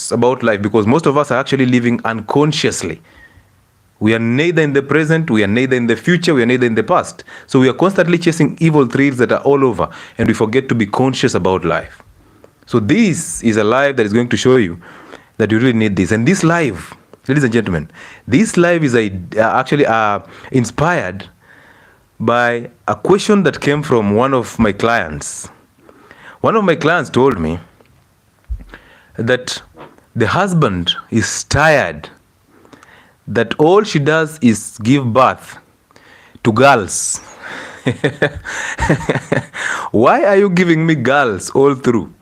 conscious about life, because most of us are actually living unconsciously. We are neither in the present, we are neither in the future, we are neither in the past. So we are constantly chasing evil thrills that are all over, and we forget to be conscious about life. So this is a life that is going to show you that you really need this. And this life, ladies and gentlemen, this life is actually inspired by a question that came from one of my clients. One of my clients told me that the husband is tired, that all she does is give birth to girls. Why are you giving me girls all through?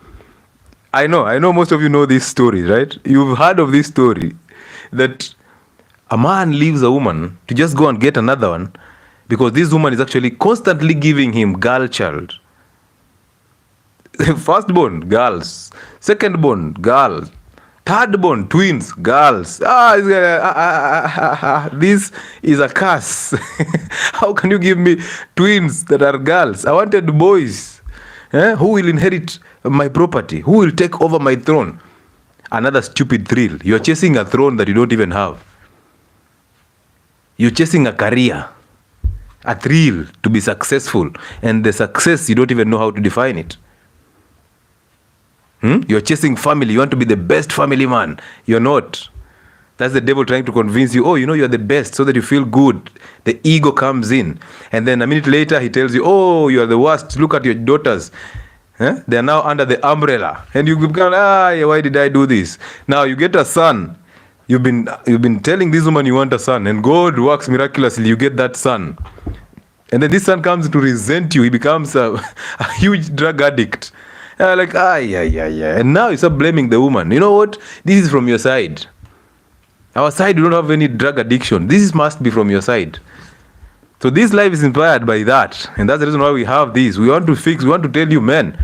I know most of you know this story, right? You've heard of this story, that a man leaves a woman to just go and get another one because this woman is actually constantly giving him girl child. Firstborn, girls. Secondborn, girls. Thirdborn, twins, girls. This is a curse. How can you give me twins that are girls? I wanted boys. Who will inherit my property? Who will take over my throne? Another stupid thrill. You're chasing a throne that you don't even have. You're chasing a career, a thrill to be successful. And the success, you don't even know how to define it. You're chasing family. You want to be the best family man. You're not. That's the devil trying to convince you, you're the best, so that you feel good. The ego comes in. And then a minute later, he tells you, you are the worst. Look at your daughters. They are now under the umbrella. And you become, why did I do this? Now you get a son. You've been telling this woman you want a son. And God works miraculously. You get that son. And then this son comes to resent you. He becomes a huge drug addict. And now you start blaming the woman. You know what? This is from your side. Our side, we don't have any drug addiction. This must be from your side. So this life is inspired by that. And that's the reason why we have this. We want to tell you, men,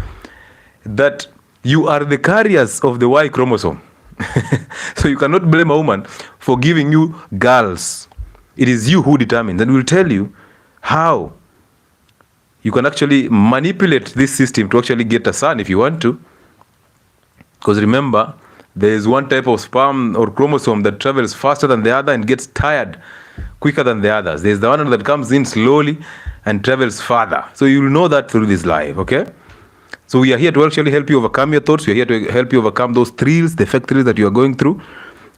that you are the carriers of the Y chromosome. So you cannot blame a woman for giving you girls. It is you who determines. And we'll tell you how you can actually manipulate this system to actually get a son if you want to. Because remember, there is one type of sperm or chromosome that travels faster than the other and gets tired quicker than the others. There's the one that comes in slowly and travels farther. So you'll know that through this life, okay? So we are here to actually help you overcome your thoughts. We are here to help you overcome those thrills, the fake thrills that you are going through,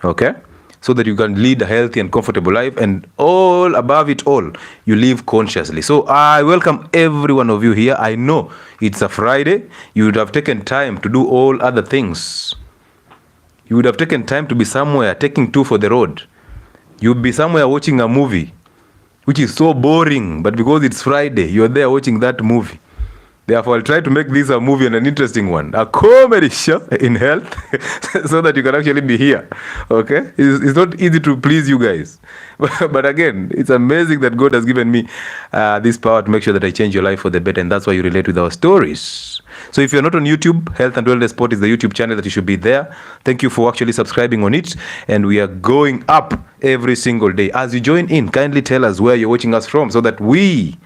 okay? So that you can lead a healthy and comfortable life, and all above it all, you live consciously. So I welcome every one of you here. I know it's a Friday. You would have taken time to do all other things. You would have taken time to be somewhere taking two for the road. You'd be somewhere watching a movie, which is so boring, but because it's Friday, you're there watching that movie. Therefore, I'll try to make this a movie and an interesting one, a comedy show in health, so that you can actually be here, okay? It's not easy to please you guys. But again, it's amazing that God has given me this power to make sure that I change your life for the better, and that's why you relate with our stories. So if you're not on YouTube, Health and Wellness Sport is the YouTube channel that you should be there. Thank you for actually subscribing on it, and we are going up every single day. As you join in, kindly tell us where you're watching us from so that we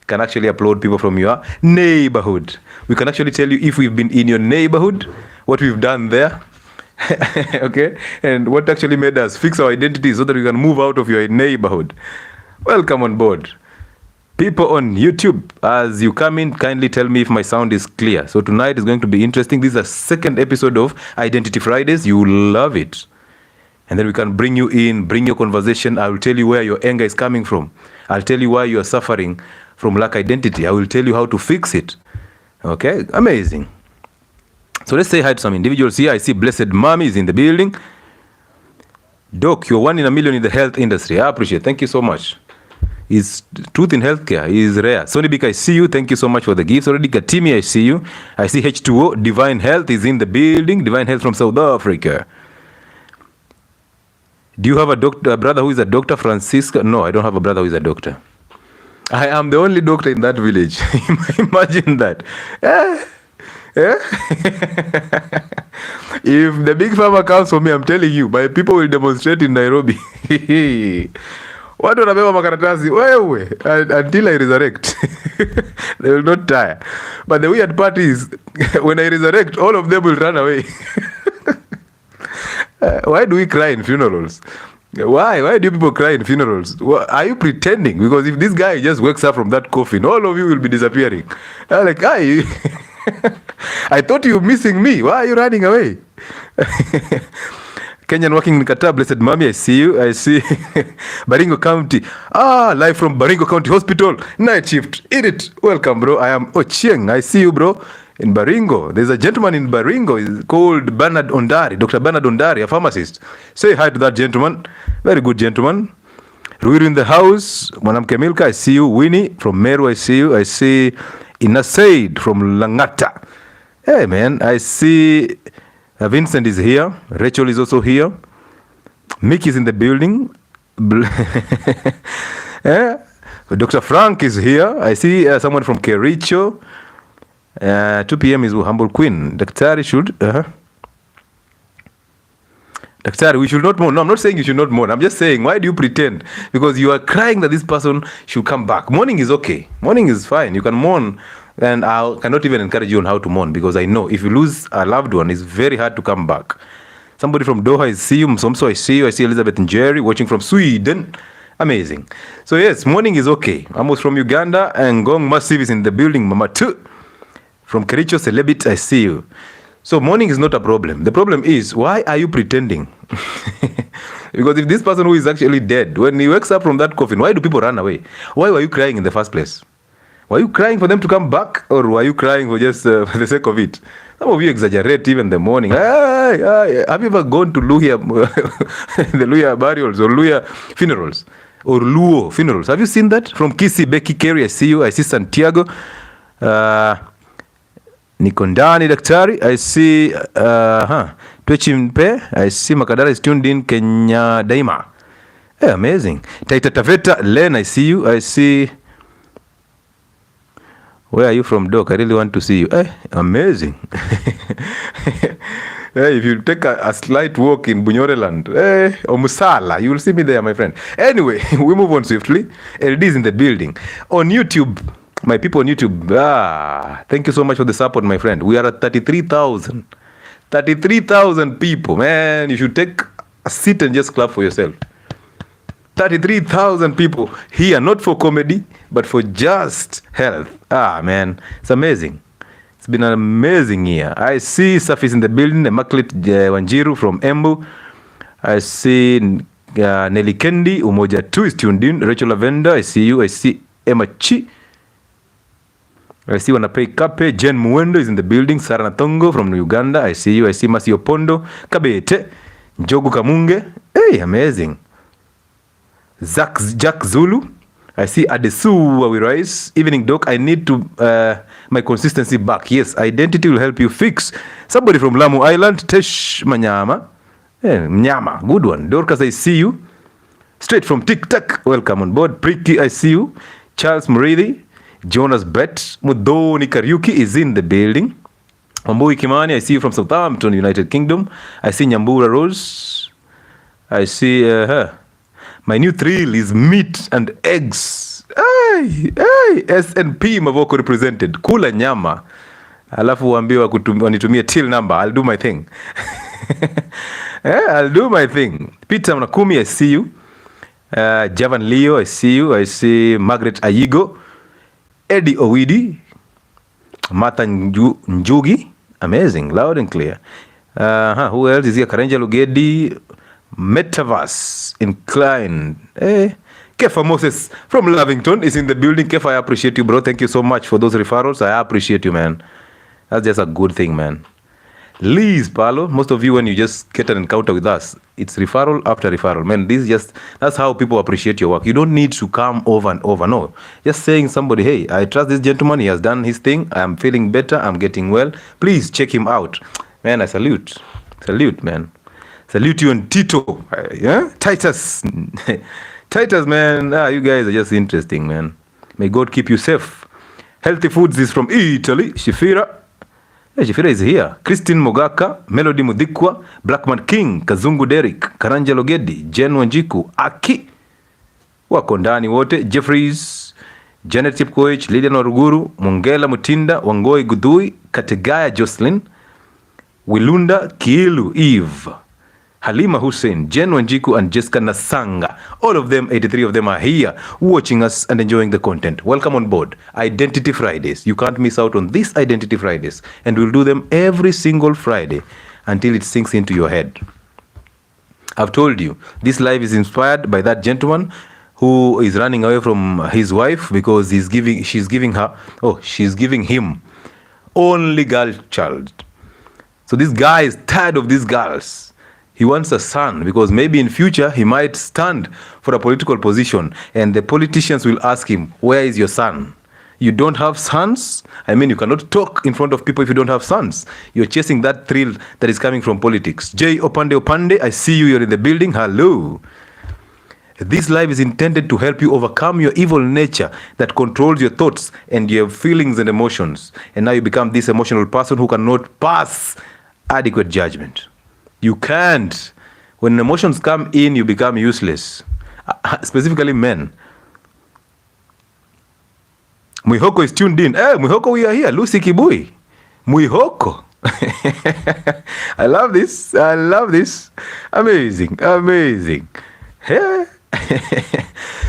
can actually upload people from your neighborhood. We can actually tell you if we've been in your neighborhood, what we've done there, okay, and what actually made us fix our identity so that we can move out of your neighborhood. Welcome on board. People on YouTube, as you come in, kindly tell me if my sound is clear. So tonight is going to be interesting. This is a second episode of Identity Fridays. You will love it. And then we can bring you in, bring your conversation. I will tell you where your anger is coming from. I'll tell you why you are suffering from lack identity. I will tell you how to fix it. Okay, amazing. So let's say hi to some individuals here. I see Blessed Mommy is in the building. Doc, you're 1 in a million in the health industry. I appreciate it. Thank you so much. Is truth in healthcare is rare. Sonny Bik, I see you. Thank you so much for the gifts already. Katimi, I see you. I see H2O. Divine Health is in the building. Divine Health from South Africa. Do you have a brother who is a doctor, Francisco? No, I don't have a brother who is a doctor. I am the only doctor in that village. Imagine that. If the big pharma comes for me, I'm telling you, my people will demonstrate in Nairobi. Watu wanabeba makaratasi wewe until I resurrect. They will not tire. But the weird part is, when I resurrect, all of them will run away. Why do we cry in funerals? Why do people cry in funerals? Are you pretending? Because if this guy just wakes up from that coffin, all of you will be disappearing. Like, I thought you were missing me. Why are you running away? Kenyan working in Qatar, blessed mommy, I see you. I see Baringo County. Live from Baringo County Hospital. Night shift. Eat it. Welcome, bro. I am Ochieng. I see you, bro. In Baringo. There's a gentleman in Baringo. He's called Bernard Ondari. Dr. Bernard Ondari, a pharmacist. Say hi to that gentleman. Very good gentleman. Ruiru in the house. Mwanamke Milka, I see you. Winnie from Meru, I see you. I see Ina Said from Langata. Hey, man. I see Vincent is here. Rachel is also here. Mickey is in the building. Dr. Frank is here. I see someone from Kericho. 2 p.m. is Humble Queen. Daktari should... Daktari, we should not mourn. No, I'm not saying you should not mourn. I'm just saying, why do you pretend? Because you are crying that this person should come back. Mourning is okay. Mourning is fine. You can mourn. And I cannot even encourage you on how to mourn, because I know if you lose a loved one, it's very hard to come back. Somebody from Doha, I see you. Msomso, I see you. I see Elizabeth and Jerry watching from Sweden. Amazing. So yes, mourning is okay. Amos from Uganda, and Gong Massive is in the building. Mama too. From Kericho, Celebit, I see you. So mourning is not a problem. The problem is, why are you pretending? Because if this person who is actually dead, when he wakes up from that coffin, why do people run away? Why were you crying in the first place? Were you crying for them to come back, or were you crying for just for the sake of it? Some of you exaggerate even the morning. Have you ever gone to Luhya, the Luhya burials or Luhya funerals? Or Luo funerals? Have you seen that? From Kisi, Becky, Kerry, I see you. I see Santiago. Nikondani, Daktari. I see Twechimpe. I see Makadara is tuned in. Kenya Daima. Hey, amazing. Taita Taveta, Len, I see you. I see... Where are you from, Doc? I really want to see you. Amazing. If you take a slight walk in Bunyoreland, or Musala, you will see me there, my friend. Anyway, we move on swiftly. LD is in the building. On YouTube, my people on YouTube, thank you so much for the support, my friend. We are at 33,000. 33,000 people. Man, you should take a seat and just clap for yourself. 33,000 people here, not for comedy, but for just health. Man, it's amazing. It's been an amazing year. I see Safis in the building, Immaculate Wanjiru from Embu. I see Nelly Kendi, Umoja 2 is tuned in. Rachel Lavender, I see you. I see Emma Chi. I see Wanapei Kape. Jen Muendo is in the building. Sarah Natongo from Uganda, I see you. I see Masi Opondo. Kabete. Njogu Kamunge. Hey, amazing. Jack Zulu. I see Adesu Awirais. Evening, Doc. I need to my consistency back. Yes, identity will help you fix. Somebody from Lamu Island. Tesh Manyama. Mnyama. Good one. Dorcas, I see you. Straight from TikTok. Welcome on board. Priki, I see you. Charles Muridi. Jonas Bet. Mudoni Kariuki is in the building. Wambui Kimani, I see you from Southampton, United Kingdom. I see Nyambura Rose. I see her. My new thrill is meat and eggs. SNP Mavoko represented. Kula nyama. Alafu uambiwa wanitumie till number. I'll do my thing. I'll do my thing. Peter Mnakumi, I see you. Javan Leo, I see you. I see Margaret Ayigo. Eddie Owidi. Martha Njugi. Amazing. Loud and clear. Who else is here? Karenja Lugedi. Metaverse inclined. Kefa Moses from Lavington is in the building. Kefa, I appreciate you, bro. Thank you so much for those referrals. I appreciate you, man. That's just a good thing, man. Liz Palo, most of you, when you just get an encounter with us, it's referral after referral. Man, that's how people appreciate your work. You don't need to come over and over. No, just saying somebody, hey, I trust this gentleman. He has done his thing. I'm feeling better. I'm getting well. Please check him out. Man, I salute. Salute, man. Salute you and Tito. Titus. Titus, man. You guys are just interesting, man. May God keep you safe. Healthy Foods is from Italy. Shifira. Shifira is here. Christine Mogaka. Melody Mudikwa. Blackman King. Kazungu Derek. Karanja Logedi. Jen Wanjiku. Aki. Wako ndani wote. Jeffries. Janet Chipkoech. Lilian Waruguru. Mongela Mutinda. Wangoi Gudui. Kategaya Jocelyn. Wilunda Kiilu Eve. Halima Hussein, Jen Wanjiku, and Jessica Nasanga. All of them, 83 of them, are here watching us and enjoying the content. Welcome on board. Identity Fridays. You can't miss out on these Identity Fridays. And we'll do them every single Friday until it sinks into your head. I've told you, this live is inspired by that gentleman who is running away from his wife because she's giving him only girl child. So this guy is tired of these girls. He wants a son because maybe in future he might stand for a political position and the politicians will ask him, where is your son? You don't have sons? I mean, you cannot talk in front of people if you don't have sons. You're chasing that thrill that is coming from politics. J. Opande, I see you. You're in the building. Hello. This live is intended to help you overcome your evil nature that controls your thoughts and your feelings and emotions. And now you become this emotional person who cannot pass adequate judgment. You can't. When emotions come in, you become useless. Specifically men. Mwihoko is tuned in. Hey, Mwihoko, we are here. Lucy Kibui. Mwihoko. I love this. I love this. Amazing. Amazing. Hey.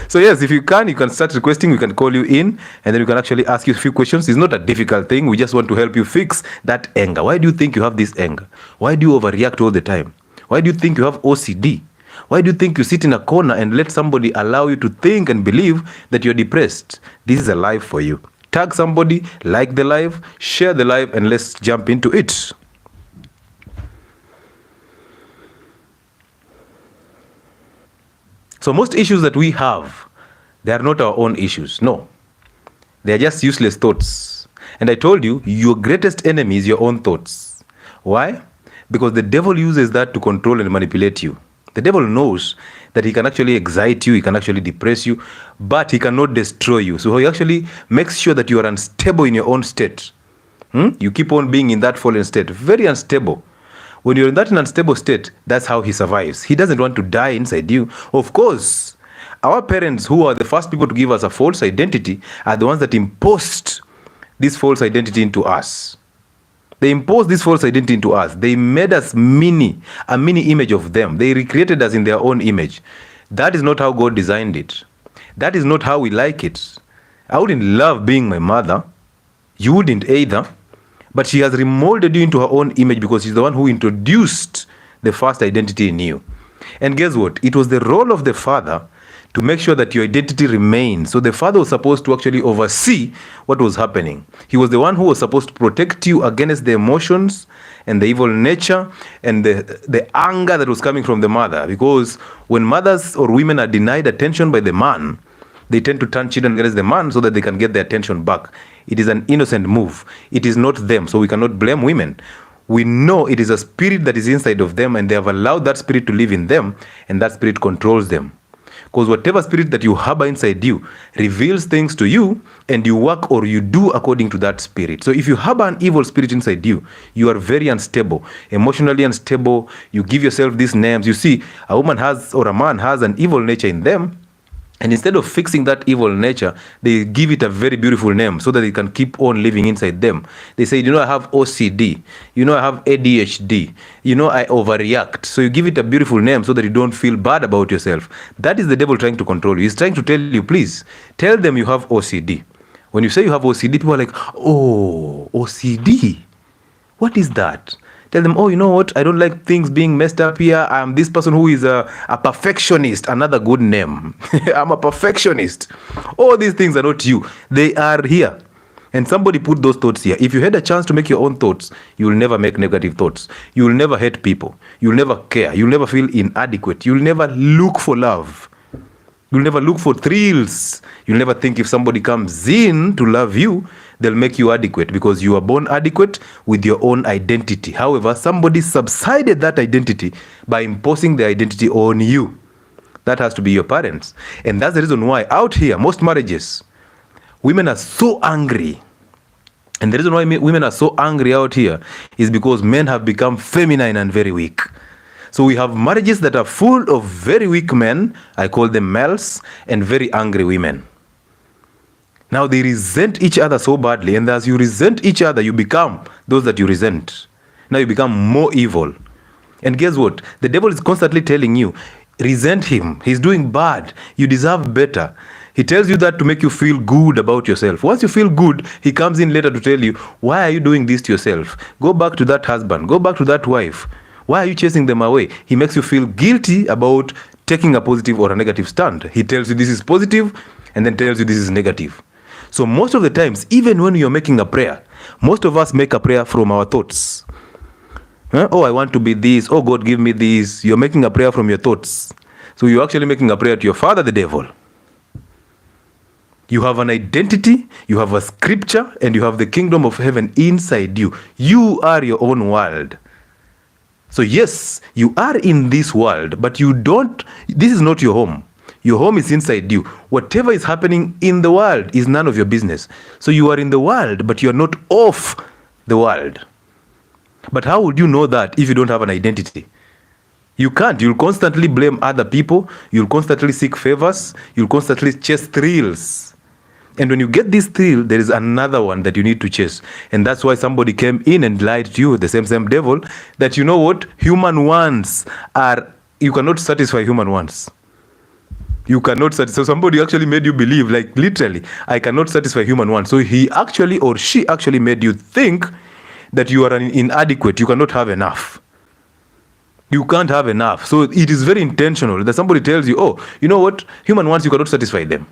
So yes, if you can start requesting. We can call you in and then we can actually ask you a few questions. It's not a difficult thing. We just want to help you fix that anger. Why do you think you have this anger? Why do you overreact all the time? Why do you think you have OCD? Why do you think you sit in a corner and let somebody allow you to think and believe that you're depressed? This is a live for you. Tag somebody, like the live, share the live, and let's jump into it. So most issues that we have, they are not our own issues. No. They are just useless thoughts. And I told you, your greatest enemy is your own thoughts. Why? Because the devil uses that to control and manipulate you. The devil knows that he can actually excite you, he can actually depress you, but he cannot destroy you. So he actually makes sure that you are unstable in your own state. You keep on being in that fallen state, very unstable. When you're in that unstable state, that's how he survives. He doesn't want to die inside you. Of course, our parents, who are the first people to give us a false identity, are the ones that imposed this false identity into us. They imposed this false identity into us. They made us a mini image of them. They recreated us in their own image. That is not how God designed it. That is not how we like it. I wouldn't love being my mother. You wouldn't either. But she has remolded you into her own image because she's the one who introduced the first identity in you. And guess what? It was the role of the father to make sure that your identity remains. So the father was supposed to actually oversee what was happening. He was the one who was supposed to protect you against the emotions and the evil nature and the anger that was coming from the mother. Because when mothers or women are denied attention by the man, they tend to turn children against the man so that they can get their attention back. It is an innocent move. It is not them, so we cannot blame women. We know it is a spirit that is inside of them, and they have allowed that spirit to live in them, and that spirit controls them. Because whatever spirit that you harbor inside you reveals things to you, and you work or you do according to that spirit. So if you harbor an evil spirit inside you, you are very unstable, emotionally unstable. You give yourself these names. You see, a woman has or a man has an evil nature in them, and instead of fixing that evil nature, they give it a very beautiful name so that it can keep on living inside them. They say, I have OCD. I have ADHD. I overreact. So you give it a beautiful name so that you don't feel bad about yourself. That is the devil trying to control you. He's trying to tell you, please, tell them you have OCD. When you say you have OCD, people are like, oh, OCD. What is that? Tell them, oh, you know what? I don't like things being messed up here. I'm this person who is a perfectionist. Another good name. I'm a perfectionist. All these things are not you. They are here. And somebody put those thoughts here. If you had a chance to make your own thoughts, you will never make negative thoughts. You will never hate people. You will never care. You will never feel inadequate. You will never look for love. You'll never look for thrills. You'll never think if somebody comes in to love you, they'll make you adequate because you are born adequate with your own identity. However, somebody subsided that identity by imposing their identity on you. That has to be your parents. And that's the reason why out here, most marriages, women are so angry. And the reason why women are so angry out here is because men have become feminine and very weak. So we have marriages that are full of very weak men, I call them males, and very angry women. Now they resent each other so badly, and as you resent each other, you become those that you resent. Now you become more evil. And guess what? The devil is constantly telling you, resent him. He's doing bad. You deserve better. He tells you that to make you feel good about yourself. Once you feel good, he comes in later to tell you, why are you doing this to yourself? Go back to that husband. Go back to that wife. Why are you chasing them away? He makes you feel guilty about taking a positive or a negative stand. He tells you this is positive and then tells you this is negative. So most of the times, even when you're making a prayer, most of us make a prayer from our thoughts. Oh, I want to be this. Oh, God, give me this. You're making a prayer from your thoughts. So you're actually making a prayer to your father, the devil. You have an identity, you have a scripture, and you have the kingdom of heaven inside you. You are your own world. So yes, you are in this world, but this is not your home. Your home is inside you. Whatever is happening in the world is none of your business. So you are in the world, but you are not of the world. But how would you know that if you don't have an identity? You can't. You'll constantly blame other people. You'll constantly seek favors. You'll constantly chase thrills. And when you get this thrill, there is another one that you need to chase. And that's why somebody came in and lied to you, the same devil, that you know what? Human wants you cannot satisfy human wants. You cannot satisfy. So somebody actually made you believe, like literally, I cannot satisfy human wants. So he actually or she actually made you think that you are inadequate. You cannot have enough. You can't have enough. So it is very intentional that somebody tells you, oh, you know what? Human wants, you cannot satisfy them.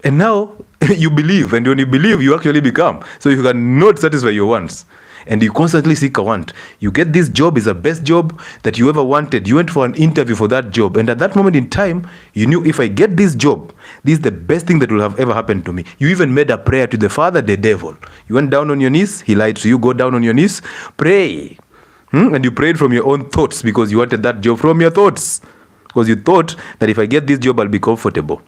And now you believe, and when you believe, you actually become. So you cannot satisfy your wants. And you constantly seek a want. You get this job, is the best job that you ever wanted. You went for an interview for that job. And at that moment in time, you knew, if I get this job, this is the best thing that will have ever happened to me. You even made a prayer to the father, the devil. You went down on your knees. He lied to you. Go down on your knees. Pray. And you prayed from your own thoughts because you wanted that job from your thoughts. Because you thought that if I get this job, I'll be comfortable.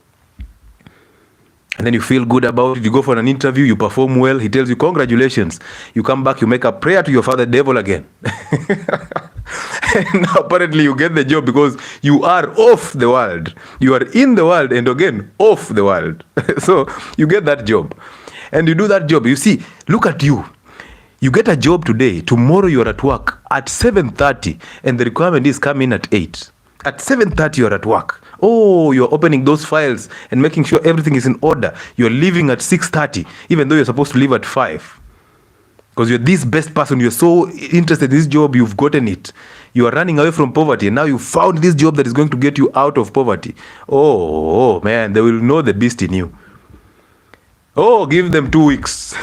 And then you feel good about it. You go for an interview, you perform well. He tells you, congratulations. You come back, you make a prayer to your father, devil, again. And apparently you get the job because you are of the world. You are in the world and again, of the world. So you get that job. And you do that job. You see, look at you. You get a job today. Tomorrow you are at work at 7:30 and the requirement is coming at 8. At 7:30 you're at work. Oh, you're opening those files and making sure everything is in order. You're leaving at 6:30, even though you're supposed to leave at 5. Because you're this best person. You're so interested in this job, you've gotten it. You are running away from poverty, and now you found this job that is going to get you out of poverty. Oh man, they will know the beast in you. Oh, give them 2 weeks.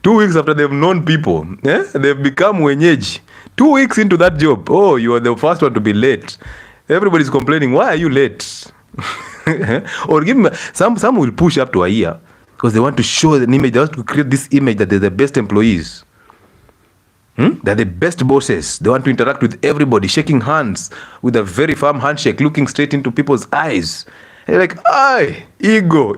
2 weeks after they've known people. They've become wenyeji. 2 weeks into that job, oh, you are the first one to be late. Everybody's complaining, why are you late? Or give me some will push up to a year because they want to show an image. They want to create this image that they're the best employees. They're the best bosses. They want to interact with everybody, shaking hands with a very firm handshake, looking straight into people's eyes. And you're like, aye, ego.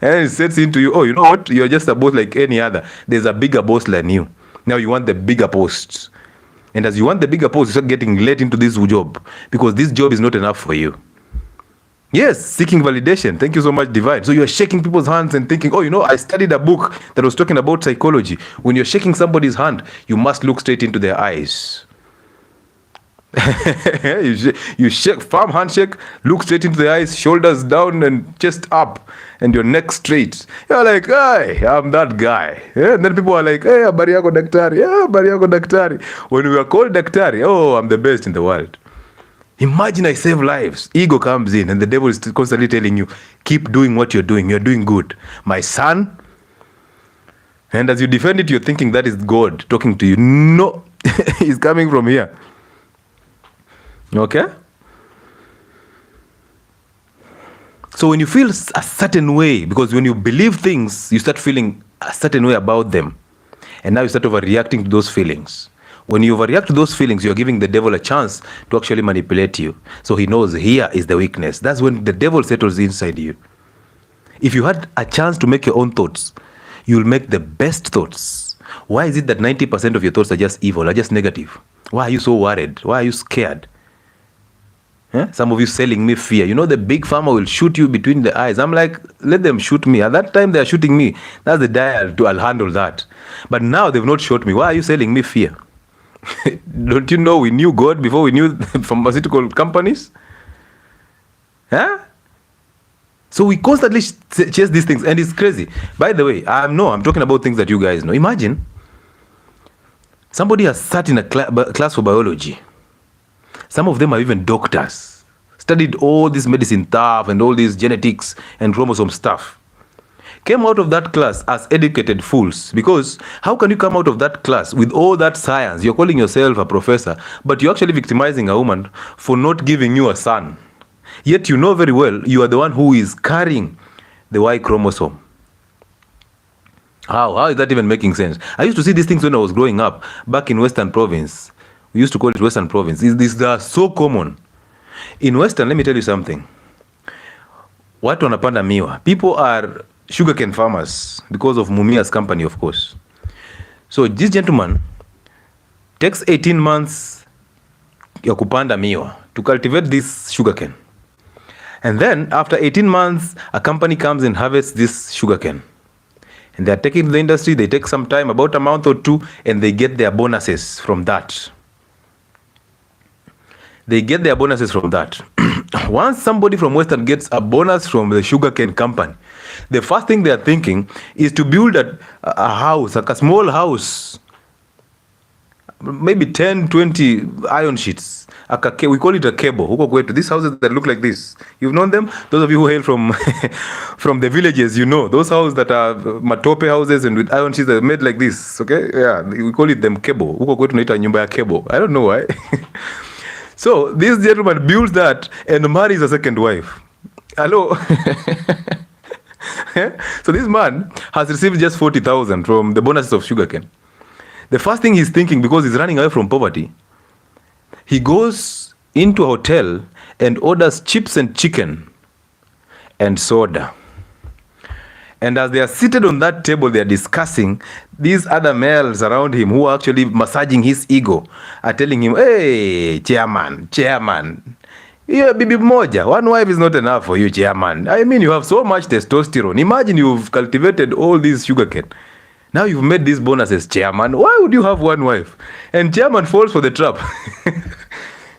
And it sets into you, oh, you know what? You're just a boss like any other. There's a bigger boss than you. Now you want the bigger posts. And as you want the bigger post, you start getting led into this job because this job is not enough for you. Yes, seeking validation. Thank you so much, Divine. So you're shaking people's hands and thinking, oh, you know, I studied a book that was talking about psychology. When you're shaking somebody's hand, you must look straight into their eyes. You shake, firm handshake, look straight into the eyes, shoulders down and chest up, and your neck straight. You're like, hey, I'm that guy. And then people are like, hey, habari yako daktari. Yeah, habari yako daktari. When we are called daktari, oh, I'm the best in the world. Imagine I save lives. Ego comes in and the devil is constantly telling you, keep doing what you're doing. You're doing good. My son. And as you defend it, you're thinking that is God talking to you. No, he's coming from here. Okay? So when you feel a certain way, because when you believe things, you start feeling a certain way about them. And now you start overreacting to those feelings. When you overreact to those feelings, you're giving the devil a chance to actually manipulate you. So he knows here is the weakness. That's when the devil settles inside you. If you had a chance to make your own thoughts, you'll make the best thoughts. Why is it that 90% of your thoughts are just evil, are just negative? Why are you so worried? Why are you scared? Some of you selling me fear. You know, the big farmer will shoot you between the eyes. I'm like, let them shoot me. At that time, they are shooting me. That's the day I'll handle that. But now they've not shot me. Why are you selling me fear? Don't you know we knew God before we knew pharmaceutical companies? Huh? So we constantly chase these things, and it's crazy. By the way, I'm talking about things that you guys know. Imagine somebody has sat in a class for biology. Some of them are even doctors, studied all this medicine stuff and all this genetics and chromosome stuff. Came out of that class as educated fools. Because how can you come out of that class with all that science? You're calling yourself a professor, but you're actually victimizing a woman for not giving you a son. Yet you know very well you are the one who is carrying the Y chromosome. How is that even making sense? I used to see these things when I was growing up back in Western Province. We used to call it Western Province. These are so common. In Western, let me tell you something. Watu wanapanda miwa. People are sugarcane farmers because of Mumia's company, of course. So this gentleman takes 18 months ya kupanda miwa to cultivate this sugarcane. And then after 18 months, a company comes and harvests this sugarcane. And they're taking to the industry, they take some time, about a month or two, and they get their bonuses from that. Once somebody from Western gets a bonus from the sugarcane company, the first thing they're thinking is to build a house, like a small house, maybe 10, 20 iron sheets. We call it a cable. These houses that look like this. You've known them? Those of you who hail from from the villages, you know. Those houses that are matope houses and with iron sheets that are made like this. Okay? Yeah, we call it them cable. I don't know why. So this gentleman builds that and marries a second wife. Hello? So this man has received just 40,000 from the bonuses of sugarcane. The first thing he's thinking, because he's running away from poverty, he goes into a hotel and orders chips and chicken and soda. And as they are seated on that table, they are discussing, these other males around him who are actually massaging his ego are telling him, hey, chairman, yeah, bibi moja, one wife is not enough for you, chairman. I mean, you have so much testosterone. Imagine you've cultivated all this sugarcane. Now you've made these bonuses, chairman. Why would you have one wife? And chairman falls for the trap.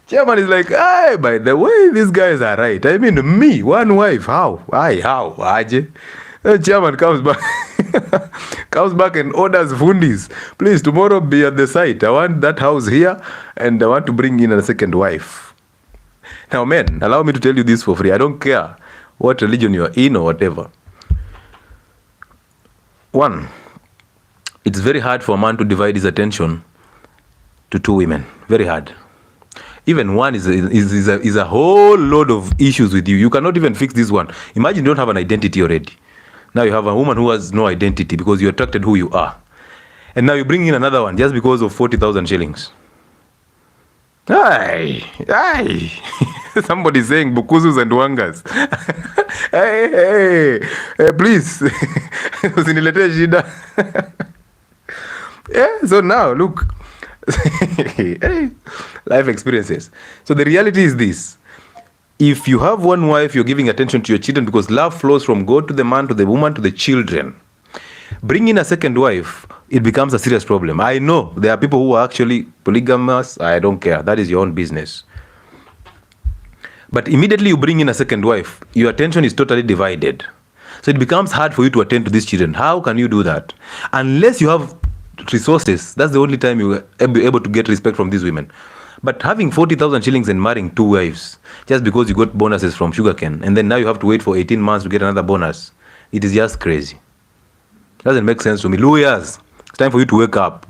Chairman is like, hey, by the way, these guys are right. I mean, me, one wife, how? How? Aje? Chairman comes back and orders fundis. Please, tomorrow be at the site. I want that house here, and I want to bring in a second wife. Now, men, allow me to tell you this for free. I don't care what religion you are in or whatever. One, it's very hard for a man to divide his attention to two women. Very hard. Even one is a whole load of issues with you. You cannot even fix this one. Imagine you don't have an identity already. Now you have a woman who has no identity because you attracted who you are. And now you bring in another one just because of 40,000 shillings. Aye. Somebody saying bukuzus and wangas. hey, please. Usinilete shida. Yeah, so now look. Life experiences. So the reality is this. If you have one wife, you're giving attention to your children because love flows from God to the man, to the woman, to the children. Bring in a second wife, it becomes a serious problem. I know there are people who are actually polygamous. I don't care. That is your own business. But immediately you bring in a second wife, your attention is totally divided. So it becomes hard for you to attend to these children. How can you do that? Unless you have resources, that's the only time you will be able to get respect from these women. But having 40,000 shillings and marrying two wives just because you got bonuses from sugarcane, and then now you have to wait for 18 months to get another bonus, it is just crazy. Doesn't make sense to me. Lawyers, it's time for you to wake up.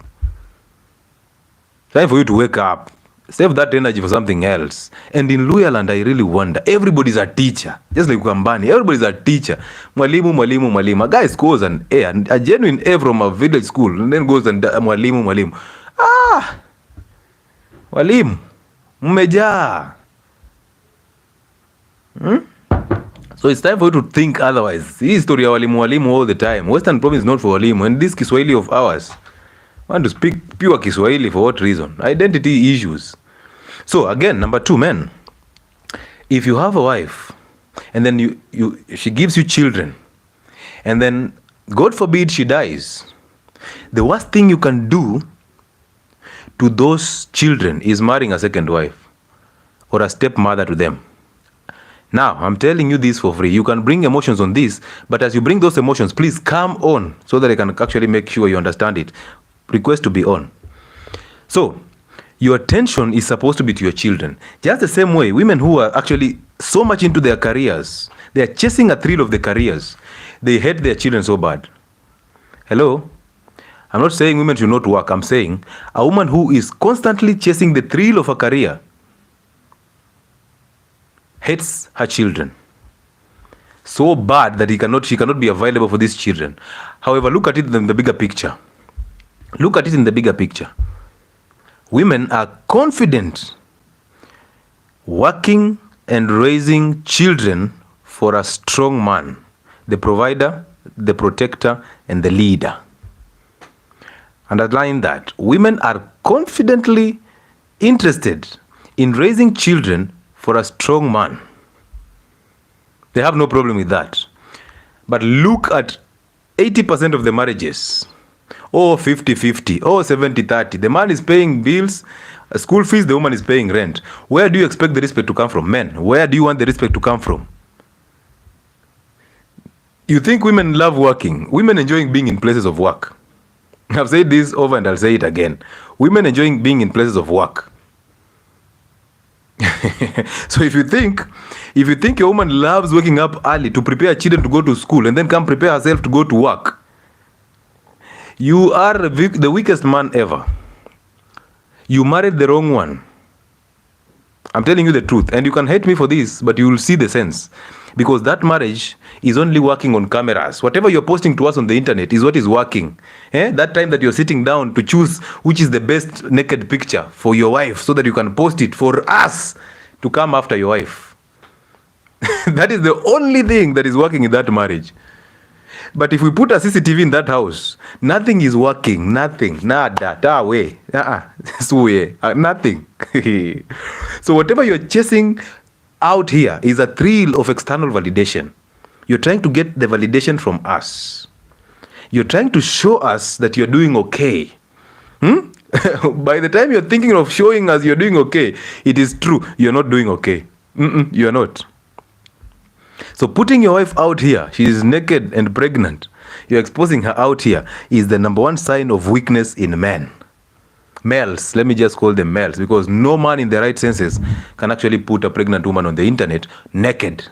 Save that energy for something else. And in Luyaland, I really wonder. Everybody's a teacher. Just like Ukambani. Everybody's a teacher. Mwalimu. A guy scores an A, a genuine A from a village school, and then goes and mwalimu. Walimu. Mmeja. So it's time for you to think otherwise. Hii story ya walimu all the time. Western Province is not for walimu. And this Kiswahili of ours, I want to speak pure Kiswahili for what reason? Identity issues. So again, number two, men. If you have a wife, and then she gives you children, and then God forbid she dies, the worst thing you can do to those children is marrying a second wife or a stepmother to them. Now, I'm telling you this for free. You can bring emotions on this, but as you bring those emotions, please come on so that I can actually make sure you understand it. Request to be on. So, your attention is supposed to be to your children. Just the same way, women who are actually so much into their careers, they are chasing a thrill of the careers. They hate their children so bad. Hello? I'm not saying women should not work. I'm saying a woman who is constantly chasing the thrill of a career hates her children so bad that she cannot be available for these children. However, look at it in the bigger picture. Look at it in the bigger picture. Women are confident working and raising children for a strong man, the provider, the protector, and the leader. Underline that. Women are confidently interested in raising children for a strong man. They have no problem with that. But look at 80% of the marriages. Oh, 50-50. Oh, 70-30. The man is paying bills, school fees, the woman is paying rent. Where do you expect the respect to come from? Men, where do you want the respect to come from? You think women love working? Women enjoying being in places of work. I've said this over and I'll say it again. Women enjoying being in places of work. So if you think a woman loves waking up early to prepare children to go to school and then come prepare herself to go to work, you are the weakest man ever. You married the wrong one. I'm telling you the truth. And you can hate me for this, but you will see the sense. Because that marriage is only working on cameras. Whatever you're posting to us on the internet is what is working. That time that you're sitting down to choose which is the best naked picture for your wife so that you can post it for us to come after your wife. That is the only thing that is working in that marriage. But if we put a CCTV in that house, nothing is working. Nothing. Nada. Da way. Nothing. So whatever you're chasing out here is a thrill of external validation. You're trying to get the validation from us. You're trying to show us that you're doing okay. By the time you're thinking of showing us you're doing okay, it is true, you're not doing okay. You're not. So putting your wife out here, she is naked and pregnant, you're exposing her out here, is the number one sign of weakness in men. Males, let me just call them males, because no man in their right senses can actually put a pregnant woman on the internet naked.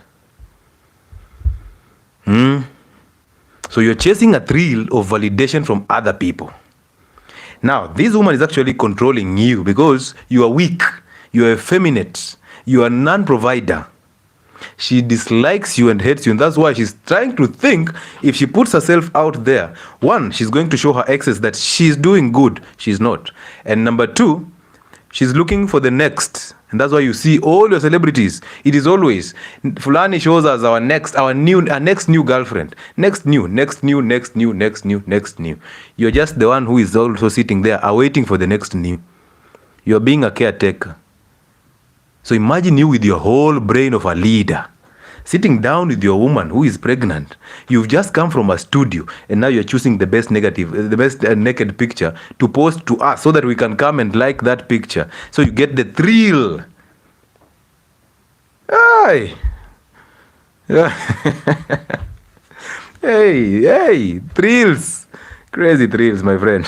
So you're chasing a thrill of validation from other people. Now, this woman is actually controlling you because you are weak, you are effeminate, you are a non-provider. She dislikes you and hates you, and that's why she's trying to think if she puts herself out there, one, she's going to show her exes that she's doing good. She's not. And number two, she's looking for the next. And that's why you see all your celebrities. It is always, Fulani shows us our next new girlfriend. Next new. You're just the one who is also sitting there awaiting for the next new. You're being a caretaker. So imagine you with your whole brain of a leader, sitting down with your woman who is pregnant. You've just come from a studio and now you're choosing the best naked picture to post to us so that we can come and like that picture. So you get the thrill. Hey, thrills. Crazy thrills, my friend.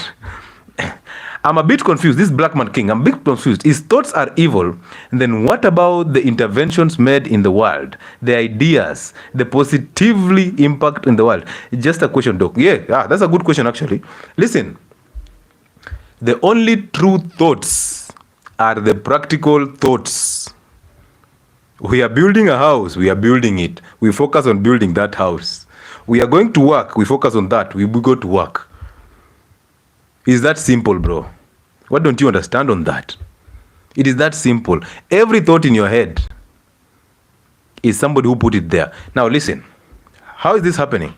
I'm a bit confused. This black man king, I'm a bit confused. His thoughts are evil. And then what about the interventions made in the world? The ideas, the positively impact in the world? Just a question, Doc. Yeah, that's a good question, actually. Listen, the only true thoughts are the practical thoughts. We are building a house. We are building it. We focus on building that house. We are going to work. We focus on that. We go to work. It's that simple, bro. What don't you understand on that? It is that simple. Every thought in your head is somebody who put it there. Now listen, how is this happening?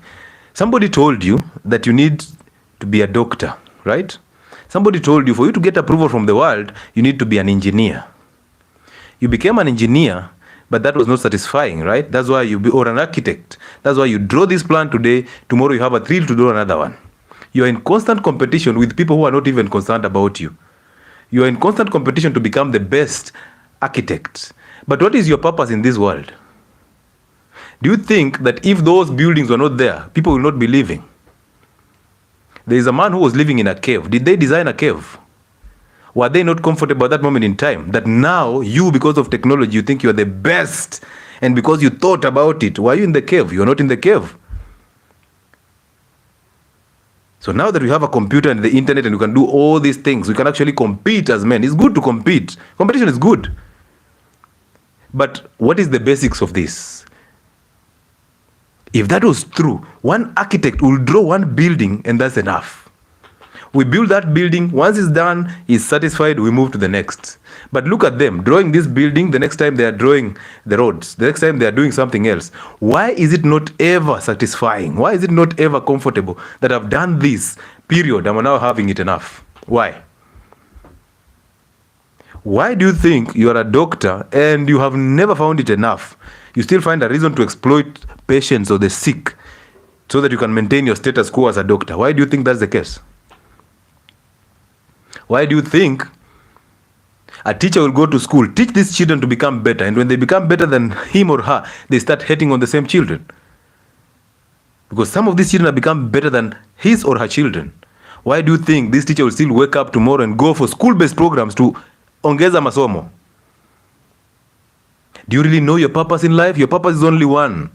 Somebody told you that you need to be a doctor, right? Somebody told you for you to get approval from the world, you need to be an engineer. You became an engineer, but that was not satisfying, right? That's why or an architect. That's why you draw this plan today, tomorrow you have a thrill to draw another one. You are in constant competition with people who are not even concerned about you. You are in constant competition to become the best architect. But what is your purpose in this world? Do you think that if those buildings were not there, people will not be living? There is a man who was living in a cave. Did they design a cave? Were they not comfortable at that moment in time? That now you, because of technology, you think you are the best. And because you thought about it, why are you in the cave? You are not in the cave. So now that we have a computer and the internet and we can do all these things, we can actually compete as men. It's good to compete. Competition is good. But what is the basics of this? If that was true, one architect will draw one building and that's enough. We build that building. Once it's done, he's satisfied, we move to the next. But look at them, drawing this building, the next time they are drawing the roads, the next time they are doing something else. Why is it not ever satisfying? Why is it not ever comfortable that I've done this, period, I'm now having it enough? Why? Why do you think you are a doctor and you have never found it enough? You still find a reason to exploit patients or the sick so that you can maintain your status quo as a doctor? Why do you think that's the case? Why do you think a teacher will go to school, teach these children to become better, and when they become better than him or her, they start hating on the same children? Because some of these children have become better than his or her children. Why do you think this teacher will still wake up tomorrow and go for school-based programs to ongeza masomo? Do you really know your purpose in life? Your purpose is only one: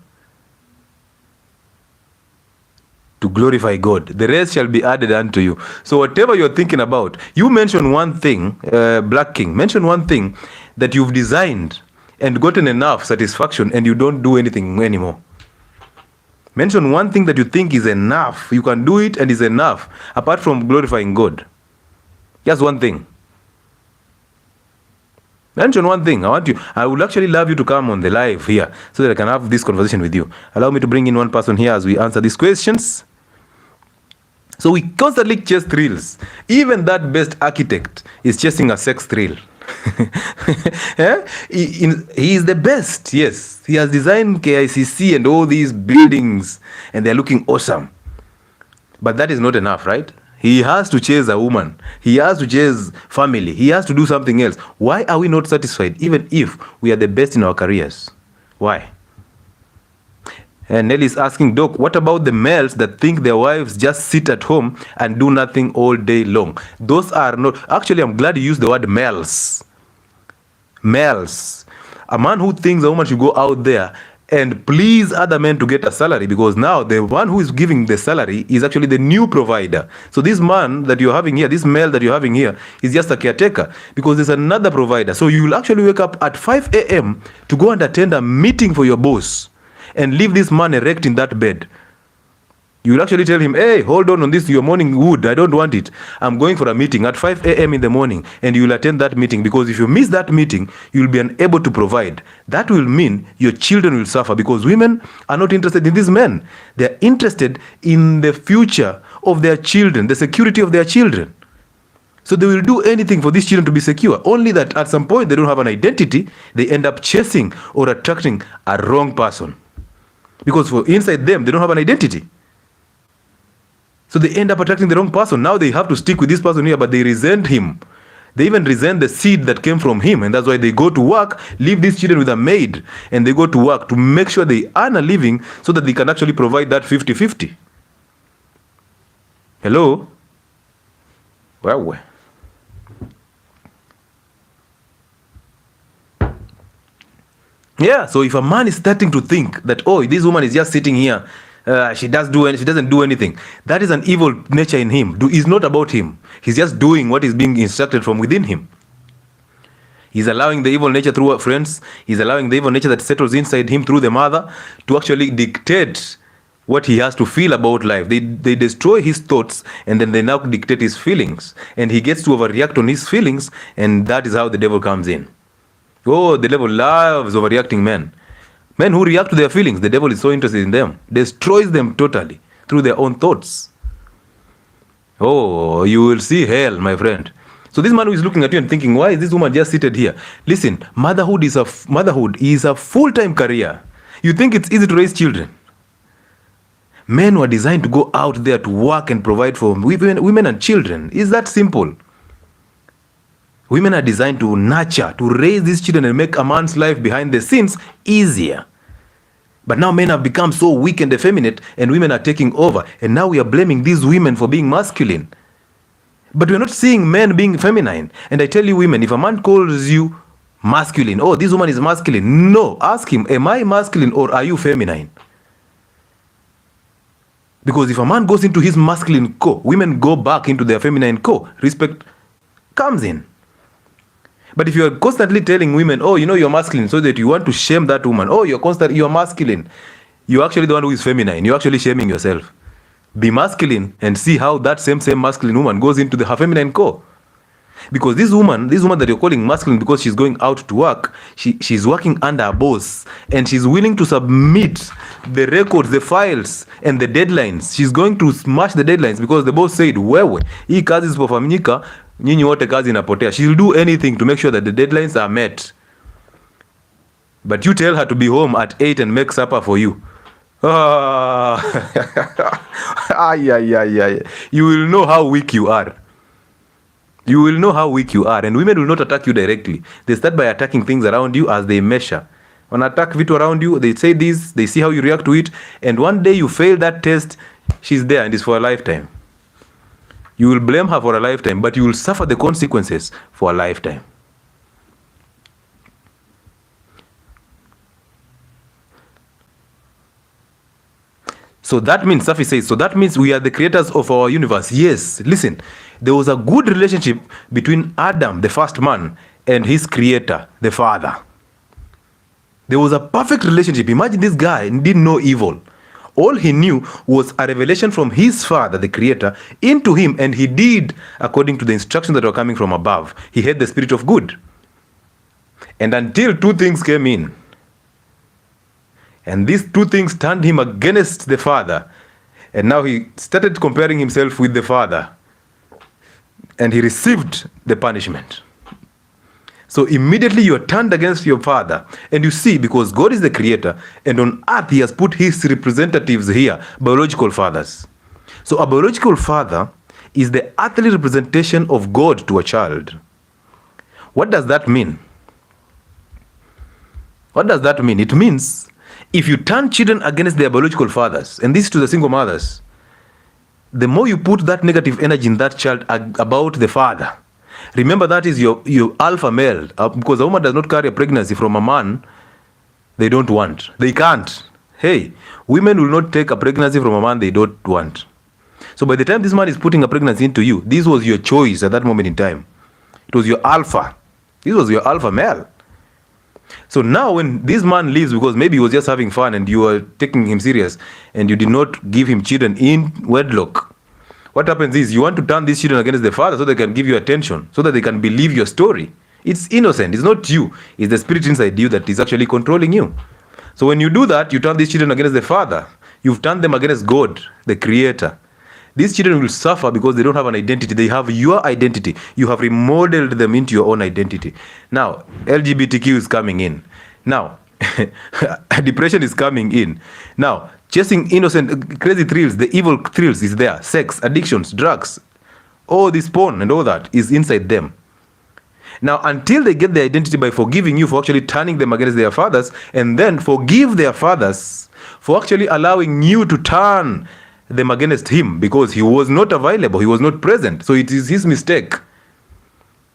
to glorify God. The rest shall be added unto you. So whatever you're thinking about, you mention one thing, Black King, mention one thing that you've designed and gotten enough satisfaction and you don't do anything anymore. Mention one thing that you think is enough. You can do it and is enough, apart from glorifying God. Just one thing. Mention one thing. I would actually love you to come on the live here so that I can have this conversation with you. Allow me to bring in one person here as we answer these questions. So we constantly chase thrills. Even that best architect is chasing a sex thrill. Yeah? He is the best, yes. He has designed KICC and all these buildings and they're looking awesome. But that is not enough, right? He has to chase a woman. He has to chase family. He has to do something else. Why are we not satisfied even if we are the best in our careers? Why? And Nelly is asking, Doc, what about the males that think their wives just sit at home and do nothing all day long? Those are not... Actually, I'm glad you used the word males. Males. A man who thinks a woman should go out there and please other men to get a salary, because now the one who is giving the salary is actually the new provider. So this man that you're having here, this male that you're having here, is just a caretaker because there's another provider. So you will actually wake up at 5 a.m. to go and attend a meeting for your boss and leave this man erect in that bed. You will actually tell him, hey, hold on this, your morning wood, I don't want it. I'm going for a meeting at 5 a.m. in the morning, and you will attend that meeting, because if you miss that meeting, you will be unable to provide. That will mean your children will suffer, because women are not interested in these men. They're interested in the future of their children, the security of their children. So they will do anything for these children to be secure, only that at some point they don't have an identity, they end up chasing or attracting a wrong person. Because for inside them, they don't have an identity. So they end up attracting the wrong person. Now they have to stick with this person here, but they resent him. They even resent the seed that came from him. And that's why they go to work, leave these children with a maid, and they go to work to make sure they earn a living so that they can actually provide that 50-50. Hello? Well. Yeah, so if a man is starting to think that, oh, this woman is just sitting here, she doesn't do anything, that is an evil nature in him. It's not about him. He's just doing what is being instructed from within him. He's allowing the evil nature through friends. He's allowing the evil nature that settles inside him through the mother to actually dictate what he has to feel about life. They destroy his thoughts, and then they now dictate his feelings. And he gets to overreact on his feelings, and that is how the devil comes in. Oh, the devil loves overreacting men. Men who react to their feelings, the devil is so interested in them. Destroys them totally through their own thoughts. Oh, you will see hell, my friend. So this man who is looking at you and thinking, why is this woman just seated here? Listen, motherhood is a full-time career. You think it's easy to raise children? Men were designed to go out there to work and provide for women and children. Is that simple? Women are designed to nurture, to raise these children and make a man's life behind the scenes easier. But now men have become so weak and effeminate, and women are taking over. And now we are blaming these women for being masculine. But we're not seeing men being feminine. And I tell you women, if a man calls you masculine, oh, this woman is masculine. No, ask him, am I masculine or are you feminine? Because if a man goes into his masculine core, women go back into their feminine core. Respect comes in. But if you're constantly telling women, oh, you know, you're masculine, so that you want to shame that woman, oh, you're masculine, you're actually the one who is feminine. You're actually shaming yourself. Be masculine and see how that same masculine woman goes into her feminine core. Because this woman that you're calling masculine because she's going out to work, she's working under a boss, and she's willing to submit the records, the files, and the deadlines. She's going to smash the deadlines because the boss said, wewe, hii kazi isipofanyika, nyinyi wote kazi inapotea. She'll do anything to make sure that the deadlines are met. But you tell her to be home at 8 and make supper for you. You will know how weak you are. You will know how weak you are. And women will not attack you directly. They start by attacking things around you as they measure. When attack vitu around you, they say this, they see how you react to it, and one day you fail that test, she's there and it's for a lifetime. You will blame her for a lifetime, but you will suffer the consequences for a lifetime. So that means, Safi says, so that means we are the creators of our universe. Yes, listen, there was a good relationship between Adam, the first man, and his creator, the father. There was a perfect relationship. Imagine this guy didn't know evil. All he knew was a revelation from his father, the creator, into him, and he did according to the instructions that were coming from above. He had the spirit of good. And until two things came in, and these two things turned him against the father, and now he started comparing himself with the father, and he received the punishment. So immediately you are turned against your father. And you see, because God is the creator, and on earth he has put his representatives here, biological fathers. So a biological father is the earthly representation of God to a child. What does that mean? What does that mean? It means if you turn children against their biological fathers, and this to the single mothers, the more you put that negative energy in that child about the father. Remember, that is your alpha male, because a woman does not carry a pregnancy from a man they don't want. They can't. Hey, women will not take a pregnancy from a man they don't want. So by the time this man is putting a pregnancy into you, this was your choice at that moment in time. It was your alpha. This was your alpha male. So now when this man leaves because maybe he was just having fun and you were taking him serious and you did not give him children in wedlock, what happens is you want to turn these children against the father so they can give you attention, so that they can believe your story. It's innocent. It's not you. It's the spirit inside you that is actually controlling you. So when you do that, you turn these children against the father. You've turned them against God, the creator. These children will suffer because they don't have an identity. They have your identity. You have remodeled them into your own identity. Now, LGBTQ is coming in. Now, depression is coming in. Now, chasing innocent, crazy thrills, the evil thrills is there. Sex, addictions, drugs, all this porn and all that is inside them. Now, until they get their identity by forgiving you for actually turning them against their fathers, and then forgive their fathers for actually allowing you to turn them against him because he was not available, he was not present. So it is his mistake,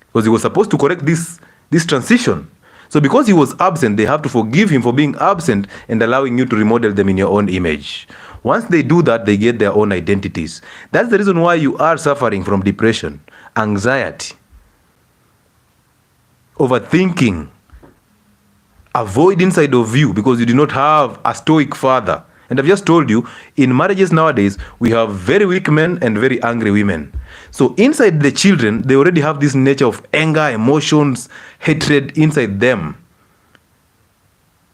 because he was supposed to correct this transition. So because he was absent, they have to forgive him for being absent and allowing you to remodel them in your own image. Once they do that, they get their own identities. That's the reason why you are suffering from depression, anxiety, overthinking, avoid inside of you because you do not have a stoic father. And I've just told you, in marriages nowadays, we have very weak men and very angry women. So inside the children, they already have this nature of anger, emotions, hatred inside them.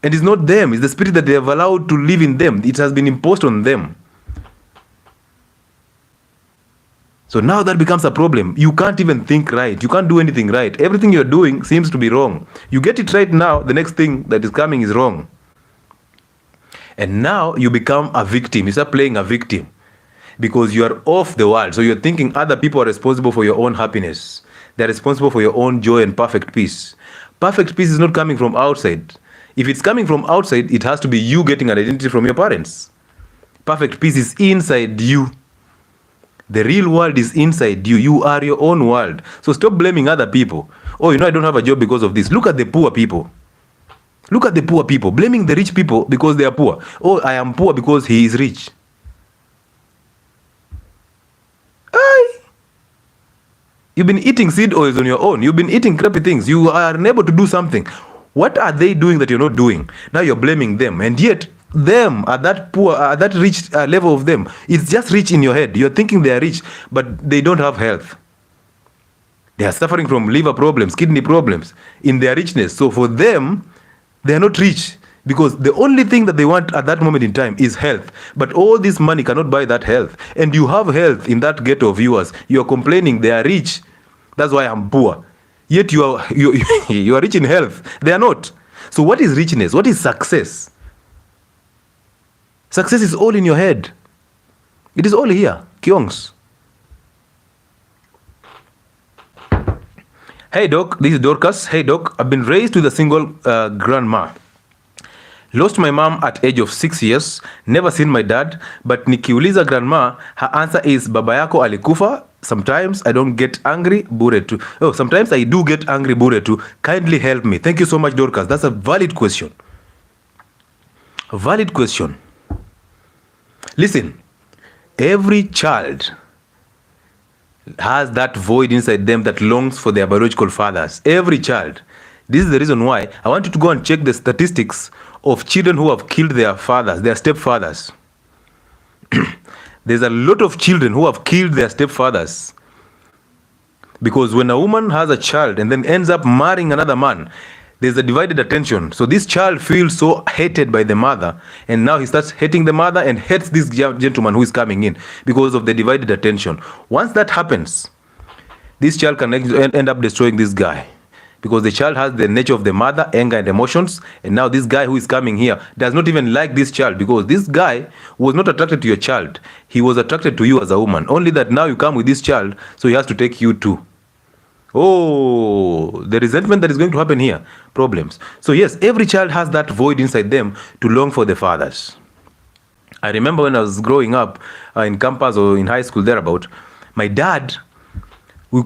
And it's not them, it's the spirit that they have allowed to live in them. It has been imposed on them. So now that becomes a problem. You can't even think right. You can't do anything right. Everything you're doing seems to be wrong. You get it right now, the next thing that is coming is wrong. And now you become a victim. You start playing a victim because you are off the world. So you're thinking other people are responsible for your own happiness. They're responsible for your own joy and perfect peace. Perfect peace is not coming from outside. If it's coming from outside, it has to be you getting an identity from your parents. Perfect peace is inside you. The real world is inside you. You are your own world. So stop blaming other people. Oh, I don't have a job because of this. Look at the poor people. Look at the poor people. Blaming the rich people because they are poor. Oh, I am poor because he is rich. Aye. You've been eating seed oils on your own. You've been eating crappy things. You are unable to do something. What are they doing that you're not doing? Now you're blaming them. And yet, them at that poor, that rich level of them, it's just rich in your head. You're thinking they are rich, but they don't have health. They are suffering from liver problems, kidney problems in their richness. So for them, they are not rich because the only thing that they want at that moment in time is health. But all this money cannot buy that health. And you have health in that ghetto of yours. You're complaining they are rich. That's why I'm poor. Yet you are rich in health. They are not. So what is richness? What is success? Success is all in your head. It is all here. Kyongs. Hey doc, this is Dorcas. Hey doc, I've been raised with a single grandma. Lost my mom at age of 6 years. Never seen my dad. But nikiuliza grandma, her answer is baba yako alikufa. Sometimes I don't get angry, bure tu. Oh, sometimes I do get angry, bure tu. Kindly help me. Thank you so much, Dorcas. That's a valid question. A valid question. Listen, every child has that void inside them that longs for their biological fathers. Every child. This is the reason why I want you to go and check the statistics of children who have killed their fathers, their stepfathers. There's a lot of children who have killed their stepfathers. Because when a woman has a child and then ends up marrying another man, there's a divided attention. So this child feels so hated by the mother, and now he starts hating the mother and hates this gentleman who is coming in because of the divided attention. Once that happens, this child can end up destroying this guy. Because the child has the nature of the mother, anger and emotions, and now this guy who is coming here does not even like this child because this guy was not attracted to your child. He was attracted to you as a woman. Only that now you come with this child, so he has to take you too. Oh, the resentment that is going to happen here. Problems. So yes, every child has that void inside them to long for the fathers. I remember when I was growing up in campus or in high school thereabout, my dad,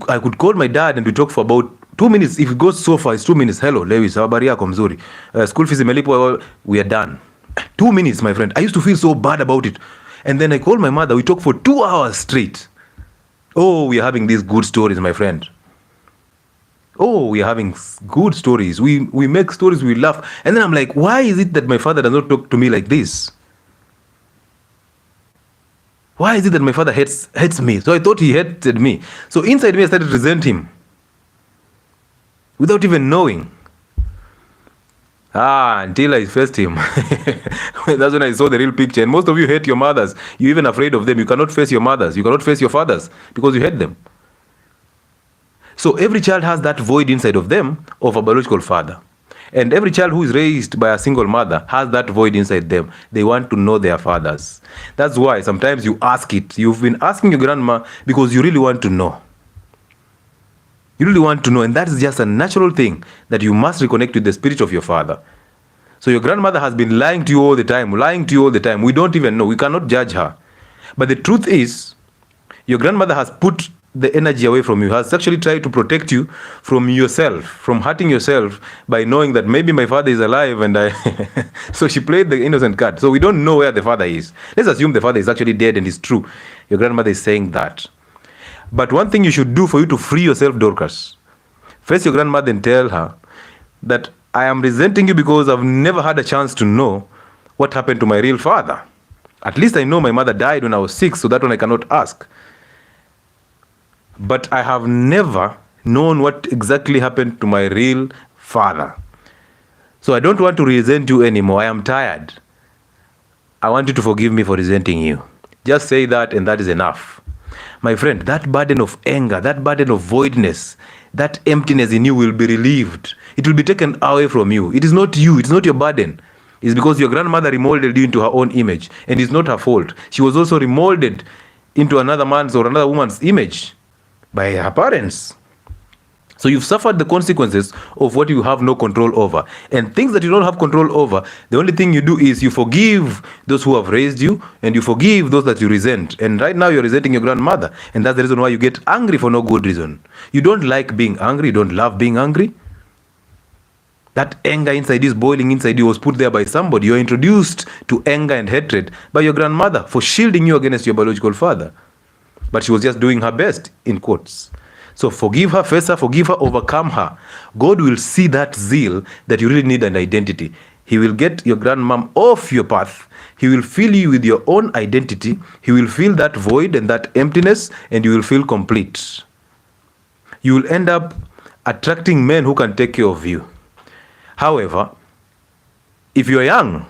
I could call my dad and we talk for about 2 minutes. If it goes so far, it's 2 minutes. Hello, Lewis, habari yako mzuri. School fees imelipwa, we are done. 2 minutes, my friend. I used to feel so bad about it. And then I called my mother. We talked for 2 hours straight. Oh, we are having these good stories, my friend. Oh, we are having good stories. We make stories, we laugh. And then I'm like, why is it that my father does not talk to me like this? Why is it that my father hates me? So I thought he hated me. So inside me, I started to resent him. Without even knowing. Until I faced him. That's when I saw the real picture. And most of you hate your mothers. You're even afraid of them. You cannot face your mothers. You cannot face your fathers because you hate them. So every child has that void inside of them of a biological father. And every child who is raised by a single mother has that void inside them. They want to know their fathers. That's why sometimes you ask it. You've been asking your grandma because you really want to know. You really want to know, and that is just a natural thing that you must reconnect with the spirit of your father. So your grandmother has been lying to you all the time, We don't even know. We cannot judge her. But the truth is, your grandmother has put the energy away from you, has actually tried to protect you from yourself, from hurting yourself by knowing that maybe my father is alive and so she played the innocent card. So we don't know where the father is. Let's assume the father is actually dead and it's true. Your grandmother is saying that. But one thing you should do for you to free yourself, Dorcas, face your grandmother and tell her that I am resenting you because I've never had a chance to know what happened to my real father. At least I know my mother died when I was 6, so that one I cannot ask. But I have never known what exactly happened to my real father. So I don't want to resent you anymore. I am tired. I want you to forgive me for resenting you. Just say that and that is enough. My friend, that burden of anger, that burden of voidness, that emptiness in you will be relieved. It will be taken away from you. It is not you. It's not your burden. It's because your grandmother remolded you into her own image. And it's not her fault. She was also remolded into another man's or another woman's image by her parents. So you've suffered the consequences of what you have no control over. And things that you don't have control over, the only thing you do is you forgive those who have raised you, and you forgive those that you resent. And right now you're resenting your grandmother. And that's the reason why you get angry for no good reason. You don't like being angry. You don't love being angry. That anger inside you is boiling inside you was put there by somebody. You're introduced to anger and hatred by your grandmother for shielding you against your biological father. But she was just doing her best, in quotes. So forgive her, face her, forgive her, overcome her. God will see that zeal that you really need an identity. He will get your grandmom off your path. He will fill you with your own identity. He will fill that void and that emptiness, and you will feel complete. You will end up attracting men who can take care of you. However, if you're young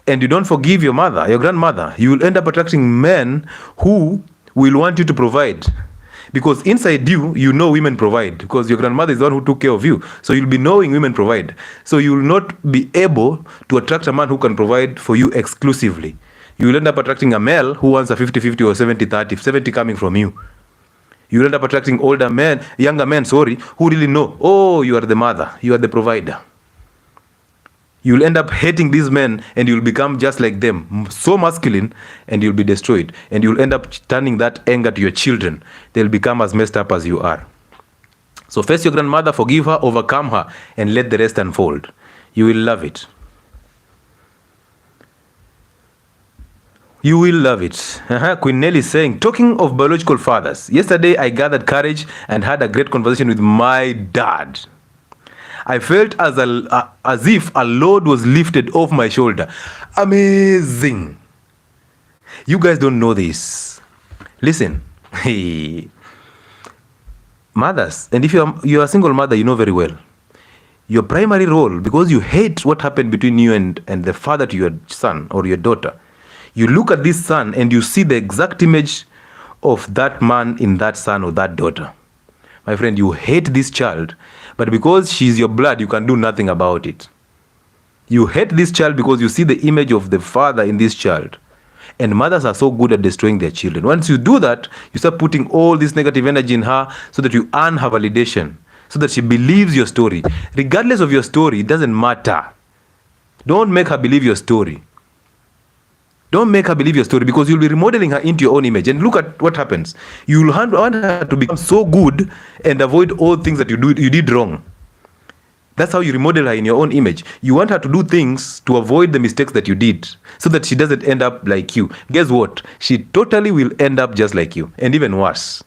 and you don't forgive your mother, your grandmother, you will end up attracting men who will want you to provide. Because inside you, you know women provide, because your grandmother is the one who took care of you. So you'll be knowing women provide. So you will not be able to attract a man who can provide for you exclusively. You will end up attracting a male who wants a 50-50 or 70-30, 70 coming from you. You will end up attracting younger men, who really know, oh, you are the mother, you are the provider. You'll end up hating these men, and you'll become just like them, so masculine, and you'll be destroyed. And you'll end up turning that anger to your children. They'll become as messed up as you are. So face your grandmother, forgive her, overcome her, and let the rest unfold. You will love it. You will love it. Queen Nelly is saying, talking of biological fathers, yesterday I gathered courage and had a great conversation with my dad. I felt as if a load was lifted off my shoulder. Amazing. You guys don't know this. Listen. Hey. Mothers, and if you're a single mother, you know very well. Your primary role, because you hate what happened between you and the father to your son or your daughter, you look at this son and you see the exact image of that man in that son or that daughter. My friend, you hate this child, but because she's your blood, you can do nothing about it. You hate this child because you see the image of the father in this child. And mothers are so good at destroying their children. Once you do that, you start putting all this negative energy in her so that you earn her validation, so that she believes your story. Regardless of your story, it doesn't matter. Don't make her believe your story. Don't make her believe your story, because you'll be remodeling her into your own image. And look at what happens. You'll want her to become so good and avoid all things that you did wrong. That's how you remodel her in your own image. You want her to do things to avoid the mistakes that you did, so that she doesn't end up like you. Guess what? She totally will end up just like you, and even worse.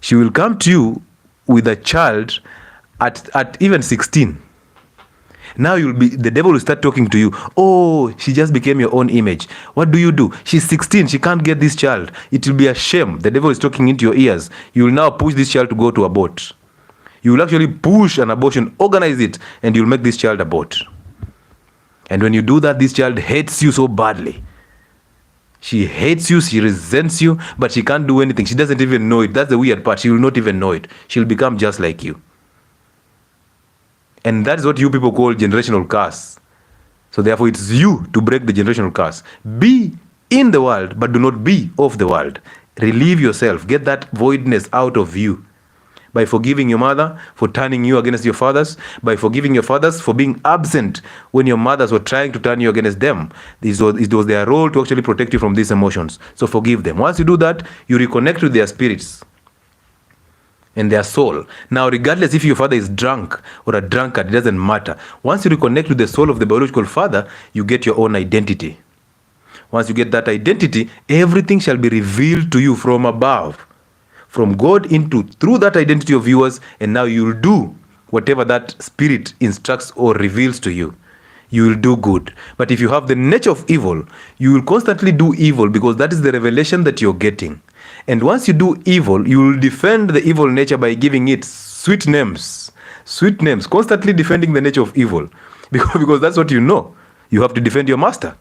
She will come to you with a child at even 16. Now the devil will start talking to you. Oh, she just became your own image. What do? She's 16. She can't get this child. It will be a shame. The devil is talking into your ears. You will now push this child to go to abort. You will actually push an abortion, organize it, and you'll make this child abort. And when you do that, this child hates you so badly. She hates you, she resents you, but she can't do anything. She doesn't even know it. That's the weird part. She will not even know it. She'll become just like you. And that is what you people call generational curse. So therefore, it's you to break the generational curse. Be in the world, but do not be of the world. Relieve yourself. Get that voidness out of you. By forgiving your mother for turning you against your fathers. By forgiving your fathers for being absent when your mothers were trying to turn you against them. It was their role to actually protect you from these emotions. So forgive them. Once you do that, you reconnect with their spirits and their soul. Now, regardless if your father is drunk or a drunkard, it doesn't matter. Once you reconnect with the soul of the biological father, you get your own identity. Once you get that identity, everything shall be revealed to you from above, from God through that identity of yours, and now you'll do whatever that spirit instructs or reveals to you. You will do good. But if you have the nature of evil, you will constantly do evil, because that is the revelation that you're getting. And once you do evil, you will defend the evil nature by giving it sweet names. Sweet names, constantly defending the nature of evil. Because that's what you know. You have to defend your master.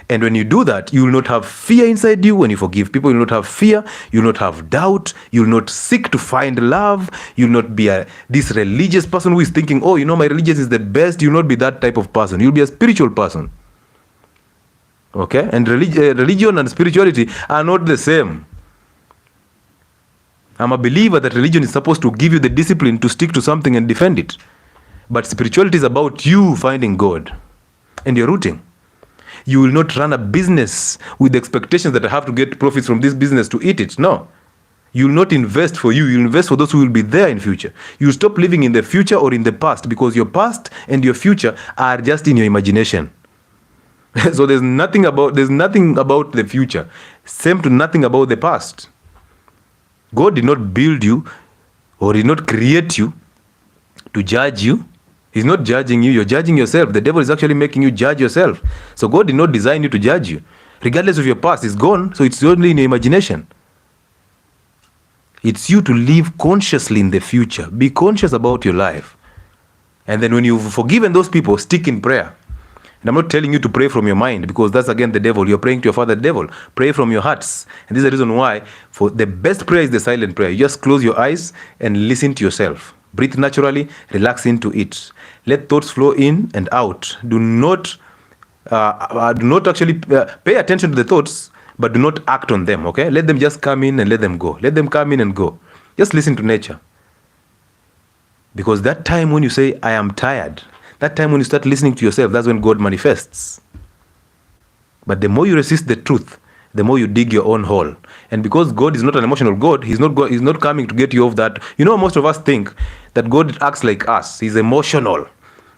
And when you do that, you will not have fear inside you. When you forgive people, you will not have fear. You will not have doubt. You will not seek to find love. You will not be this religious person who is thinking, oh, my religion is the best. You will not be that type of person. You'll be a spiritual person. Okay? And religion and spirituality are not the same. I'm a believer that religion is supposed to give you the discipline to stick to something and defend it. But spirituality is about you finding God and your rooting. You will not run a business with the expectations that I have to get profits from this business to eat it. No. You will not invest for you. You will invest for those who will be there in future. You will stop living in the future or in the past, because your past and your future are just in your imagination. So there's nothing about the future. Same to nothing about the past. God did not build you or did not create you to judge you. He's not judging you. You're judging yourself. The devil is actually making you judge yourself. So God did not design you to judge you. Regardless of your past, it's gone. So it's only in your imagination. It's you to live consciously in the future. Be conscious about your life. And then when you've forgiven those people, stick in prayer. And I'm not telling you to pray from your mind, because that's again the devil. You're praying to your father, the devil. Pray from your hearts. And this is the reason why for the best prayer is the silent prayer. You just close your eyes and listen to yourself. Breathe naturally, relax into it. Let thoughts flow in and out. Do not actually pay attention to the thoughts, but do not act on them, okay? Let them just come in and let them go. Let them come in and go. Just listen to nature. Because that time when you say, I am tired, that time when you start listening to yourself, that's when God manifests. But the more you resist the truth, the more you dig your own hole. And because God is not an emotional God, He's not coming to get you off that. You know, most of us think that God acts like us. He's emotional.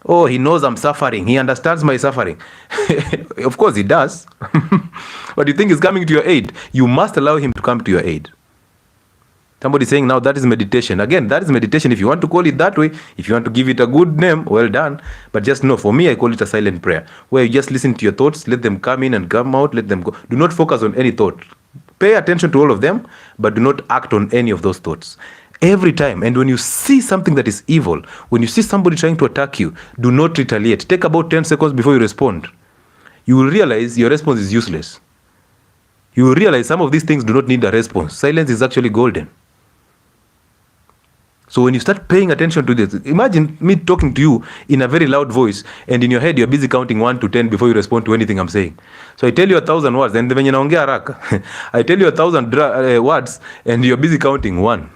Oh, He knows I'm suffering. He understands my suffering. Of course He does. But you think He's coming to your aid. You must allow Him to come to your aid. Somebody saying now that is meditation. Again, that is meditation if you want to call it that way. If you want to give it a good name, well done. But just know, for me, I call it a silent prayer, where you just listen to your thoughts, let them come in and come out, let them go. Do not focus on any thought. Pay attention to all of them, but do not act on any of those thoughts. Every time. And when you see something that is evil, when you see somebody trying to attack you, do not retaliate. Take about 10 seconds before you respond. You will realize your response is useless. You will realize some of these things do not need a response. Silence is actually golden. So when you start paying attention to this, imagine me talking to you in a very loud voice, and in your head you're busy counting 1 to 10 before you respond to anything I'm saying. So I tell you 1,000 words, and when naongea haraka, I tell you 1,000 words, and you're busy counting 1,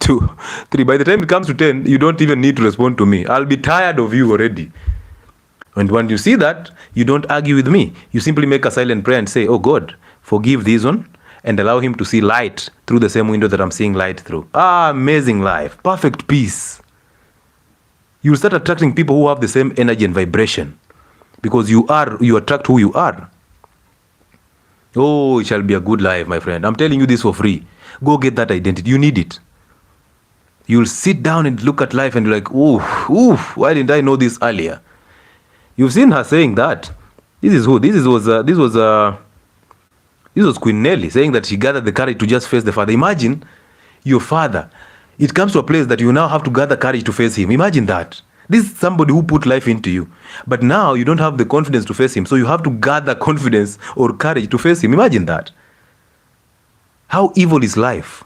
2, 3. By the time it comes to 10, you don't even need to respond to me. I'll be tired of you already. And when you see that, you don't argue with me. You simply make a silent prayer and say, oh God, forgive this one, and allow him to see light through the same window that I'm seeing light through. Amazing life. Perfect peace. You'll start attracting people who have the same energy and vibration, because you attract who you are. Oh, it shall be a good life, my friend. I'm telling you this for free. Go get that identity. You need it. You'll sit down and look at life and you're like, why didn't I know this earlier? You've seen her saying that. This is who? This was Queen Nelly saying that she gathered the courage to just face the father. Imagine your father. It comes to a place that you now have to gather courage to face him. Imagine that. This is somebody who put life into you. But now you don't have the confidence to face him. So you have to gather confidence or courage to face him. Imagine that. How evil is life?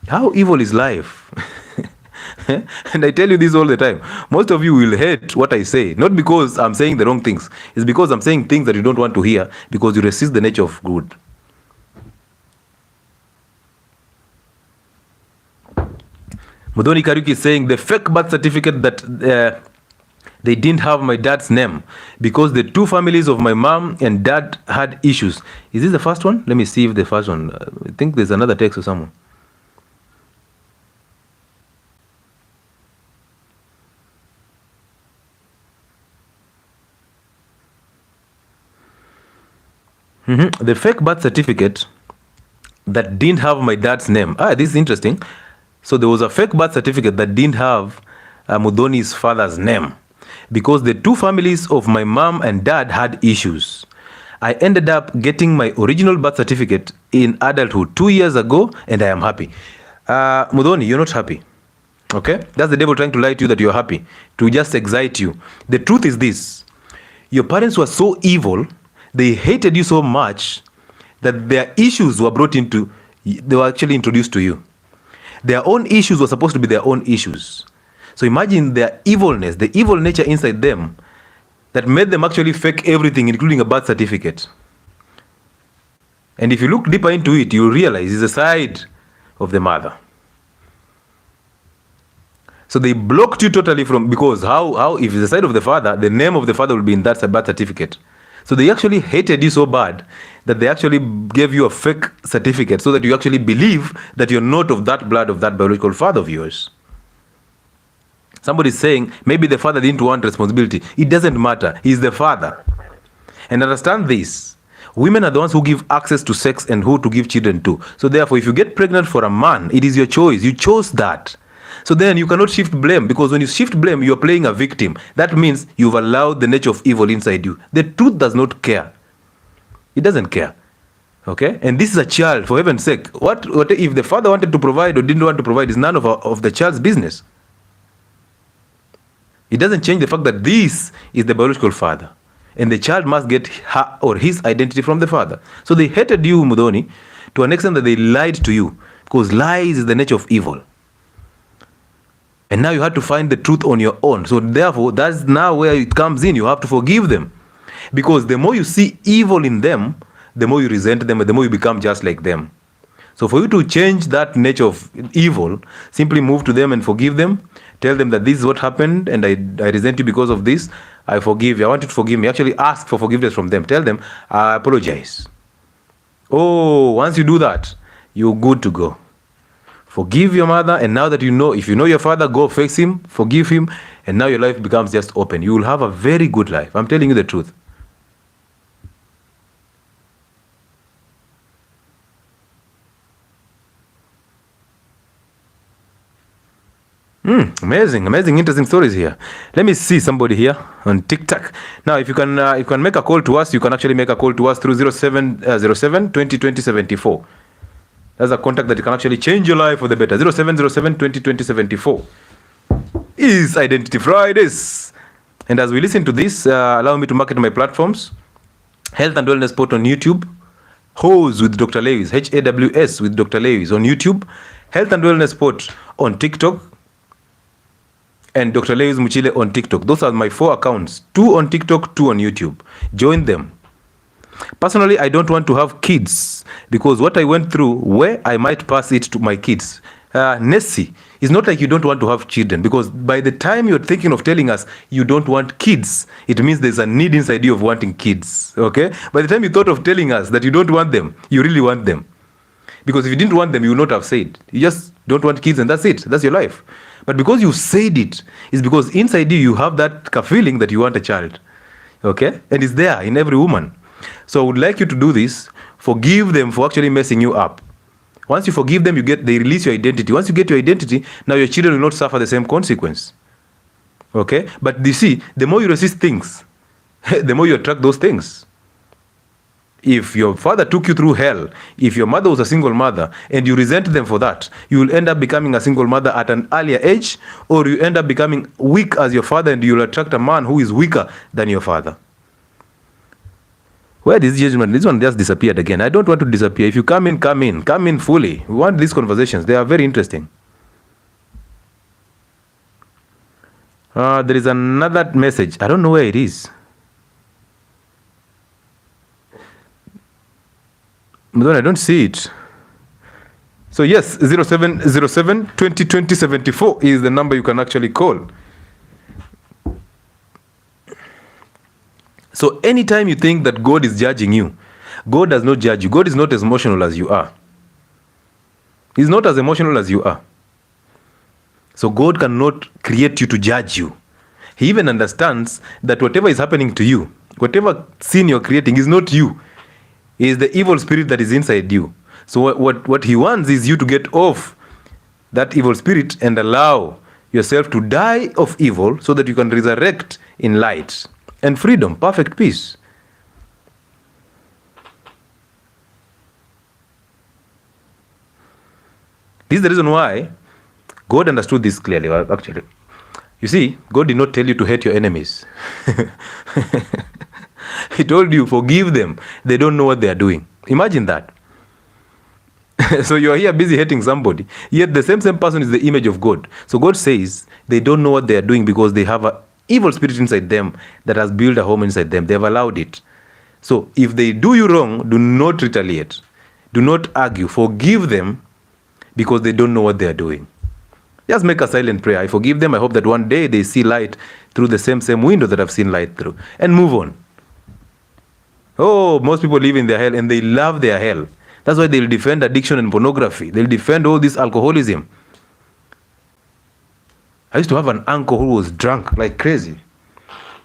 How evil is life? And I tell you this all the time. Most of you will hate what I say, not because I'm saying the wrong things. It's because I'm saying things that you don't want to hear, because you resist the nature of good. Modoni Kariuki is saying the fake birth certificate that they didn't have my dad's name because the two families of my mom and dad had issues. Is this the first one? Let me see if the first one. I think there's another text or someone. The fake birth certificate that didn't have my dad's name. This is interesting. So there was a fake birth certificate that didn't have Mudoni's father's name because the two families of my mom and dad had issues. I ended up getting my original birth certificate in adulthood 2 years ago, and I am happy. Mudoni, you're not happy. Okay? That's the devil trying to lie to you that you're happy, to just excite you. The truth is this. Your parents were so evil, they hated you so much that their issues were they were actually introduced to you. Their own issues were supposed to be their own issues. So imagine their evilness, the evil nature inside them that made them actually fake everything, including a birth certificate. And if you look deeper into it, you'll realize it's a side of the mother. So they blocked you totally from, because how if it's the side of the father, the name of the father will be in that birth certificate. So they actually hated you so bad that they actually gave you a fake certificate so that you actually believe that you're not of that blood of that biological father of yours. Somebody's saying maybe the father didn't want responsibility. It doesn't matter. He's the father. And understand this. Women are the ones who give access to sex and who to give children to. So therefore, if you get pregnant for a man, it is your choice. You chose that. So then you cannot shift blame, because when you shift blame, you're playing a victim. That means you've allowed the nature of evil inside you. The truth does not care. It doesn't care. Okay? And this is a child, for heaven's sake. What if the father wanted to provide or didn't want to provide is none of the child's business. It doesn't change the fact that this is the biological father. And the child must get her or his identity from the father. So they hated you, Muthoni, to an extent that they lied to you. Because lies is the nature of evil. And now you have to find the truth on your own. So therefore, that's now where it comes in. You have to forgive them. Because the more you see evil in them, the more you resent them, and the more you become just like them. So for you to change that nature of evil, simply move to them and forgive them. Tell them that this is what happened and I resent you because of this. I forgive you. I want you to forgive me. Actually ask for forgiveness from them. Tell them, I apologize. Oh, once you do that, you're good to go. Forgive your mother, and now that you know, if you know your father, go face him, forgive him, and now your life becomes just open. You will have a very good life. I'm telling you the truth. Amazing, interesting stories here. Let me see somebody here on TikTok. Now, if you can make a call to us, you can actually make a call to us through 0707 20 20 74. That's a contact that you can actually change your life for the better. 0707 20 20 74 is Identity Fridays. And as we listen to this, allow me to market my platforms. Health and Wellness Spot on YouTube. Hose with Dr. Lewis. HAWS with Dr. Lewis on YouTube. Health and Wellness Spot on TikTok. And Dr. Lewis Muchile on TikTok. Those are my 4 accounts. 2 on TikTok, 2 on YouTube. Join them. Personally, I don't want to have kids because what I went through, where I might pass it to my kids. Nessie, it's not like you don't want to have children, because by the time you're thinking of telling us you don't want kids, it means there's a need inside you of wanting kids. Okay? By the time you thought of telling us that you don't want them, you really want them. Because if you didn't want them, you would not have said. You just don't want kids and that's it. That's your life. But because you said it, it's because inside you have that feeling that you want a child. Okay? And it's there in every woman. So I would like you to do this. Forgive them for actually messing you up. Once you forgive them, they release your identity. Once you get your identity, now your children will not suffer the same consequence. Okay? But you see, the more you resist things, the more you attract those things. If your father took you through hell, if your mother was a single mother, and you resent them for that, you will end up becoming a single mother at an earlier age, or you end up becoming weak as your father, and you will attract a man who is weaker than your father. Where is judgment? This one just disappeared again. I don't want to disappear. If you come in fully. We want these conversations. They are very interesting. There is another message. I don't know where it is. I don't see it. So yes, 0707 20 20 74 is the number you can actually call. So anytime you think that God is judging you, God does not judge you. God is not as emotional as you are. He's not as emotional as you are. So God cannot create you to judge you. He even understands that whatever is happening to you, whatever sin you're creating is not you. It is the evil spirit that is inside you. So what he wants is you to get off that evil spirit and allow yourself to die of evil so that you can resurrect in light. And freedom, perfect peace. This is the reason why God understood this clearly, actually. You see, God did not tell you to hate your enemies. He told you, forgive them. They don't know what they are doing. Imagine that. So you are here busy hating somebody, yet the same person is the image of God. So God says they don't know what they are doing because they have an evil spirit inside them that has built a home inside them. They have allowed it. So if they do you wrong, do not retaliate. Do not argue. Forgive them because they don't know what they are doing. Just make a silent prayer. I forgive them. I hope that one day they see light through the same window that I've seen light through. And move on. Oh, most people live in their hell and they love their hell. That's why they'll defend addiction and pornography. They'll defend all this alcoholism. I used to have an uncle who was drunk like crazy.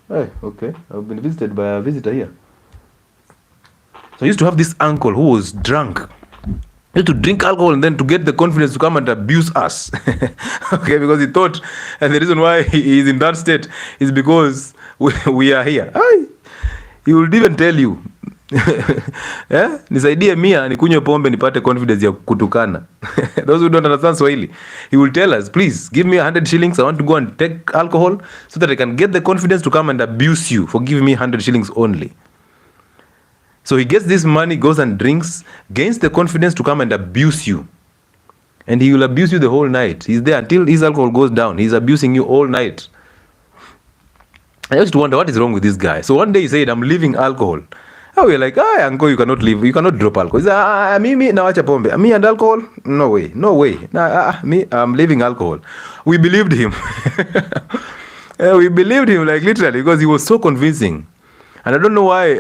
Hey, okay. I've been visited by a visitor here. So I used to have this uncle who was drunk. He used to drink alcohol and then to get the confidence to come and abuse us. Okay, because he thought, and the reason why he is in that state is because we are here. He would even tell you, nisaidie 100 nikunywe pombe nipate confidence ya kutukana. Those who don't understand Swahili, he will tell us, please give me 100 shillings. I want to go and take alcohol so that I can get the confidence to come and abuse you for giving me 100 shillings only. So he gets this money, goes and drinks, gains the confidence to come and abuse you. And he will abuse you the whole night. He's there until his alcohol goes down. He's abusing you all night. I used to wonder what is wrong with this guy. So one day he said, I'm leaving alcohol. Oh, we're like, uncle, you cannot leave. You cannot drop alcohol. He said, me, nawacha pombe. Me and alcohol? No way. No way. Me, I'm leaving alcohol. We believed him. We believed him, like literally, because he was so convincing. And I don't know why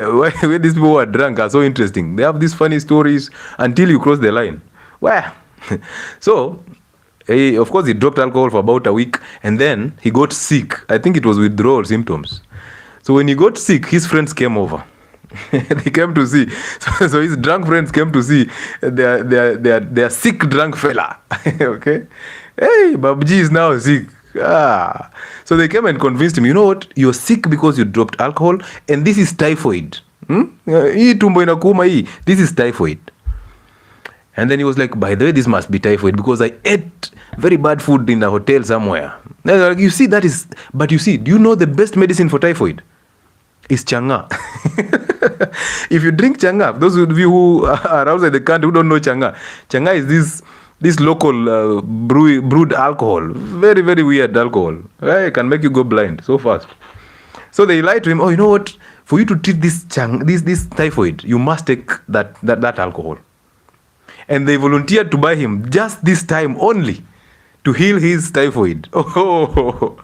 these people who are drunk are so interesting. They have these funny stories until you cross the line. Well, so, of course, he dropped alcohol for about a week. And then he got sick. I think it was withdrawal symptoms. So when he got sick, his friends came over. They came to see. So his drunk friends came to see their sick drunk fella. Okay? Hey, Babuji is now sick. So they came and convinced him, you know what? You're sick because you dropped alcohol, and this is typhoid. This is typhoid. And then he was like, by the way, this must be typhoid because I ate very bad food in a hotel somewhere. Like, you see, that is, but you see, do you know the best medicine for typhoid? Is changa. If you drink changa, those of you who are outside the country who don't know changa is this local brewed alcohol, very, very weird alcohol. It can make you go blind so fast. So they lied to him, oh, you know what? For you to treat this typhoid, you must take that alcohol. And they volunteered to buy him just this time only to heal his typhoid. Oh,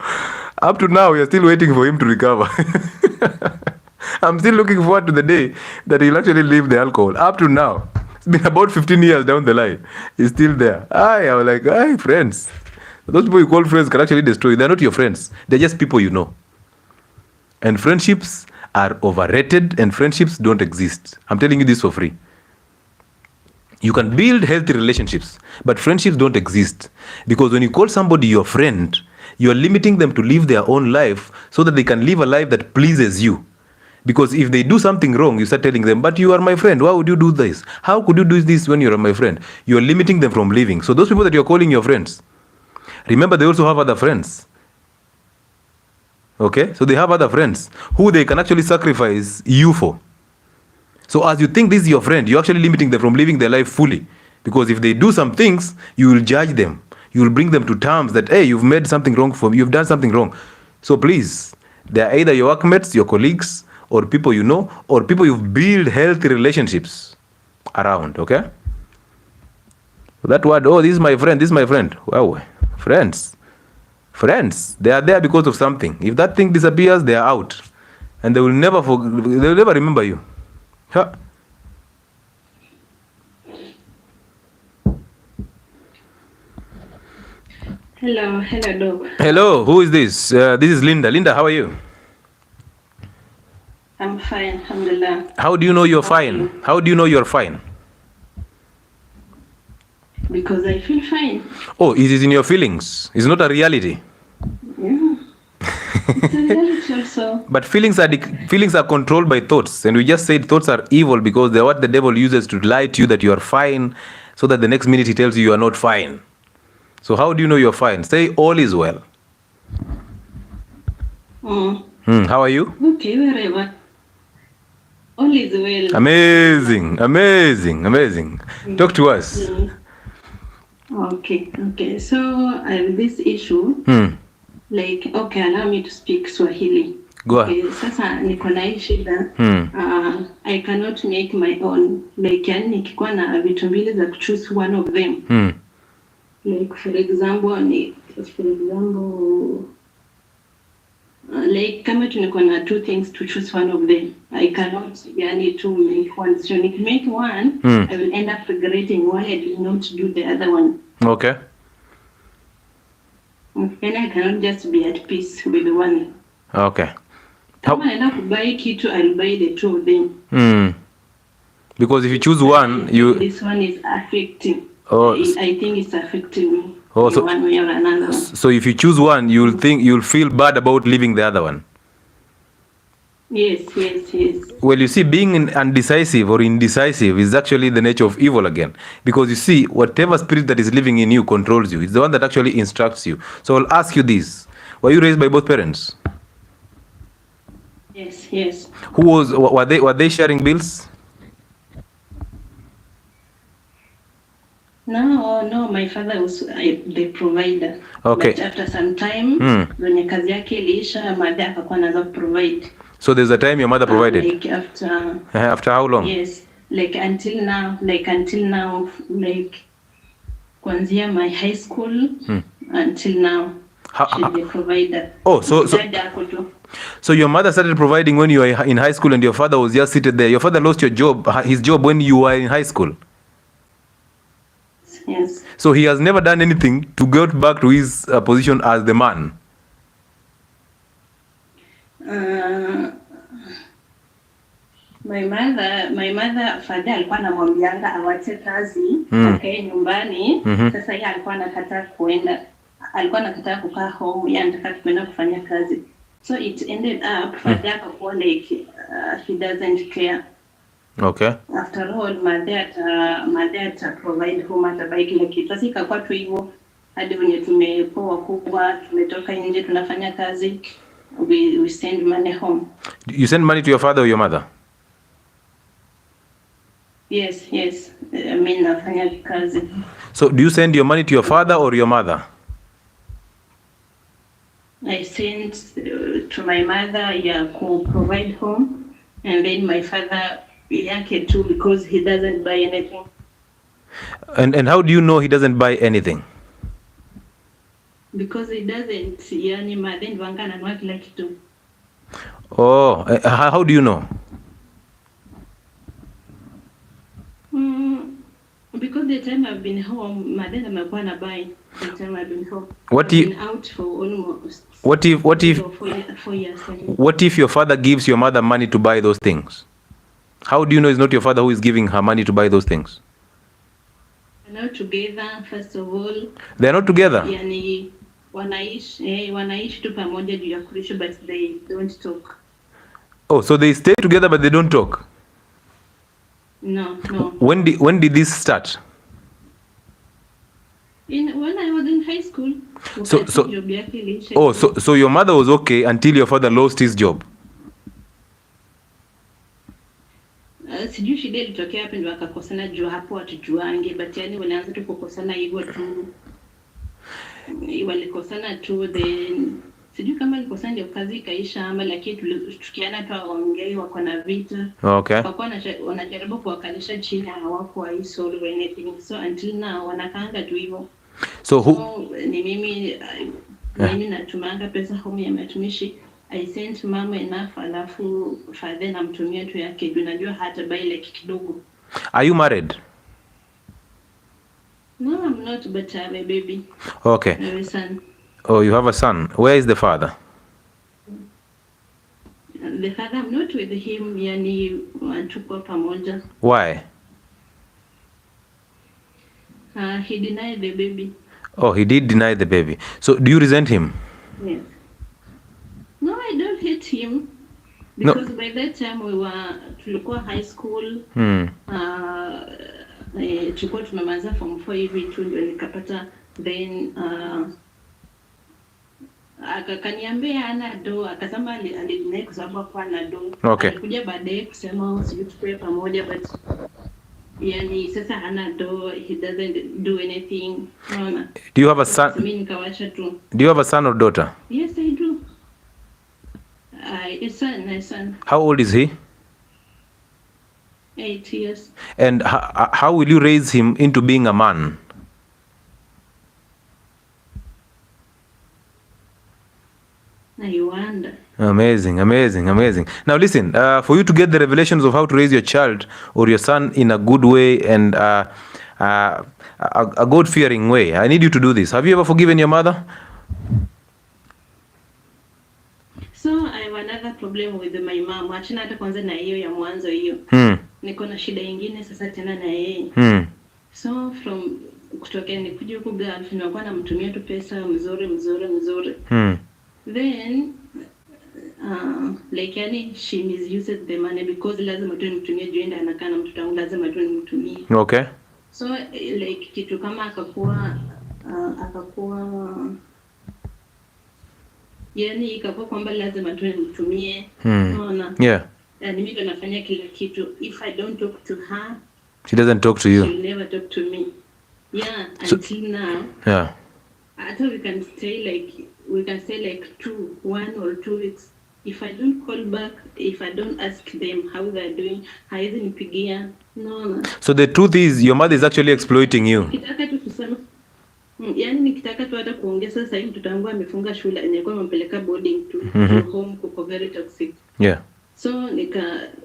up to now, we are still waiting for him to recover. I'm still looking forward to the day that he'll actually leave the alcohol. Up to now. It's been about 15 years down the line. He's still there. I was like, friends. Those people you call friends can actually destroy you. They're not your friends. They're just people you know. And friendships are overrated and friendships don't exist. I'm telling you this for free. You can build healthy relationships, but friendships don't exist. Because when you call somebody your friend, you're limiting them to live their own life so that they can live a life that pleases you. Because if they do something wrong, you start telling them, but you are my friend. Why would you do this? How could you do this when you're my friend? You're limiting them from living. So those people that you're calling your friends, remember they also have other friends. Okay? So they have other friends who they can actually sacrifice you for. So as you think this is your friend, you're actually limiting them from living their life fully. Because if they do some things, you will judge them. You will bring them to terms that, hey, you've made something wrong for me. You've done something wrong. So please, they're either your workmates, your colleagues, or people you know, or people you've built healthy relationships around, okay? So that word, oh, this is my friend. Wow, friends. They are there because of something. If that thing disappears, they are out. And they will never remember you. Huh? Hello, Dog. Hello, who is this? This is Linda. Linda, how are you? I'm fine, alhamdulillah. How do you know you're fine? How do you know you're fine? Because I feel fine. Oh, it is in your feelings. It's not a reality. Yeah. It's a reality also. But feelings are controlled by thoughts. And we just said thoughts are evil because they're what the devil uses to lie to you that you are fine, so that the next minute he tells you are not fine. So how do you know you're fine? Say all is well. How are you? Okay, wherever. All is well. Amazing. Talk to us. Okay. So I have this issue. Allow me to speak Swahili. Go ahead. Sasa niko na hii shida. I cannot make my own. Yani nikikuwa na vitu mbili za choose one of them. Like for example, like kama tunakuwa na two things to choose one of them. I cannot yani to make one. So if I make one, I will end up regretting why I did not do the other one. Okay. And I cannot just be at peace with the one. Okay. Kama naenda kubuy kitu, I'll buy the two of them. Because if you choose one, this one is affecting. Oh, I think it's affecting me. Oh, in one way or another. So if you choose one, you'll feel bad about leaving the other one. Yes. Well, you see, being undecisive or indecisive is actually the nature of evil again. Because you see, whatever spirit that is living in you controls you. It's the one that actually instructs you. So I'll ask you this. Were you raised by both parents? Yes. Were they sharing bills? No, my father was the provider. Okay. But after some time, when kazi yake iliisha, mother akakuwa anaanza provide. So there's a time your mother provided? Like after how long? Yes, like until now, like kuanzia my high school until now. She's the provider. Oh, so your mother started providing when you were in high school and your father was just seated there. Your father lost his job when you were in high school? Yes. So he has never done anything to get back to his position as the man? My mother father alikuwa anamwambianga awache kazi akae nyumbani. Sasa yeye alikuwa anakataa kuenda, alikuwa anakataa kukaa home, yeye anataka kwenda kufanya kazi. So it ended up father akakuwa like he doesn't care. Okay. After all, mother provide home atabai kila kitu. Sasa ikakuwa tu hivyo hadi wenye tumepoa kubwa, tumetoka nje tunafanya kazi, we send money home. You send money to your father or your mother? Yes. I mean, nafanya kazi. So do you send your money to your father or your mother? I send to my mother, who provide home, and then my father yake too, because he doesn't buy anything. And how do you know he doesn't buy anything? Because he doesn't, yani madeni wanga ananunua kila kitu. Oh, how do you know? Because the time I've been home, madeni amekuwa na buy. The time I've been home. Been out for almost. What if 4 years? What if your father gives your mother money to buy those things? How do you know it's not your father who is giving her money to buy those things? They're not together, first of all. They're not together? Yani, wanaishi tu pamoja juu ya kuishi, but they don't talk. Oh, so they stay together but they don't talk? No. When did this start? When I was in high school. So your mother was okay until your father lost his job? Sijui shida ilitokea hapo ndio akakosana juu hapo hatujuange, but yani walianza tu kukosana hivyo tu. Walikosana tu, then sijui kama alikosana ndio kazi ikaisha ama, lakini tukiana tu waongei wako na vita. Okay. Wako wanajaribu kuwakalisha chini, hawako solve anything. So until now wanakaanga tu hivyo. So ni mimi natumanga pesa home ya matumishi. I sent mama enough, alafu father namtumia tu yake, unajua hata buy like kidogo. Are you married? No, I'm not, but I have a baby. Okay. I have a son. Oh, you have a son. Where is the father? The father, I'm not with him, yani watuko pamoja. Why? He denied the baby. Oh, he did deny the baby. So do you resent him? Yes. No, I don't hate him. Because by that time tulikuwa high school. Tulikuwa tumemaliza form 4 hivi tu ndio nikapata, then akaniambia ana do, akasema alidinai kwa sababu hapo ana do. Okay. Alikuja baadaye kusema sisi tukue pamoja, but yani sasa hana do, he doesn't do anything. Unaona? Do you have a son? Mimi nikawacha tu. Do you have a son or daughter? Yes, I do. A son. How old is he? 8 years. And how will you raise him into being a man? I wonder. Amazing. Now listen, for you to get the revelations of how to raise your child or your son in a good way and a God-fearing way, I need you to do this. Have you ever forgiven your mother? So I have another problem with my mom. Achana hata kwanza na hiyo ya mwanzo hiyo. Niko na shida nyingine sasa tena na yeye. So from kutoka nikuja huko Gulf nilikuwa namtumia tu pesa mzuri. Then like yani she misuses the money because lazima tu nimtumie juu enda anakaa na mtoto wangu, lazima tu nimtumie. Okay. So like kitu kama akakuwa yani ikakuwa kwamba lazima tu nimtumie. Unaona? Yeah. And mimi ndo nafanya kila kitu. If I don't talk to her, she doesn't talk to you. She'll never talk to me. Yeah, until now. Yeah. I thought we can stay like 1 or 2 weeks. If I don't call back, if I don't ask them how they're doing, haizi nipigia. No. So the truth is your mother is actually exploiting you. Nikitaka tu kusema yani nikitaka tu hata kuongea sasa hivi mtoto wangu amefunga shule, nilikuwa nimempeleka boarding to home kuko very toxic. Yeah. So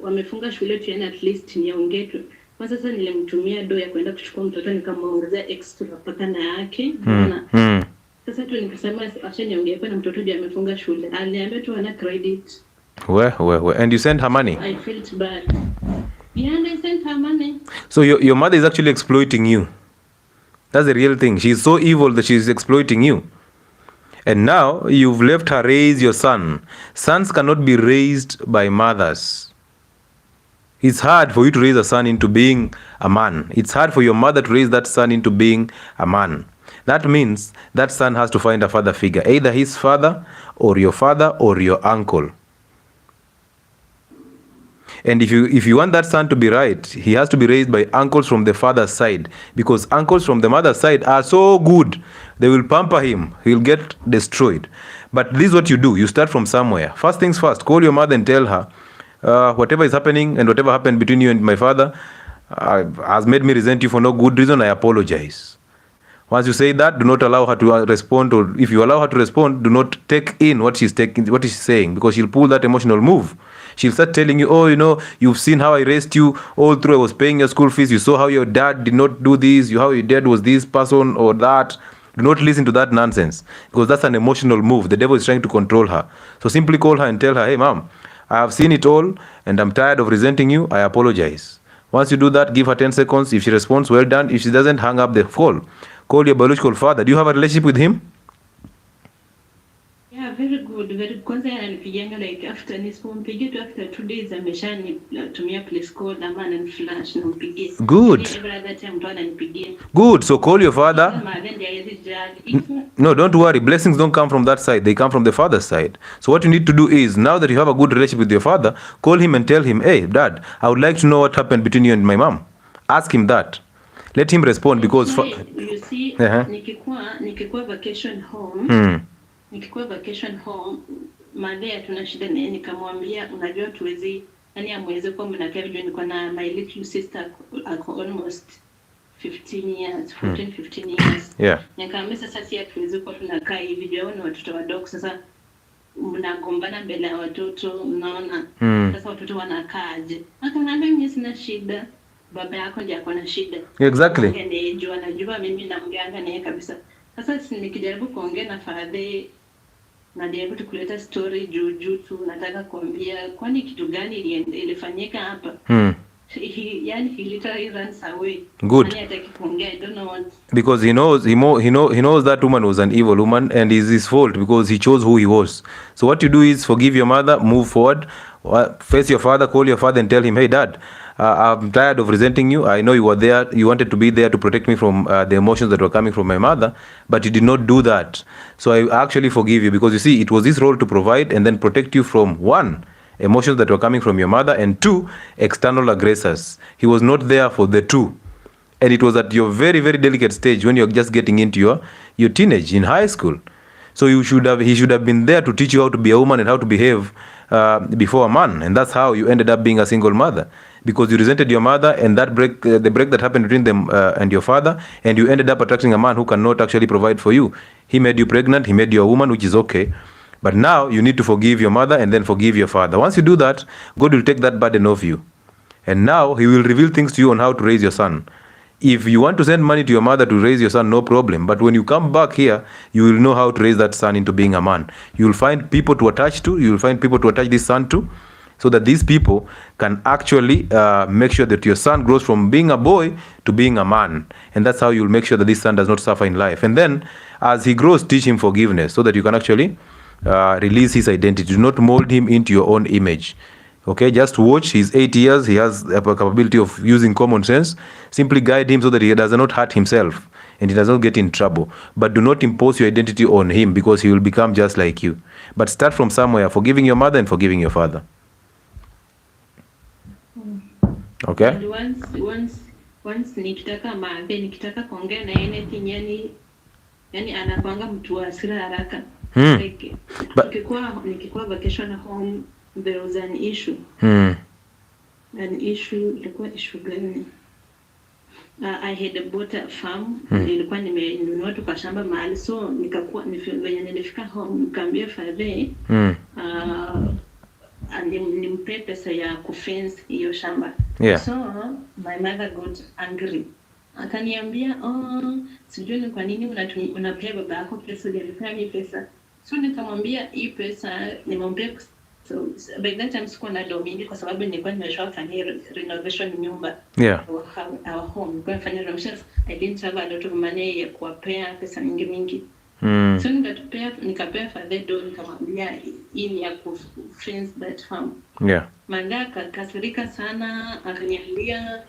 wamefunga shule tu, yani at least niongee tu. Kwa sasa nilimtumia do ya kwenda kuchukua mtoto nikamwongezea extra paka na yake. Unaona? Sasa tu nikasema acha niongee na mtoto juu amefunga shule. Aliniambia tu ana credit. Well. And you sent her money? I felt bad. Yeah, I sent her money. So your mother is actually exploiting you. That's the real thing. She's so evil that she's exploiting you. And now you've left her raise your son. Sons cannot be raised by mothers. It's hard for you to raise a son into being a man. It's hard for your mother to raise that son into being a man. That means that son has to find a father figure, either his father or your uncle. And if you want that son to be right, he has to be raised by uncles from the father's side, because uncles from the mother's side are so good. They will pamper him. He'll get destroyed. But this is what you do. You start from somewhere. First things first, call your mother and tell her, whatever is happening and whatever happened between you and my father has made me resent you for no good reason. I apologize. Once you say that, do not allow her to respond, or if you allow her to respond, do not take in what she's saying, because she'll pull that emotional move. She'll start telling you, oh, you've seen how I raised you all through. I was paying your school fees. You saw how your dad did not do this. How your dad was this person or that. Do not listen to that nonsense, because that's an emotional move. The devil is trying to control her. So simply call her and tell her, hey, mom, I have seen it all and I'm tired of resenting you. I apologize. Once you do that, give her 10 seconds. If she responds, well done. If she doesn't, hang up the call. Call your biological father. Do you have a relationship with him? Yeah, very good. Kwanza ananipigianga like after nisipompigia tu after 2 days ameshanitumia please call ama ananiflash nampigia. Good. Every other time mtu ananipigia. Good. So call your father. No, don't worry. Blessings don't come from that side. They come from the father's side. So what you need to do is, now that you have a good relationship with your father, call him and tell him, hey, Dad, I would like to know what happened between you and my mom. Ask him that. Let him respond, because you see, nikikuwa vacation home. Nikikuwa vacation home, madhe tuna shida naye, nikamwambia unajua tuwezi, yani amweze kwa mnakaa vile niko na my little sister almost 15 years, 15 years. Yeah. Nikamwambia sasa si tuwezi kwa tunakaa hivi juu ni watoto wadogo, sasa mnagombana mbele ya watoto, unaona? Sasa watoto wanakaaje? Akaniambia mimi sina shida. Baba yako ndiye akona shida. Exactly. Ndio anajua mimi namganga naye kabisa. Sasa nikijaribu kuongea na father na jaribu kuleta story juu tu, nataka kuambia kwani kitu gani ilifanyika hapa. He literally runs away. Good. I don't know what. Because he knows that woman was an evil woman, and it's his fault because he chose who he was. So what you do is forgive your mother, move forward, face your father, call your father and tell him, hey dad, I'm tired of resenting you. I know you were there, you wanted to be there to protect me from the emotions that were coming from my mother, but you did not do that. So I actually forgive you, because you see, it was his role to provide and then protect you from, 1, emotions that were coming from your mother, and 2, external aggressors. He was not there for the 2. And it was at your very, very delicate stage when you're just getting into your teenage in high school. So he should have been there to teach you how to be a woman and how to behave before a man. And that's how you ended up being a single mother, because you resented your mother and that the break that happened between them and your father, and you ended up attracting a man who cannot actually provide for you. He made you pregnant, he made you a woman, which is okay. But now you need to forgive your mother and then forgive your father. Once you do that, God will take that burden off you. And now he will reveal things to you on how to raise your son. If you want to send money to your mother to raise your son, no problem. But when you come back here, you will know how to raise that son into being a man. You will find people to attach to. You will find people to attach this son to, so that these people can actually make sure that your son grows from being a boy to being a man. And that's how you'll make sure that this son does not suffer in life. And then, as he grows, teach him forgiveness, so that you can actually release his identity. Do not mold him into your own image. Okay, just watch. He's 8 years. He has a capability of using common sense. Simply guide him so that he does not hurt himself and he does not get in trouble. But do not impose your identity on him, because he will become just like you. But start from somewhere, forgiving your mother and forgiving your father. Okay? And once nikitaka maambe, nikitaka kuongea na anything, yani anakuanga mtu wa hasira haraka. Like, nikikuwa vacation home, there was an issue. Ilikuwa issue gani? I had bought a farm. Nilikuwa nimenunua tu kashamba mahali, so venye nilifika home nikaambia father nimpe pesa ya kufence hiyo shamba. Yeah. So my mother got angry. Akaniambia, sijui ni kwa nini unapea baba yako pesa, ulipea mimi pesa. So nikamwambia hii pesa nimwambia. So by that time sikuwa na domini, kwa sababu nilikuwa nimeshafanya renovation nyumba. Yeah. Our home. Nilikuwa nafanya renovation. I didn't have a lot of money ya kuwapea pesa mingi. So nikapea father do, nikamwambia hii ni ya kufence that farm. Yeah. Manda akakasirika sana, akaniambia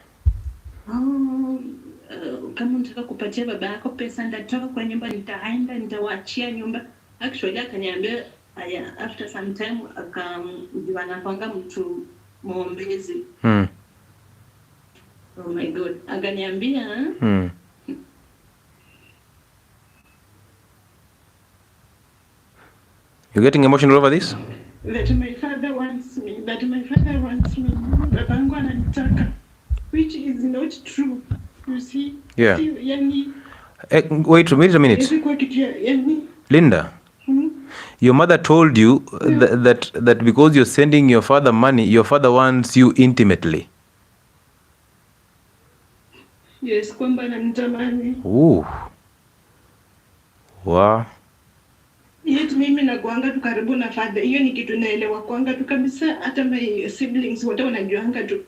kama unataka kupatia baba yako pesa, nitatoka kwa nyumba, nitawaachia nyumba. Actually akaniambia after some time akamjua anapanga mtu muombezi. Oh my God. Akaniambia You're getting emotional over this? That my father wants me. Babangu ananitaka. Which is not true. You see? Yeah. Yani, wait a minute. Linda, your mother told you that because you're sending your father money, your father wants you intimately. Yes, kwamba ananitamani. Ooh. Wow. Yet mimi nakuanga tu karibu na father. Hiyo ni kitu naelewa kuanga tu kabisa, hata my siblings wote wanajuanga tu.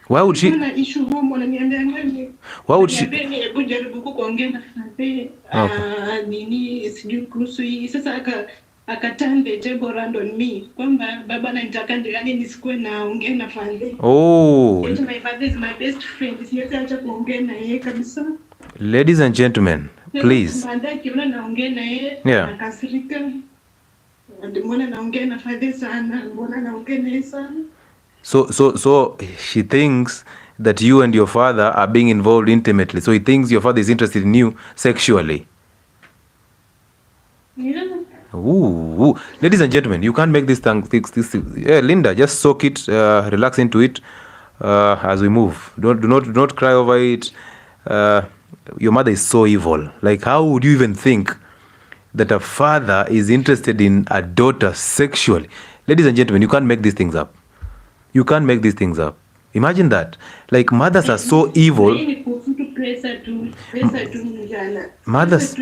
Why would she? Kuna issue home wananiambia ngani? Why would she? Hebu jaribu kuongea na father. Nini sijui kuhusu hii. Sasa turn the table around on me. Kwamba baba ananitaka ndio yani nisikuwe naongea na father. Oh. My father is my best friend. Siwezi acha kuongea na yeye kabisa. Ladies and gentlemen, please. Yeah. So she thinks that you and your father are being involved intimately. So he thinks your father is interested in you sexually. Yeah. Ooh. Ladies and gentlemen, you can't make this thing. Yeah, Linda, just soak it, relax into it as we move. Do not cry over it. Your mother is so evil. Like, how would you even think that a father is interested in a daughter sexually? Ladies and gentlemen, you can't make these things up. You can't make these things up. Imagine that. Like, mothers are so evil. Mothers.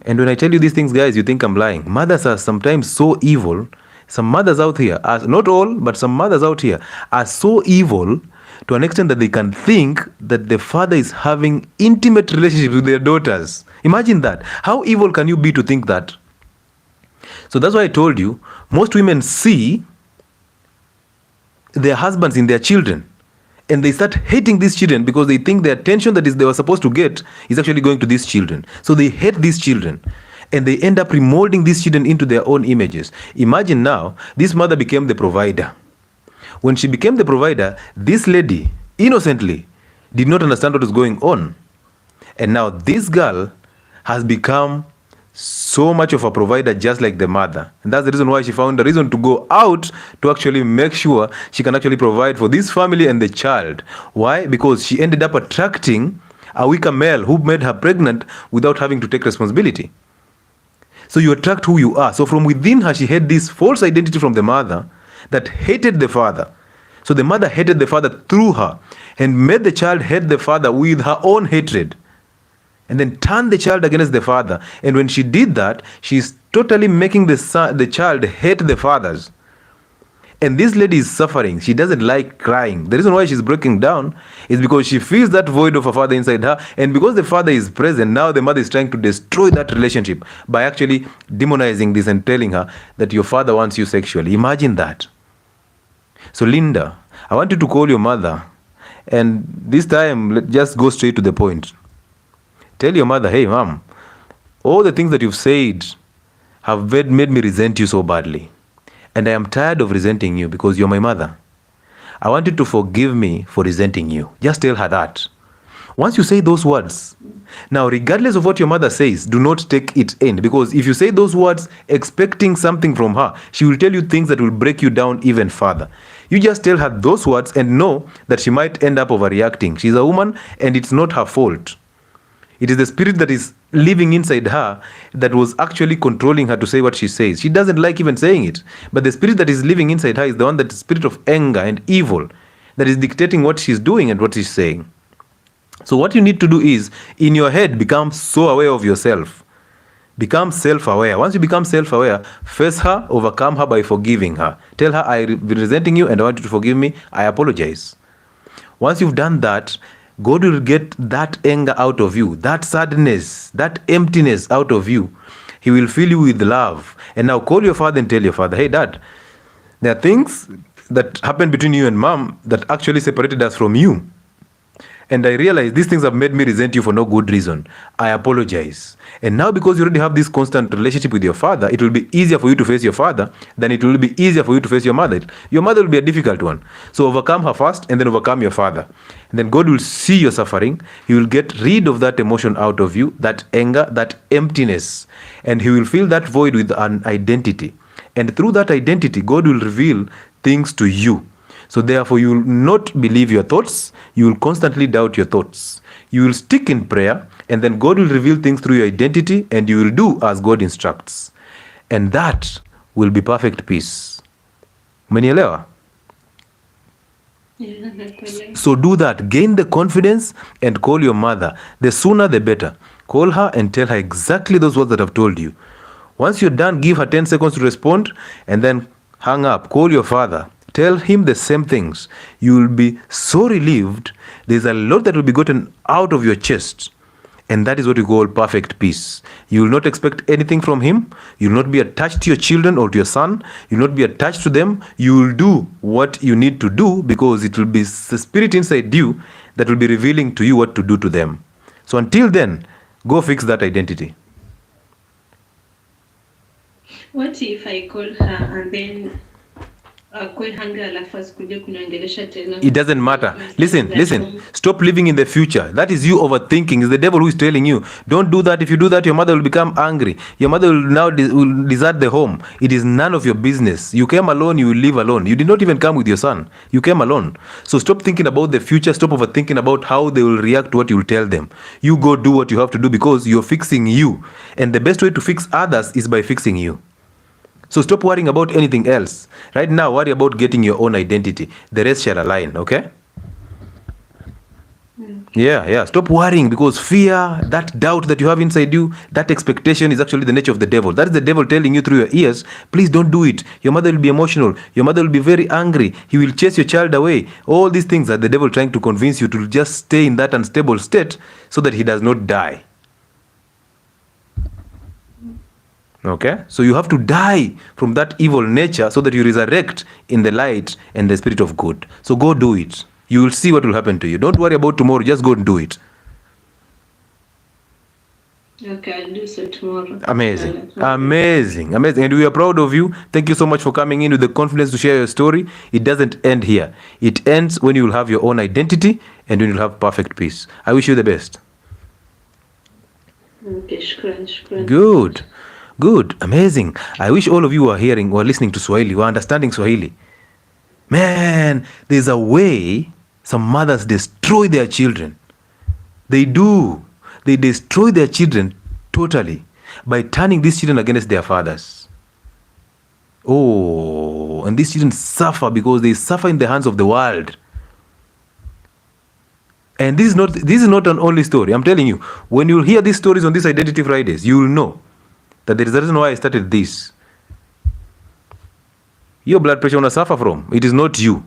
And when I tell you these things, guys, you think I'm lying. Mothers are sometimes so evil. Some mothers out here, not all, but some mothers out here are so evil to an extent that they can think that the father is having intimate relationships with their daughters. Imagine that. How evil can you be to think that? So that's why I told you, most women see their husbands in their children, and they start hating these children because they think the attention that they were supposed to get is actually going to these children. So they hate these children, and they end up remolding these children into their own images. Imagine now, this mother became the provider. When she became the provider, this lady innocently did not understand what was going on. And now this girl has become so much of a provider, just like the mother. And that's the reason why she found a reason to go out to actually make sure she can actually provide for this family and the child. Why? Because she ended up attracting a weaker male who made her pregnant without having to take responsibility. So you attract who you are. So from within her, she had this false identity from the mother that hated the father. So the mother hated the father through her and made the child hate the father with her own hatred, and then turned the child against the father. And when she did that, she's totally making the child hate the fathers. And this lady is suffering. She doesn't like crying. The reason why she's breaking down is because she feels that void of her father inside her. And because the father is present, now the mother is trying to destroy that relationship by actually demonizing this and telling her that your father wants you sexually. Imagine that. So Linda, I want you to call your mother, and this time just go straight to the point. Tell your mother, hey mom, all the things that you've said have made me resent you so badly. And I am tired of resenting you because you're my mother. I want you to forgive me for resenting you. Just tell her that. Once you say those words, now regardless of what your mother says, do not take it in. Because if you say those words expecting something from her, she will tell you things that will break you down even further. You just tell her those words and know that she might end up overreacting. She's a woman and it's not her fault. It is the spirit that is living inside her that was actually controlling her to say what she says. She doesn't like even saying it. But the spirit that is living inside her is the one that is spirit of anger and evil that is dictating what she's doing and what she's saying. So what you need to do is, in your head, become so aware of yourself. Become self-aware. Once you become self-aware, face her, overcome her by forgiving her. Tell her, I've been resenting you and I want you to forgive me. I apologize. Once you've done that, God will get that anger out of you, that sadness, that emptiness out of you. He will fill you with love. And now call your father and tell your father, hey dad, there are things that happened between you and mom that actually separated us from you. And I realize these things have made me resent you for no good reason. I apologize. And now because you already have this constant relationship with your father, it will be easier for you to face your father than it will be easier for you to face your mother. Your mother will be a difficult one. So overcome her first and then overcome your father. And then God will see your suffering. He will get rid of that emotion out of you, that anger, that emptiness. And he will fill that void with an identity. And through that identity, God will reveal things to you. So therefore, you will not believe your thoughts. You will constantly doubt your thoughts. You will stick in prayer, and then God will reveal things through your identity, and you will do as God instructs. And that will be perfect peace. Umenielewa? So do that. Gain the confidence and call your mother. The sooner the better. Call her and tell her exactly those words that I've told you. Once you're done, give her 10 seconds to respond, and then hang up. Call your father. Tell him the same things. You will be so relieved. There's a lot that will be gotten out of your chest. And that is what we call perfect peace. You will not expect anything from him. You will not be attached to your children or to your son. You will not be attached to them. You will do what you need to do because it will be the spirit inside you that will be revealing to you what to do to them. So until then, go fix that identity. What if I call her and then it doesn't matter. Listen. Stop living in the future. That is you overthinking. It's the devil who is telling you, don't do that. If you do that, your mother will become angry. Your mother will now desert the home. It is none of your business. You came alone, you will live alone. You did not even come with your son. You came alone. So stop thinking about the future. Stop overthinking about how they will react to what you will tell them. You go do what you have to do because you're fixing you. And the best way to fix others is by fixing you. So stop worrying about anything else. Right now, worry about getting your own identity. The rest shall align, okay? Yeah. Stop worrying because fear, that doubt that you have inside you, that expectation is actually the nature of the devil. That is the devil telling you through your ears, please don't do it. Your mother will be emotional. Your mother will be very angry. He will chase your child away. All these things are the devil trying to convince you to just stay in that unstable state so that he does not die. Okay, so you have to die from that evil nature so that you resurrect in the light and the spirit of good. So go do it. You will see what will happen to you. Don't worry about tomorrow. Just go and do it. Okay, I'll do so tomorrow. Amazing. And we are proud of you. Thank you so much for coming in with the confidence to share your story. It doesn't end here. It ends when you will have your own identity and when you will have perfect peace. I wish you the best. Okay, shukran. Good, amazing. I wish all of you are hearing or listening to Swahili, who are understanding Swahili. Man, there's a way some mothers destroy their children. They do. They destroy their children totally. by turning these children against their fathers. Oh, and these children suffer because they suffer in the hands of the world. And this is not an only story. I'm telling you, when you hear these stories on these Identity Fridays, you will know that there is a reason why I started this. Your blood pressure will suffer from. It is not you.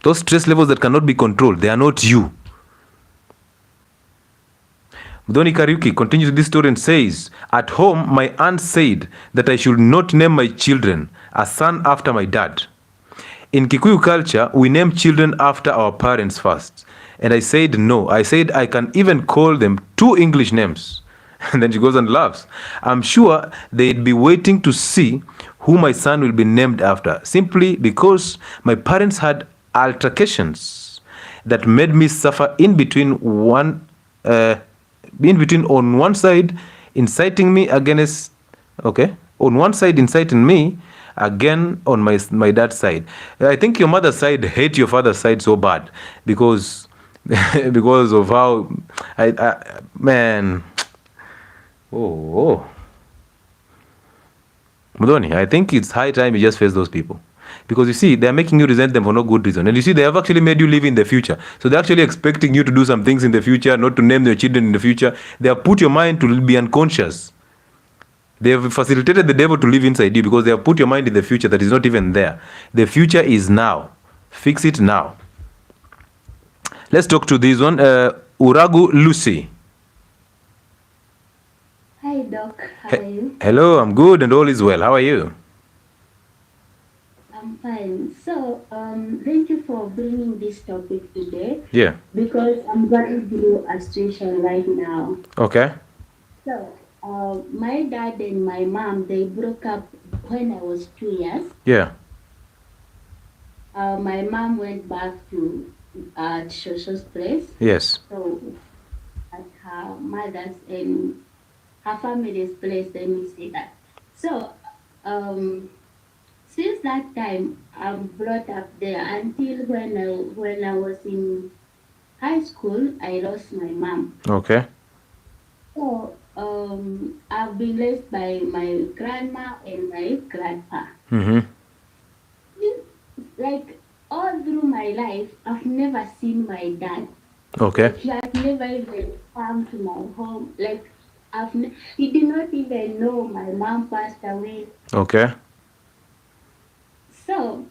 Those stress levels that cannot be controlled, they are not you. Mdoni Kariuki continues this story and says, at home, my aunt said that I should not name my children a son after my dad. In Kikuyu culture, we name children after our parents first. And I said no. I said I can even call them 2 English names. And then she goes and laughs. I'm sure they'd be waiting to see who my son will be named after, simply because my parents had altercations that made me suffer in between on one side inciting me against, on one side inciting me again on my dad's side. I think your mother's side hate your father's side so bad because because of how man. Mudoni, I think it's high time you just face those people. Because you see, they're making you resent them for no good reason. And you see, they have actually made you live in the future. So they're actually expecting you to do some things in the future, not to name your children in the future. They have put your mind to be unconscious. They have facilitated the devil to live inside you because they have put your mind in the future that is not even there. The future is now. Fix it now. Let's talk to this one. Uragu Lucy. Hi, Doc. How are you? Hello, I'm good and all is well. How are you? I'm fine. So, thank you for bringing this topic today. Yeah. Because I'm going through a situation right now. Okay. So, my dad and my mom, they broke up when I was 2 years. Yeah. My mom went back to Shosho's place. Yes. So, at her mother's and her family's place, let me say that. So, since that time, I'm brought up there until when I was in high school, I lost my mom. Okay. So, I've been raised by my grandma and my grandpa. Mm-hmm. Like, all through my life, I've never seen my dad. Okay. He has never even come to my home. Like, he did not even know my mom passed away. Okay. So,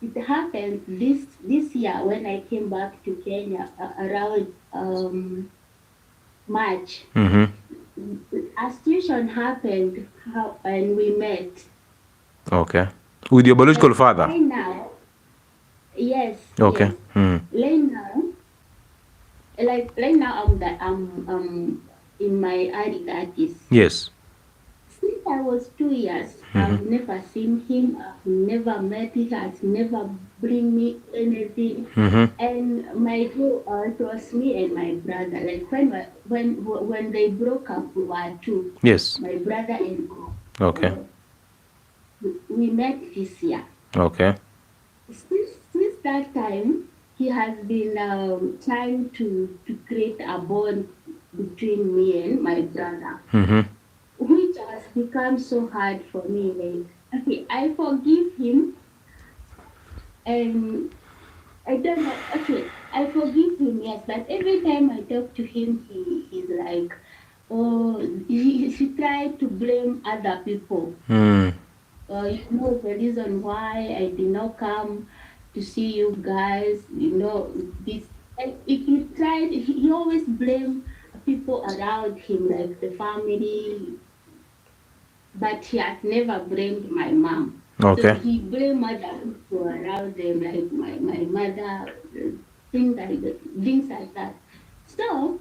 it happened this year when I came back to Kenya around March. Mm-hmm. A situation happened and we met. Okay. With your biological father? Right now, yes. Okay. Yes. Mm. Right now, I'm in my early 30s. Yes. Since I was 2 years, I've never seen him. I've never met him. He has never bring me anything. Mm-hmm. And it was me and my brother. Like when they broke up, we were 2. Yes. My brother and I. Okay. We met this year. Okay. Since that time, he has been trying to create a bond between me and my brother. Mm-hmm. Which has become so hard for me. Like, okay, I forgive him, and I don't know. Okay, I forgive him, yes, but every time I talk to him, he's like, oh, he tried to blame other people. Mm. You know the reason why I did not come to see you guys. You know this. And he tried. He always blamed people around him, like the family. But he has never blamed my mom. Okay. So he blamed other people around them, like my mother, things like that. So,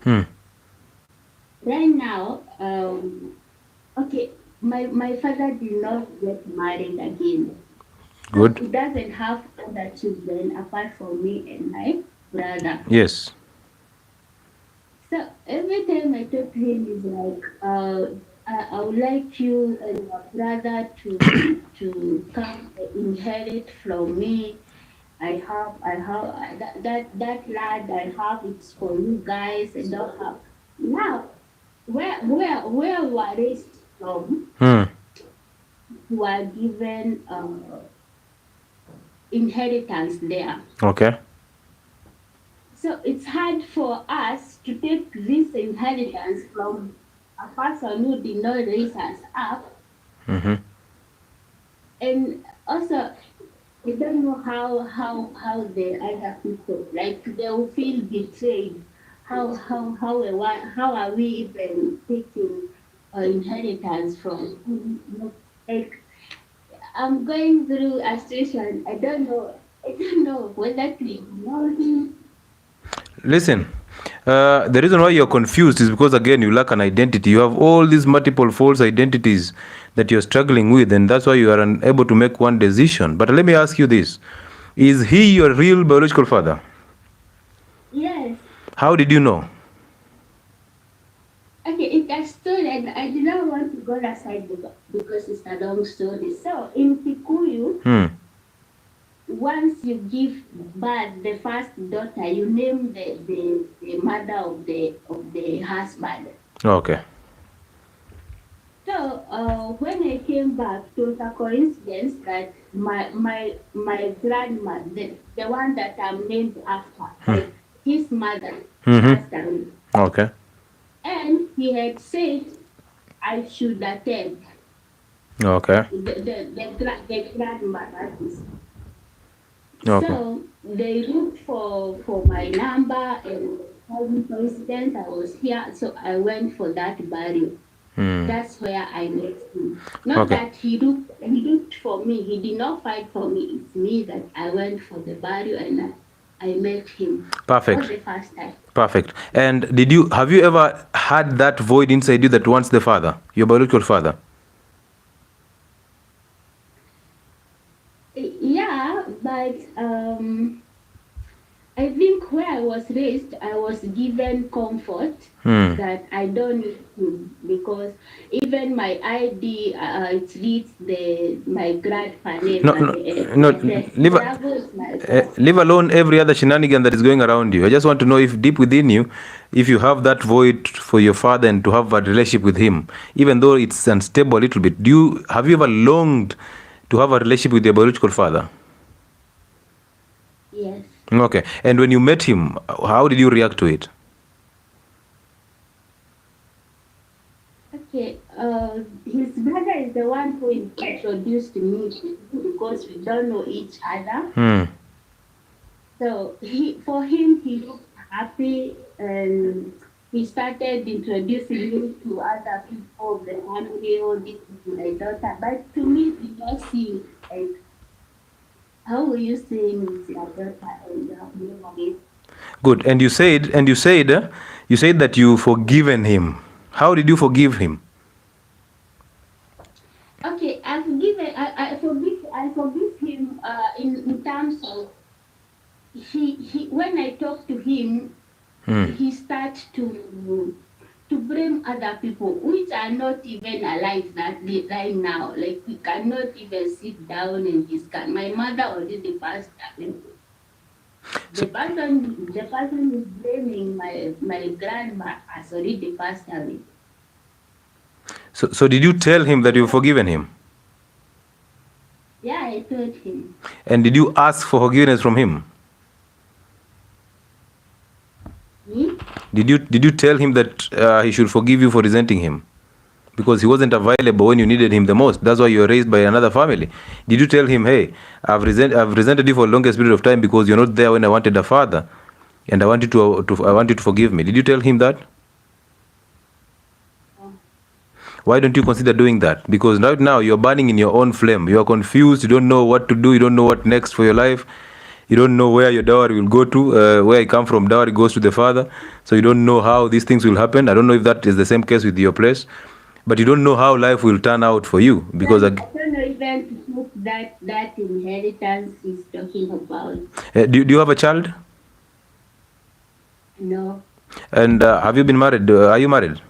right now, okay, my father did not get married again. Good. So he doesn't have other children apart from me and my brother. Yes. So every time I talk to him, he's like, I would like you and your brother to come inherit from me. I have that land I have, it's for you guys. I don't have now. where we were raised from, Hmm. we were given inheritance there. Okay. So it's hard for us to take this inheritance from a person who did not raise us up. Mm-hmm. And also, I don't know how the other people, like, they will feel betrayed. How are we even taking inheritance from? Like, I'm going through a situation. I don't know whether to ignore him. Listen, the reason why you're confused is because, again, you lack an identity. You have all these multiple false identities that you're struggling with, and that's why you are unable to make one decision. But let me ask you this. Is he your real biological father? Yes. How did you know? Okay, it's a story, and I did not want to go aside because it's a long story. So in Kikuyu, once you give birth the first daughter, you name the mother of the husband. Okay. So when I came back, it was a coincidence that my grandma, the one that I'm named after, like his mother, passed away. Okay. And he had said I should attend. Okay. The grandma, that is. Okay. So they looked for my number, and by coincidence I was here, so I went for that burial. That's where I met him. Not that he looked for me. He did not fight for me. It's me that I went for the burial, and I met him. Perfect. For the first time. Perfect. And have you ever had that void inside you that wants the father, your biological father? Yeah, but I think where I was raised, I was given comfort that I don't need him, because even my ID, it reads my grandfather name. Leave alone every other shenanigan that is going around you. I just want to know if deep within you, if you have that void for your father and to have a relationship with him, even though it's unstable a little bit. Have you ever longed to have a relationship with your biological father? Yes. Okay. And when you met him, how did you react to it? Okay. His brother is the one who introduced me, because we don't know each other. So for him, he looked happy, and he started introducing me to other people of the family. Oh, this is my daughter. But to me, it did not seem like, how will you say it's your daughter and you have never. Good. And you said that you forgiven him. How did you forgive him? Okay, I forgive him in terms of he when I talk to him, he starts to blame other people which are not even alive right now. Like, we cannot even sit down and discuss. My mother already passed away. The person is blaming my grandma has already passed away. So did you tell him that you've forgiven him? Yeah, I told him. And did you ask for forgiveness from him? Did you tell him that he should forgive you for resenting him? Because he wasn't available when you needed him the most. That's why you were raised by another family. Did you tell him, hey, I've resented you for the longest period of time because you're not there when I wanted a father, and I want you to forgive me? Did you tell him that? Why don't you consider doing that? Because right now you're burning in your own flame. You are confused. You don't know what to do. You don't know what next for your life. You don't know where your dowry will go to. Where it come from, dowry goes to the father. So you don't know how these things will happen. I don't know if that is the same case with your place. But you don't know how life will turn out for you. Because I don't know even that inheritance he's talking about. Do you have a child? No. And have you been married? Are you married?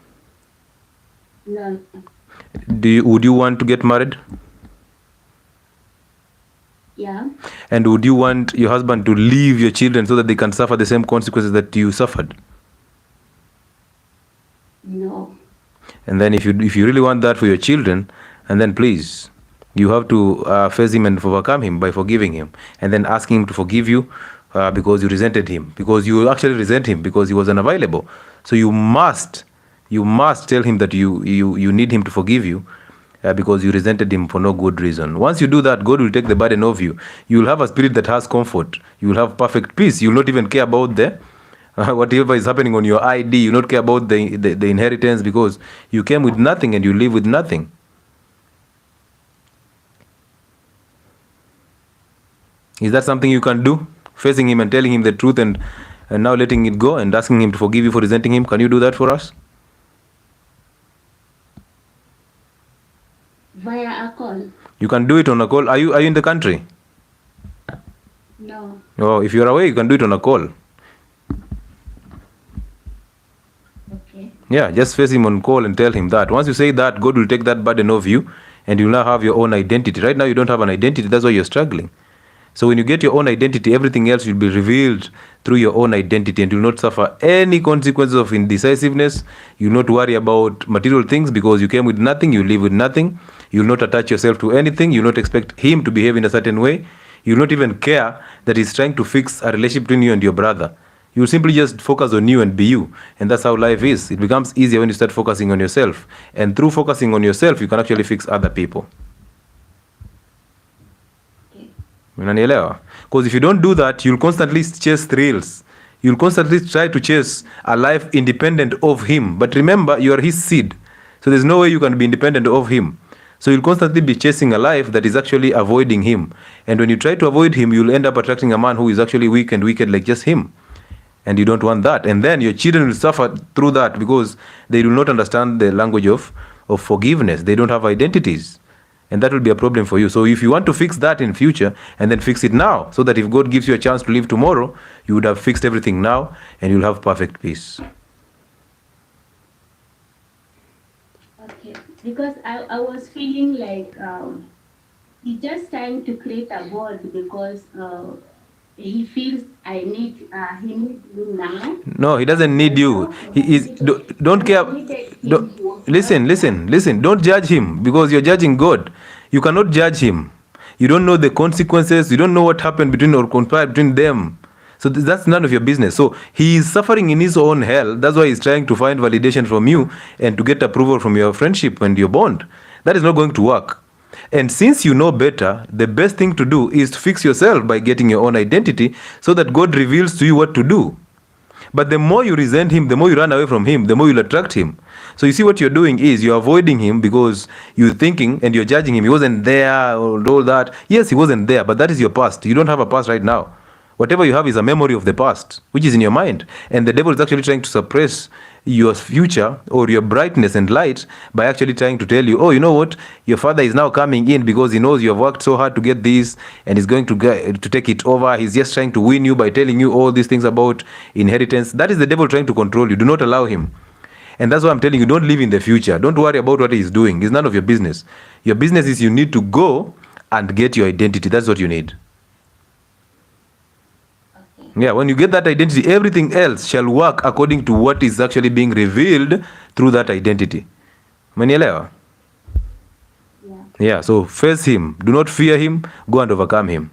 No. Would you want to get married? Yeah. And would you want your husband to leave your children so that they can suffer the same consequences that you suffered? No. And then if you really want that for your children, and then please, you have to face him and overcome him by forgiving him, and then asking him to forgive you because you resented him, because you actually resent him because he was unavailable. So you must tell him that you need him to forgive you because you resented him for no good reason. Once you do that, God will take the burden of you. You will have a spirit that has comfort. You will have perfect peace. You will not even care about the whatever is happening on your ID. You will not care about the inheritance, because you came with nothing and you live with nothing. Is that something you can do? Facing him and telling him the truth, and now letting it go and asking him to forgive you for resenting him. Can you do that for us? Via a call? You can do it on a call. Are you in the country? No. Oh, if you're away, you can do it on a call. Okay. Yeah, just face him on call and tell him that. Once you say that, God will take that burden of you, and you'll now have your own identity. Right now, you don't have an identity. That's why you're struggling. So when you get your own identity, everything else will be revealed through your own identity, and you'll not suffer any consequences of indecisiveness. You'll not worry about material things because you came with nothing, you live with nothing. You'll not attach yourself to anything. You'll not expect him to behave in a certain way. You'll not even care that he's trying to fix a relationship between you and your brother. You'll simply just focus on you and be you. And that's how life is. It becomes easier when you start focusing on yourself. And through focusing on yourself, you can actually fix other people. Unanielewa? Because if you don't do that, you'll constantly chase thrills. You'll constantly try to chase a life independent of him. But remember, you are his seed. So there's no way you can be independent of him. So you'll constantly be chasing a life that is actually avoiding him. And when you try to avoid him, you'll end up attracting a man who is actually weak and wicked like just him. And you don't want that. And then your children will suffer through that because they do not understand the language of forgiveness. They don't have identities. And that will be a problem for you. So if you want to fix that in future, and then fix it now, so that if God gives you a chance to live tomorrow, you would have fixed everything now, and you'll have perfect peace. Okay, because I was feeling like he's just trying to create a God because he feels he needs me now. No, he doesn't need you. He is. Don't care. Listen. Don't judge him because you're judging God. You cannot judge him. You don't know the consequences. You don't know what happened between or conspired between them. So that's none of your business. So he is suffering in his own hell. That's why he's trying to find validation from you and to get approval from your friendship and your bond. That is not going to work. And since you know better, the best thing to do is to fix yourself by getting your own identity so that God reveals to you what to do. But the more you resent him, the more you run away from him, the more you'll attract him. So you see what you're doing is you're avoiding him because you're thinking and you're judging him. He wasn't there or all that. Yes, he wasn't there, but that is your past. You don't have a past right now. Whatever you have is a memory of the past, which is in your mind. And the devil is actually trying to suppress your future or your brightness and light by actually trying to tell you, oh, you know what? Your father is now coming in because he knows you have worked so hard to get this and he's going to take it over. He's just trying to win you by telling you all these things about inheritance. That is the devil trying to control you. Do not allow him. And that's why I'm telling you, don't live in the future. Don't worry about what he's doing. It's none of your business. Your business is you need to go and get your identity. That's what you need. Yeah, when you get that identity, everything else shall work according to what is actually being revealed through that identity. Manielewa? Yeah, so face him. Do not fear him. Go and overcome him.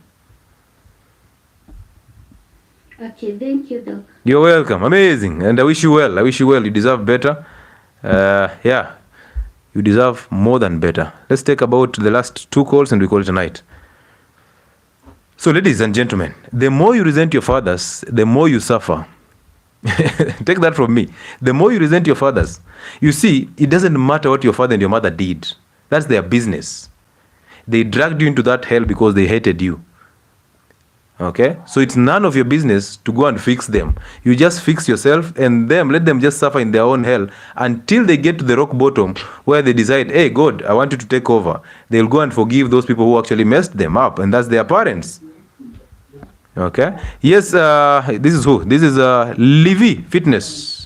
Okay, thank you, Doc. You're welcome. Amazing. And I wish you well. You deserve better. Yeah, you deserve more than better. Let's take about the last 2 calls and we call it a night. So, ladies and gentlemen, the more you resent your fathers, the more you suffer. Take that from me. The more you resent your fathers, you see, it doesn't matter what your father and your mother did. That's their business. They dragged you into that hell because they hated you. Okay? So it's none of your business to go and fix them. You just fix yourself and let them just suffer in their own hell until they get to the rock bottom where they decide, hey, God, I want you to take over. They'll go and forgive those people who actually messed them up, and that's their parents. Okay? Yes, this is who? This is Livy Fitness.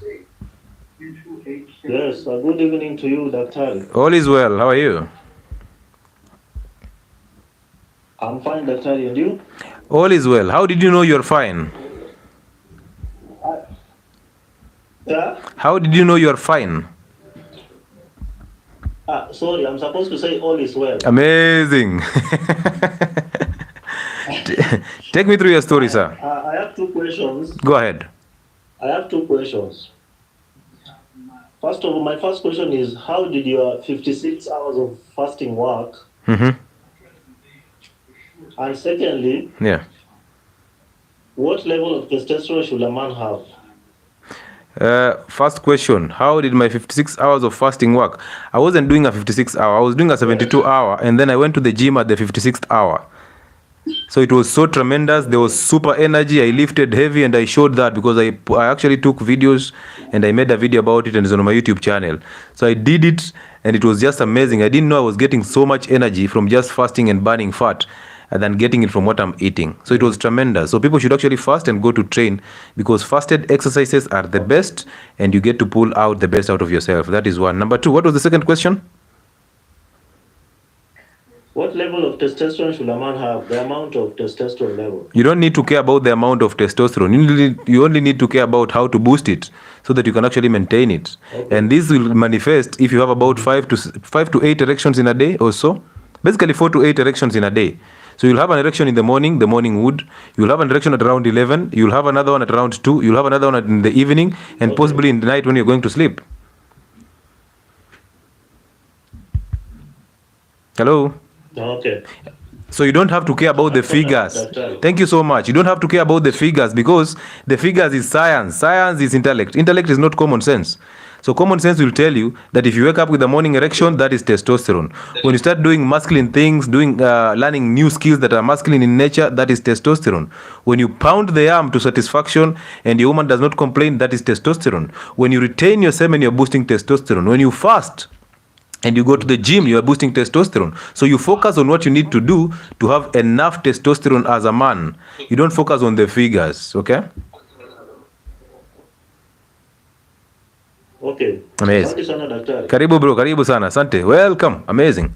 Yes, good evening to you, Dr. All is well. How are you? I'm fine, Dr. And you? All is well. How did you know you're fine? Yeah? How did you know you're fine? Sorry, I'm supposed to say all is well. Amazing. Take me through your story, sir. I have two questions. Go ahead. I have two questions. First of all, my first question is, how did your 56 hours of fasting work? Mm-hmm. And secondly, Yeah. what level of testosterone should a man have? First question, how did my 56 hours of fasting work? I wasn't doing a 56 hour, I was doing a 72 hour, and then I went to the gym at the 56th hour. So it was so tremendous. There was super energy. I lifted heavy, and I showed that because I actually took videos and I made a video about it, and it's on my YouTube channel. So I did it, and it was just amazing. I didn't know I was getting so much energy from just fasting and burning fat, and then getting it from what I'm eating. So it was tremendous. So people should actually fast and go to train, because fasted exercises are the best, and you get to pull out the best out of yourself. That is one. Number two, what was the second question? What level of testosterone should a man have? The amount of testosterone level. You don't need to care about the amount of testosterone. You only need to care about how to boost it so that you can actually maintain it. Okay. And this will manifest if you have about 5 to 8 erections in a day or so. Basically 4 to 8 erections in a day. So you'll have an erection in the morning wood. You'll have an erection at around 11. You'll have another one at around 2. You'll have another one in the evening, and okay, possibly in the night when you're going to sleep. Hello? Okay. So you don't have to care about the figures. Thank you so much. You don't have to care about the figures, because the figures is science. Science is intellect. Intellect is not common sense. So common sense will tell you that if you wake up with a morning erection, that is testosterone. When you start doing masculine things, learning new skills that are masculine in nature, that is testosterone. When you pound the arm to satisfaction and your woman does not complain, that is testosterone. When you retain your semen, you're boosting testosterone. When you fast and you go to the gym, you are boosting testosterone. So you focus on what you need to do to have enough testosterone as a man. You don't focus on the figures, okay? Okay. Amazing. Karibu bro, karibu sana. Asante. Welcome. Amazing.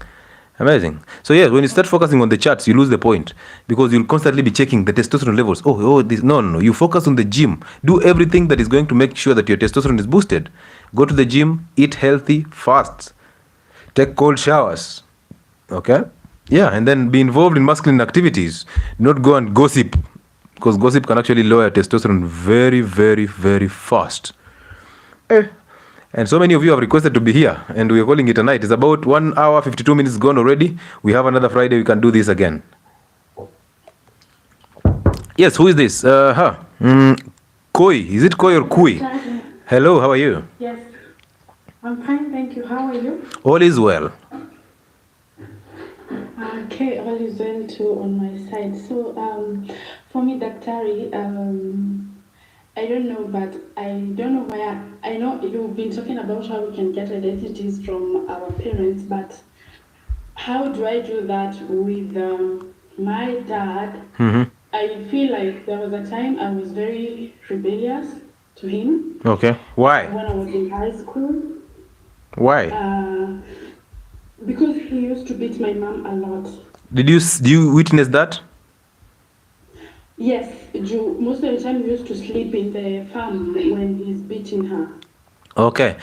Amazing. So yes, when you start focusing on the charts, you lose the point, because you'll constantly be checking the testosterone levels. This. No. You focus on the gym. Do everything that is going to make sure that your testosterone is boosted. Go to the gym, eat healthy, fast, take cold showers. Okay? Yeah, and then be involved in masculine activities. Not go and gossip, because gossip can actually lower testosterone very, very, very fast. And so many of you have requested to be here, and we are calling it a night. It's about 1 hour, 52 minutes gone already. We have another Friday, we can do this again. Yes, who is this? Koi. Is it Koi or Kui? Hello, how are you? Yes, I'm fine, thank you. How are you? All is well. Okay, all is well too on my side. So, for me, Daktari, I don't know, but I don't know where. I know you've been talking about how we can get identities from our parents, but how do I do that with my dad? Mm-hmm. I feel like there was a time I was very rebellious to him. Okay. Why? When I was in high school. Why? Because he used to beat my mom a lot. Do you witness that? Yes, most of the time he used to sleep in the farm when he's beating her. Okay.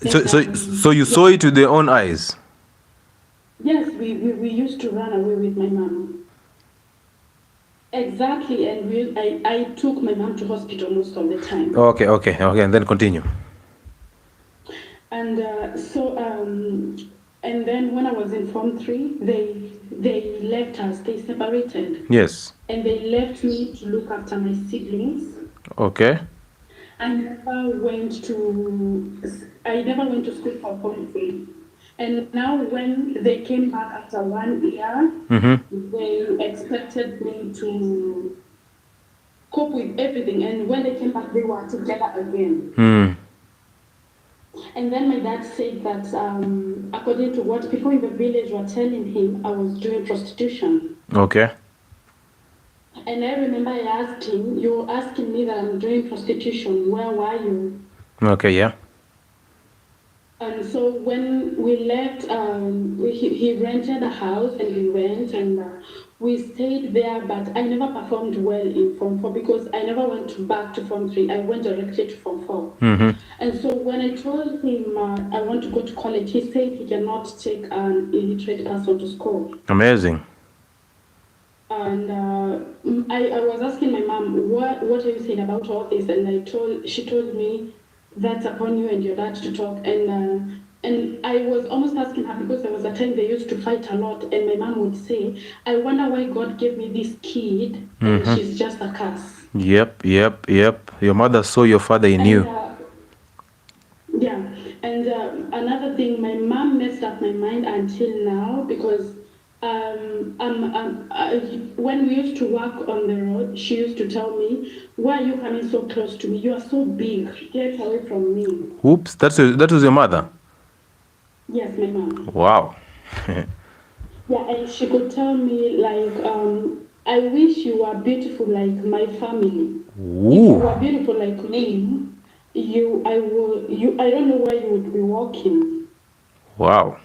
So you saw it with your own eyes? Yes, we used to run away with my mom. Exactly, and I took my mom to hospital most of the time. Okay, and then continue. And and then when I was in Form 3, they left us, they separated. Yes. And they left me to look after my siblings. Okay. I never went to school for Form 3. And now when they came back after 1 year, mm-hmm, they expected me to cope with everything. And when they came back, they were together again. Mm. And then my dad said that according to what people in the village were telling him, I was doing prostitution. Okay. And I remember I asked him, you were asking me that I'm doing prostitution. Where were you? Okay, yeah. And so when we left, he rented a house and we went. And we stayed there, but I never performed well in Form 4 because I never went back to Form 3. I went directly to Form 4. And so when I told him I want to go to college, he said he cannot take an illiterate person to school. Amazing. And I was asking my mom, what are you saying about all this? And she told me, that's upon you and your dad to talk. And I was almost asking her because there was a time they used to fight a lot, and my mom would say, I wonder why God gave me this kid, and she's just a curse. Yep. Your mother saw your father in you. Yeah, and another thing, my mom messed up my mind until now because when we used to walk on the road, she used to tell me, why are you coming so close to me? You are so big. Get away from me. Oops, that was your mother? Yes, my mom. Wow. Yeah, and she could tell me, like, I wish you were beautiful like my family. Ooh. If you were beautiful like me, I don't know where you would be walking. Wow.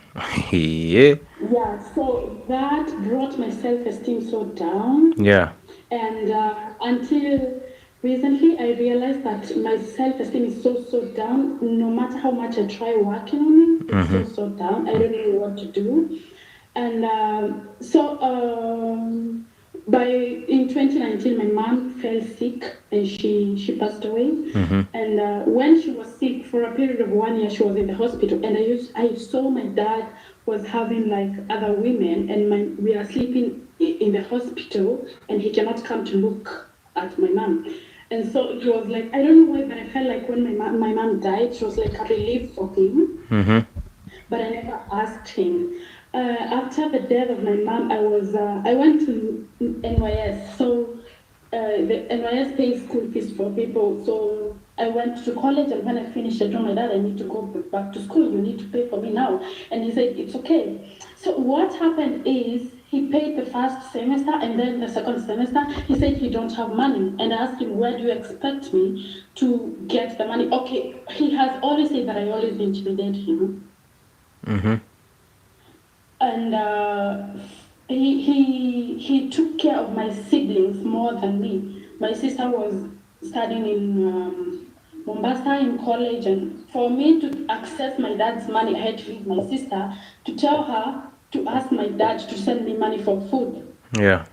Yeah. Yeah, so that brought my self-esteem so down. Yeah. And until recently, I realized that my self-esteem is so down. No matter how much I try working on it, it's so down. I don't know what to do. And in 2019, my mom fell sick and she passed away. And when she was sick for a period of 1 year, she was in the hospital. And I saw my dad was having like other women, and we are sleeping in the hospital, and he cannot come to look at my mom. And so it was like, I don't know why, but I felt like when my mom died, it was like a relief for him. But I never asked him. After the death of my mom, I went to NYS. So the NYS pays school fees for people. So I went to college, and when I finished, I told my dad, I need to go back to school. You need to pay for me now. And he said, it's okay. So what happened is he paid the first semester, and then the second semester, he said he don't have money. And I asked him, where do you expect me to get the money? Okay, he has always said that I always intimidate him. And he took care of my siblings more than me. My sister was studying in Mombasa in college, and for me to access my dad's money, I had to leave my sister to tell her to ask my dad to send me money for food. Yeah.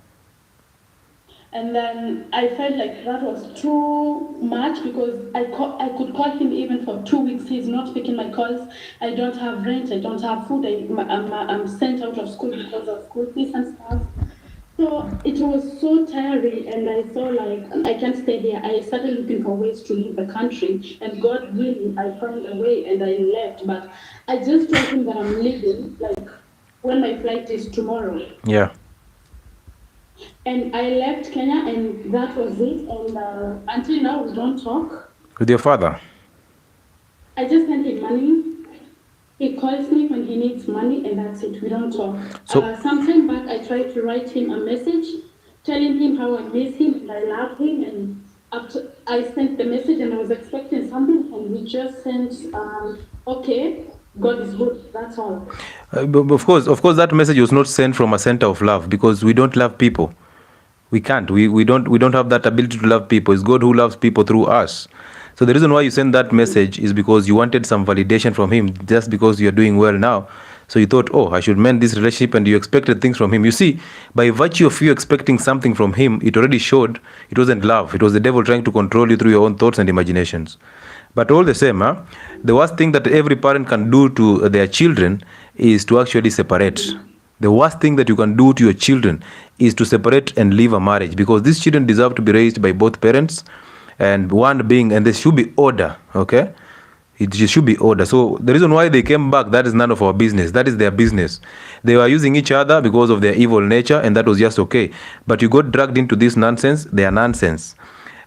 And then I felt like that was too much because I could call him even for 2 weeks. He's not picking my calls. I don't have rent. I don't have food. I'm sent out of school because of school fees and stuff. So it was so tiring, and I saw like I can't stay here. I started looking for ways to leave the country, and God willing, I found a way and I left. But I just told him that I'm leaving, like when my flight is tomorrow. Yeah. And I left Kenya, and that was it. And until now, we don't talk. With your father? I just send him money. He calls me when he needs money, and that's it. We don't talk. So, some time back, I tried to write him a message telling him how I miss him and I love him. And after I sent the message, and I was expecting something, and he just sent, okay, God is good. That's all. But of course, that message was not sent from a center of love, because we don't love people. We can't. We don't have that ability to love people. It's God who loves people through us. So the reason why you sent that message is because you wanted some validation from him, just because you're doing well now. So you thought, oh, I should mend this relationship, and you expected things from him. You see, by virtue of you expecting something from him, it already showed it wasn't love. It was the devil trying to control you through your own thoughts and imaginations. But all the same, the worst thing that every parent can do to their children is to actually separate. The worst thing that you can do to your children is to separate and leave a marriage, because these children deserve to be raised by both parents, and there should be order, okay? It just should be order. So the reason why they came back, that is none of our business. That is their business. They were using each other because of their evil nature, and that was just okay. But you got dragged into this nonsense. They are nonsense.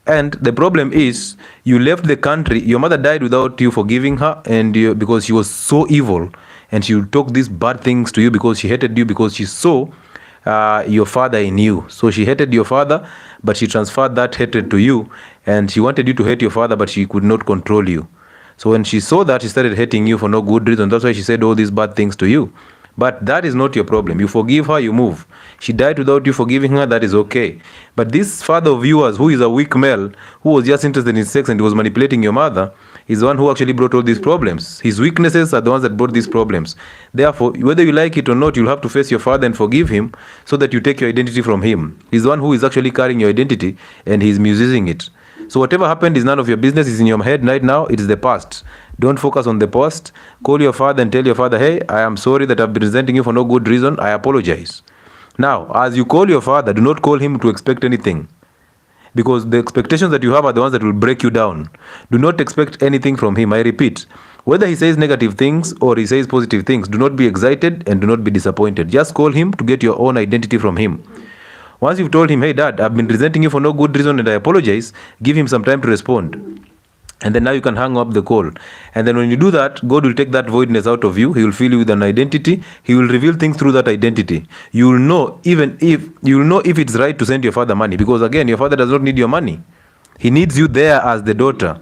And the problem is, you left the country. Your mother died without you forgiving her, and because she was so evil, and she would talk these bad things to you because she hated you, because she saw your father in you. So she hated your father, but she transferred that hatred to you, and she wanted you to hate your father, but she could not control you. So when she saw that, she started hating you for no good reason. That's why she said all these bad things to you. But that is not your problem. You forgive her, you move. She died without you forgiving her, that is okay. But this father of yours, who is a weak male, who was just interested in sex and was manipulating your mother, is the one who actually brought all these problems. His weaknesses are the ones that brought these problems. Therefore, whether you like it or not, you'll have to face your father and forgive him so that you take your identity from him. He's the one who is actually carrying your identity and he's misusing it. So whatever happened is none of your business. It's in your head right now. It is the past. Don't focus on the past. Call your father and tell your father, hey, I am sorry that I've been resenting you for no good reason. I apologize. Now, as you call your father, do not call him to expect anything. Because the expectations that you have are the ones that will break you down. Do not expect anything from him. I repeat, whether he says negative things or he says positive things, do not be excited and do not be disappointed. Just call him to get your own identity from him. Once you've told him, hey, Dad, I've been resenting you for no good reason and I apologize, give him some time to respond. And then now you can hang up the call. And then when you do that, God will take that voidness out of you. He will fill you with an identity. He will reveal things through that identity. You will know if it's right to send your father money. Because again, your father does not need your money. He needs you there as the daughter.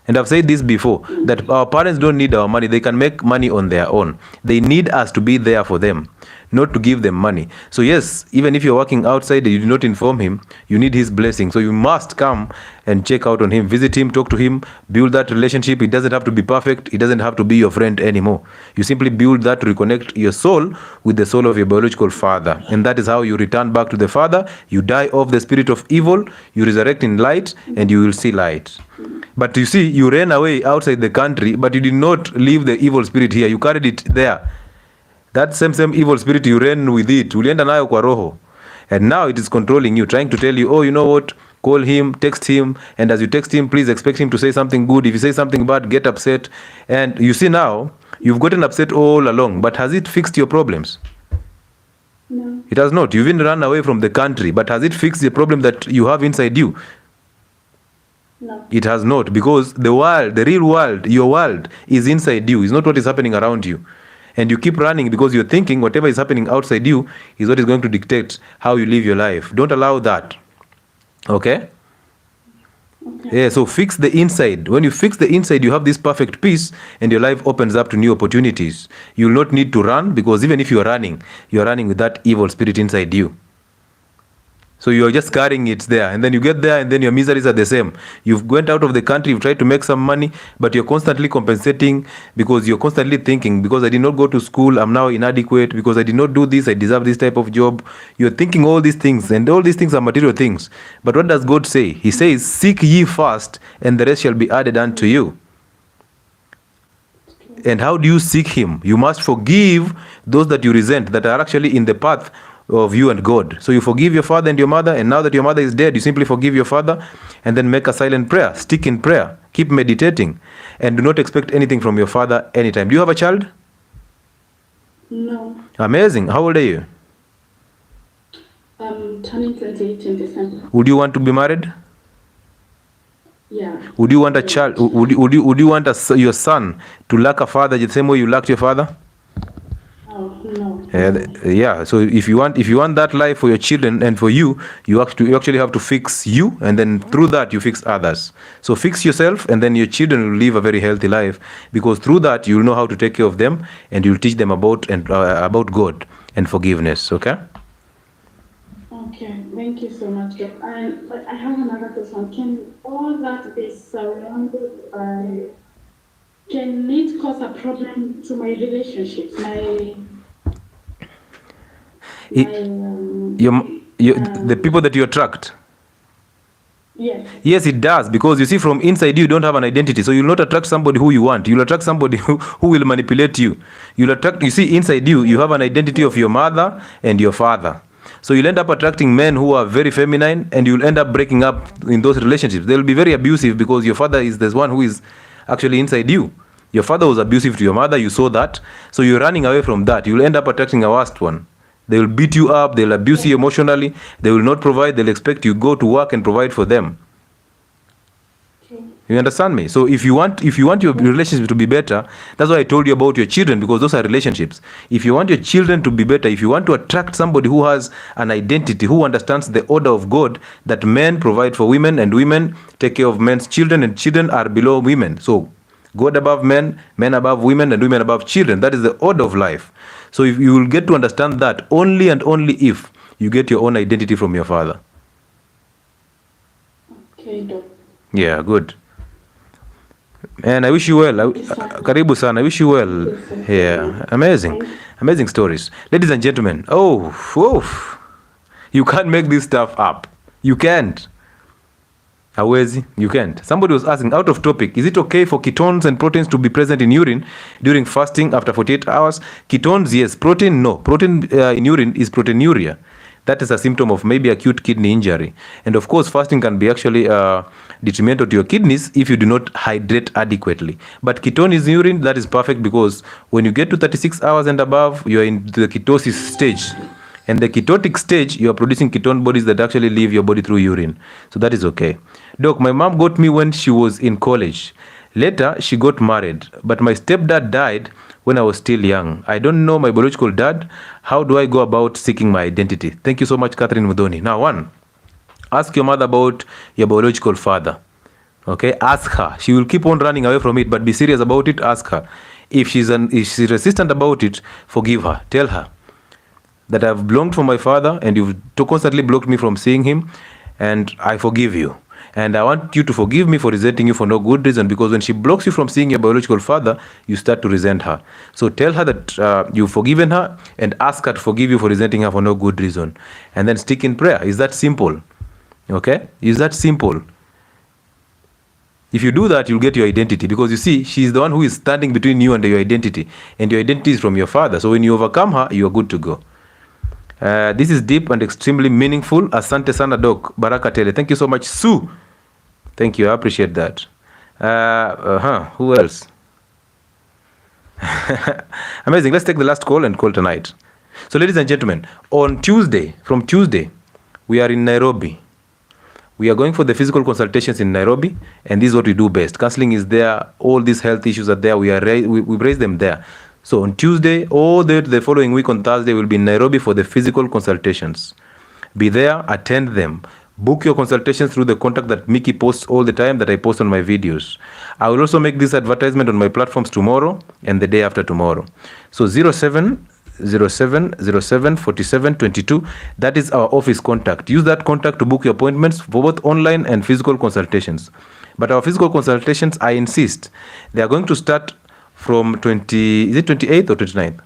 And I've said this before, that our parents don't need our money. They can make money on their own. They need us to be there for them, not to give them money. So yes, even if you're working outside and you do not inform him, you need his blessing. So you must come and check out on him, visit him, talk to him, build that relationship. It doesn't have to be perfect. It doesn't have to be your friend anymore. You simply build that to reconnect your soul with the soul of your biological father. And that is how you return back to the father. You die off the spirit of evil, you resurrect in light, and you will see light. But you see, you ran away outside the country, but you did not leave the evil spirit here. You carried it there. That same evil spirit, you ran with it. Ulienda nayo kwa roho. And now it is controlling you, trying to tell you, oh, you know what? Call him, text him. And as you text him, please expect him to say something good. If you say something bad, get upset. And you see now, you've gotten upset all along. But has it fixed your problems? No. It has not. You've even run away from the country. But has it fixed the problem that you have inside you? No. It has not, because the world, the real world, your world is inside you. It's not what is happening around you. And you keep running because you're thinking whatever is happening outside you is what is going to dictate how you live your life. Don't allow that. Okay? Okay. Yeah, so fix the inside. When you fix the inside, you have this perfect peace and your life opens up to new opportunities. You will not need to run, because even if you are running with that evil spirit inside you. So you are just carrying it there, and then you get there and then your miseries are the same. You've went out of the country, you've tried to make some money, but you're constantly compensating because you're constantly thinking, because I did not go to school, I'm now inadequate, because I did not do this, I deserve this type of job. You're thinking all these things, and all these things are material things. But what does God say? He says, seek ye first, and the rest shall be added unto you. And how do you seek him? You must forgive those that you resent, that are actually in the path of you and God. So you forgive your father and your mother, and now that your mother is dead, you simply forgive your father and then make a silent prayer. Stick in prayer. Keep meditating. And do not expect anything from your father anytime. Do you have a child? No. Amazing. How old are you? Turning 28 in December. Would you want to be married? Yeah. Would you want a child? Would you want your son to lack a father the same way you lacked your father? Oh, no. Yeah. So if you want that life for your children and for you, you actually have to fix you, and then through that you fix others. So fix yourself, and then your children will live a very healthy life, because through that you will know how to take care of them, and you'll teach them about God and forgiveness. Okay. Okay. Thank you so much, Doc. But I have another question. Can all that be surrounded by? Can it cause a problem to my relationships? The people that you attract. Yes. Yes, it does, because you see, from inside you don't have an identity, so you'll not attract somebody who you want. You'll attract somebody who will manipulate you. You see, inside you have an identity of your mother and your father. So you'll end up attracting men who are very feminine, and you'll end up breaking up in those relationships. They'll be very abusive, because your father is the one who is actually inside you. Your father was abusive to your mother, you saw that. So you're running away from that. You'll end up attracting a worst one. They will beat you up, they'll abuse you emotionally, they will not provide, they'll expect you go to work and provide for them. Okay. You understand me? So if you want your relationship to be better, that's why I told you about your children, because those are relationships. If you want your children to be better, if you want to attract somebody who has an identity, who understands the order of God, that men provide for women and women take care of men's children, and children are below women. So God above men, men above women, and women above children. That is the order of life. So if you will get to understand that only and only if you get your own identity from your father. Okay, Doc. Yeah, good. And I wish you well. Karibu sana. I wish you well. Yeah, amazing stories, ladies and gentlemen. You can't make this stuff up. You can't. Hawezi, you can't. Somebody was asking, out of topic, is it okay for ketones and proteins to be present in urine during fasting after 48 hours? Ketones, yes. Protein, no. Protein in urine is proteinuria. That is a symptom of maybe acute kidney injury. And of course, fasting can be actually detrimental to your kidneys if you do not hydrate adequately. But ketone is urine, that is perfect, because when you get to 36 hours and above, you are in the ketosis stage. And the ketotic stage, you are producing ketone bodies that actually leave your body through urine. So that is okay. Doc, my mom got me when she was in college. Later, she got married. But my stepdad died when I was still young. I don't know my biological dad. How do I go about seeking my identity? Thank you so much, Catherine Mudoni. Now, one, ask your mother about your biological father. Okay, ask her. She will keep on running away from it, but be serious about it. Ask her. If she's resistant about it, forgive her. Tell her that I've blocked from my father and you've constantly blocked me from seeing him, and I forgive you. And I want you to forgive me for resenting you for no good reason, because when she blocks you from seeing your biological father, you start to resent her. So tell her that you've forgiven her, and ask her to forgive you for resenting her for no good reason. And then stick in prayer. Is that simple? Okay? Is that simple? If you do that, you'll get your identity, because you see, she's the one who is standing between you and your identity. And your identity is from your father. So when you overcome her, you are good to go. This is deep and extremely meaningful. Asante sana Doc. Baraka tele. Thank you so much, Sue. Thank you. I appreciate that. Who else? Amazing. Let's take the last call and call tonight. So, ladies and gentlemen, from Tuesday, we are in Nairobi. We are going for the physical consultations in Nairobi, and this is what we do best. Counseling is there. All these health issues are there. We raise them there. So on Tuesday, or the following week on Thursday, we'll be in Nairobi for the physical consultations. Be there, attend them. Book your consultations through the contact that Mickey posts all the time, that I post on my videos. I will also make this advertisement on my platforms tomorrow and the day after tomorrow. So 0707074722, that is our office contact. Use that contact to book your appointments for both online and physical consultations. But our physical consultations, I insist, they are going to start from 28th or 29th?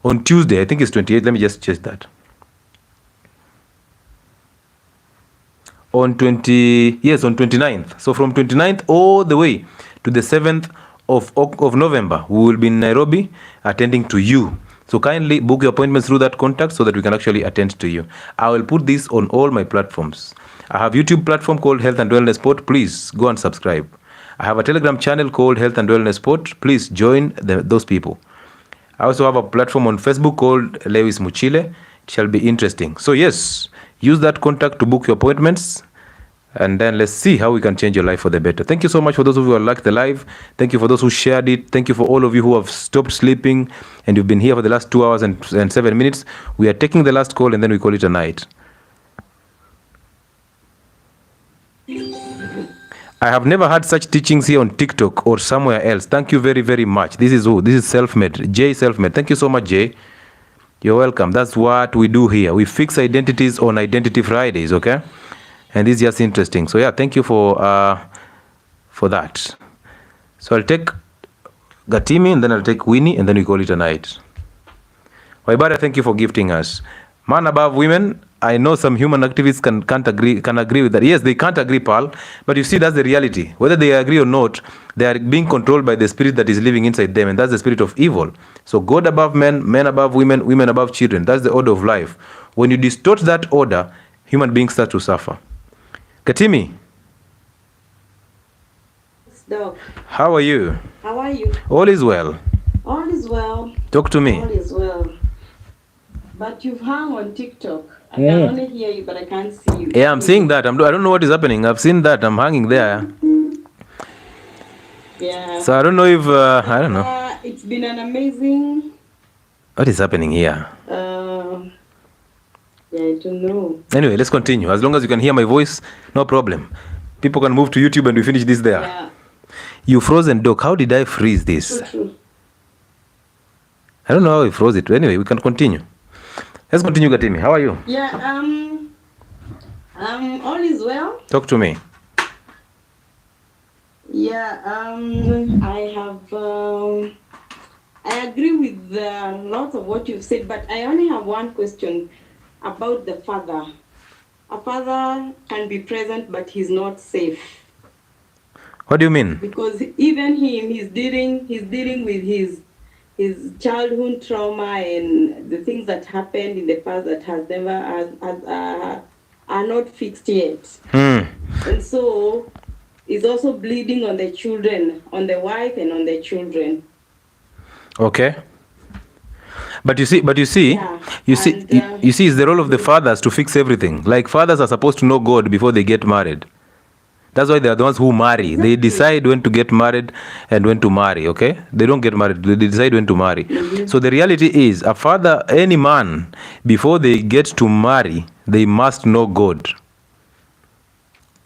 On Tuesday, I think it's 28th. Let me just check that. On 29th. So from 29th all the way to the 7th of November, we will be in Nairobi attending to you. So kindly book your appointments through that contact so that we can actually attend to you. I will put this on all my platforms. I have a YouTube platform called Health and Wellness Sport. Please go and subscribe. I have a Telegram channel called Health and Wellness Sport. Please join those people. I also have a platform on Facebook called Lewis Muchile. It shall be interesting. So yes, use that contact to book your appointments, and then let's see how we can change your life for the better. Thank you so much for those of you who liked the live. Thank you for those who shared it. Thank you for all of you who have stopped sleeping and you've been here for the last 2 hours and 7 minutes. We are taking the last call and then we call it a night. I have never had such teachings here on TikTok or somewhere else. Thank you very, very much. This is who? This is Selfmade. Jay Selfmade. Thank you so much, Jay. You're welcome. That's what we do here. We fix identities on Identity Fridays, okay? And this is just interesting. So yeah, thank you for that. So I'll take Gatimi and then I'll take Winnie and then we call it a night. Waibara, thank you for gifting us. Man above women. I know some human activists can agree with that. Yes, they can't agree, Paul, but you see, that's the reality. Whether they agree or not, they are being controlled by the spirit that is living inside them, and that's the spirit of evil. So God above men, men above women, women above children. That's the order of life. When you distort that order, human beings start to suffer. Katimi. Doc. How are you? How are you? All is well. All is well. Talk to me. All is well. But you've hung on TikTok. I can only hear you, but I can't see you. Yeah, I'm seeing that. I don't know what is happening. I've seen that. I'm hanging there. Yeah. So I don't know if, I don't know. It's been an amazing... What is happening here? Yeah, I don't know. Anyway, let's continue. As long as you can hear my voice, no problem. People can move to YouTube and we finish this there. Yeah. You frozen, Doc. How did I freeze this? True. I don't know how he froze it. Anyway, we can continue. Let's continue, Gatimi. How are you? Yeah, all is well. Talk to me. Yeah, I agree with lots of what you've said, but I only have one question about the father. A father can be present, but he's not safe. What do you mean? Because even him, he's dealing with his childhood trauma and the things that happened in the past that has never are not fixed yet. And so he's also bleeding on the children, on the wife and on the children. Okay. But you see, Yeah. you see, it's the role of the fathers to fix everything. Like fathers are supposed to know God before they get married. That's why they are the ones who marry. Exactly. They decide when to get married and when to marry, okay? They don't get married. They decide when to marry. So the reality is, a father, any man, before they get to marry, they must know God.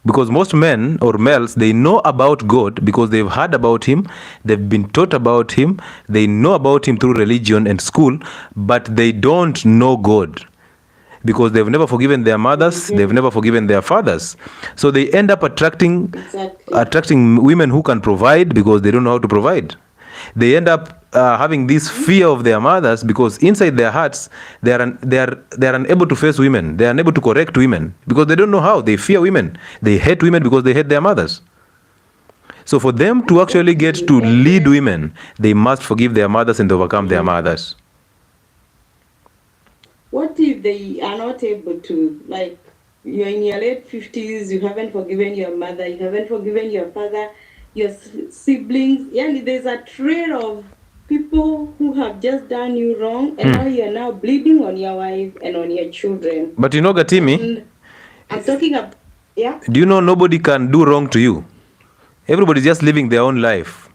Because most men or males, they know about God because they've heard about him, they've been taught about him, they know about him through religion and school, but they don't know God. Because they've never forgiven their mothers, they've never forgiven their fathers. So they end up attracting women who can provide because they don't know how to provide. They end up having this fear of their mothers because inside their hearts, they are unable to face women. They are unable to correct women because they don't know how. They fear women. They hate women because they hate their mothers. So for them to actually get to lead women, they must forgive their mothers and overcome their mothers. What if they are not able to? Like, you're in your late 50s, you haven't forgiven your mother, you haven't forgiven your father, your siblings, and there's a trail of people who have just done you wrong, and now you're now bleeding on your wife and on your children. But you know, Gatimi, I'm talking about, yeah? Do you know nobody can do wrong to you? Everybody's just living their own life.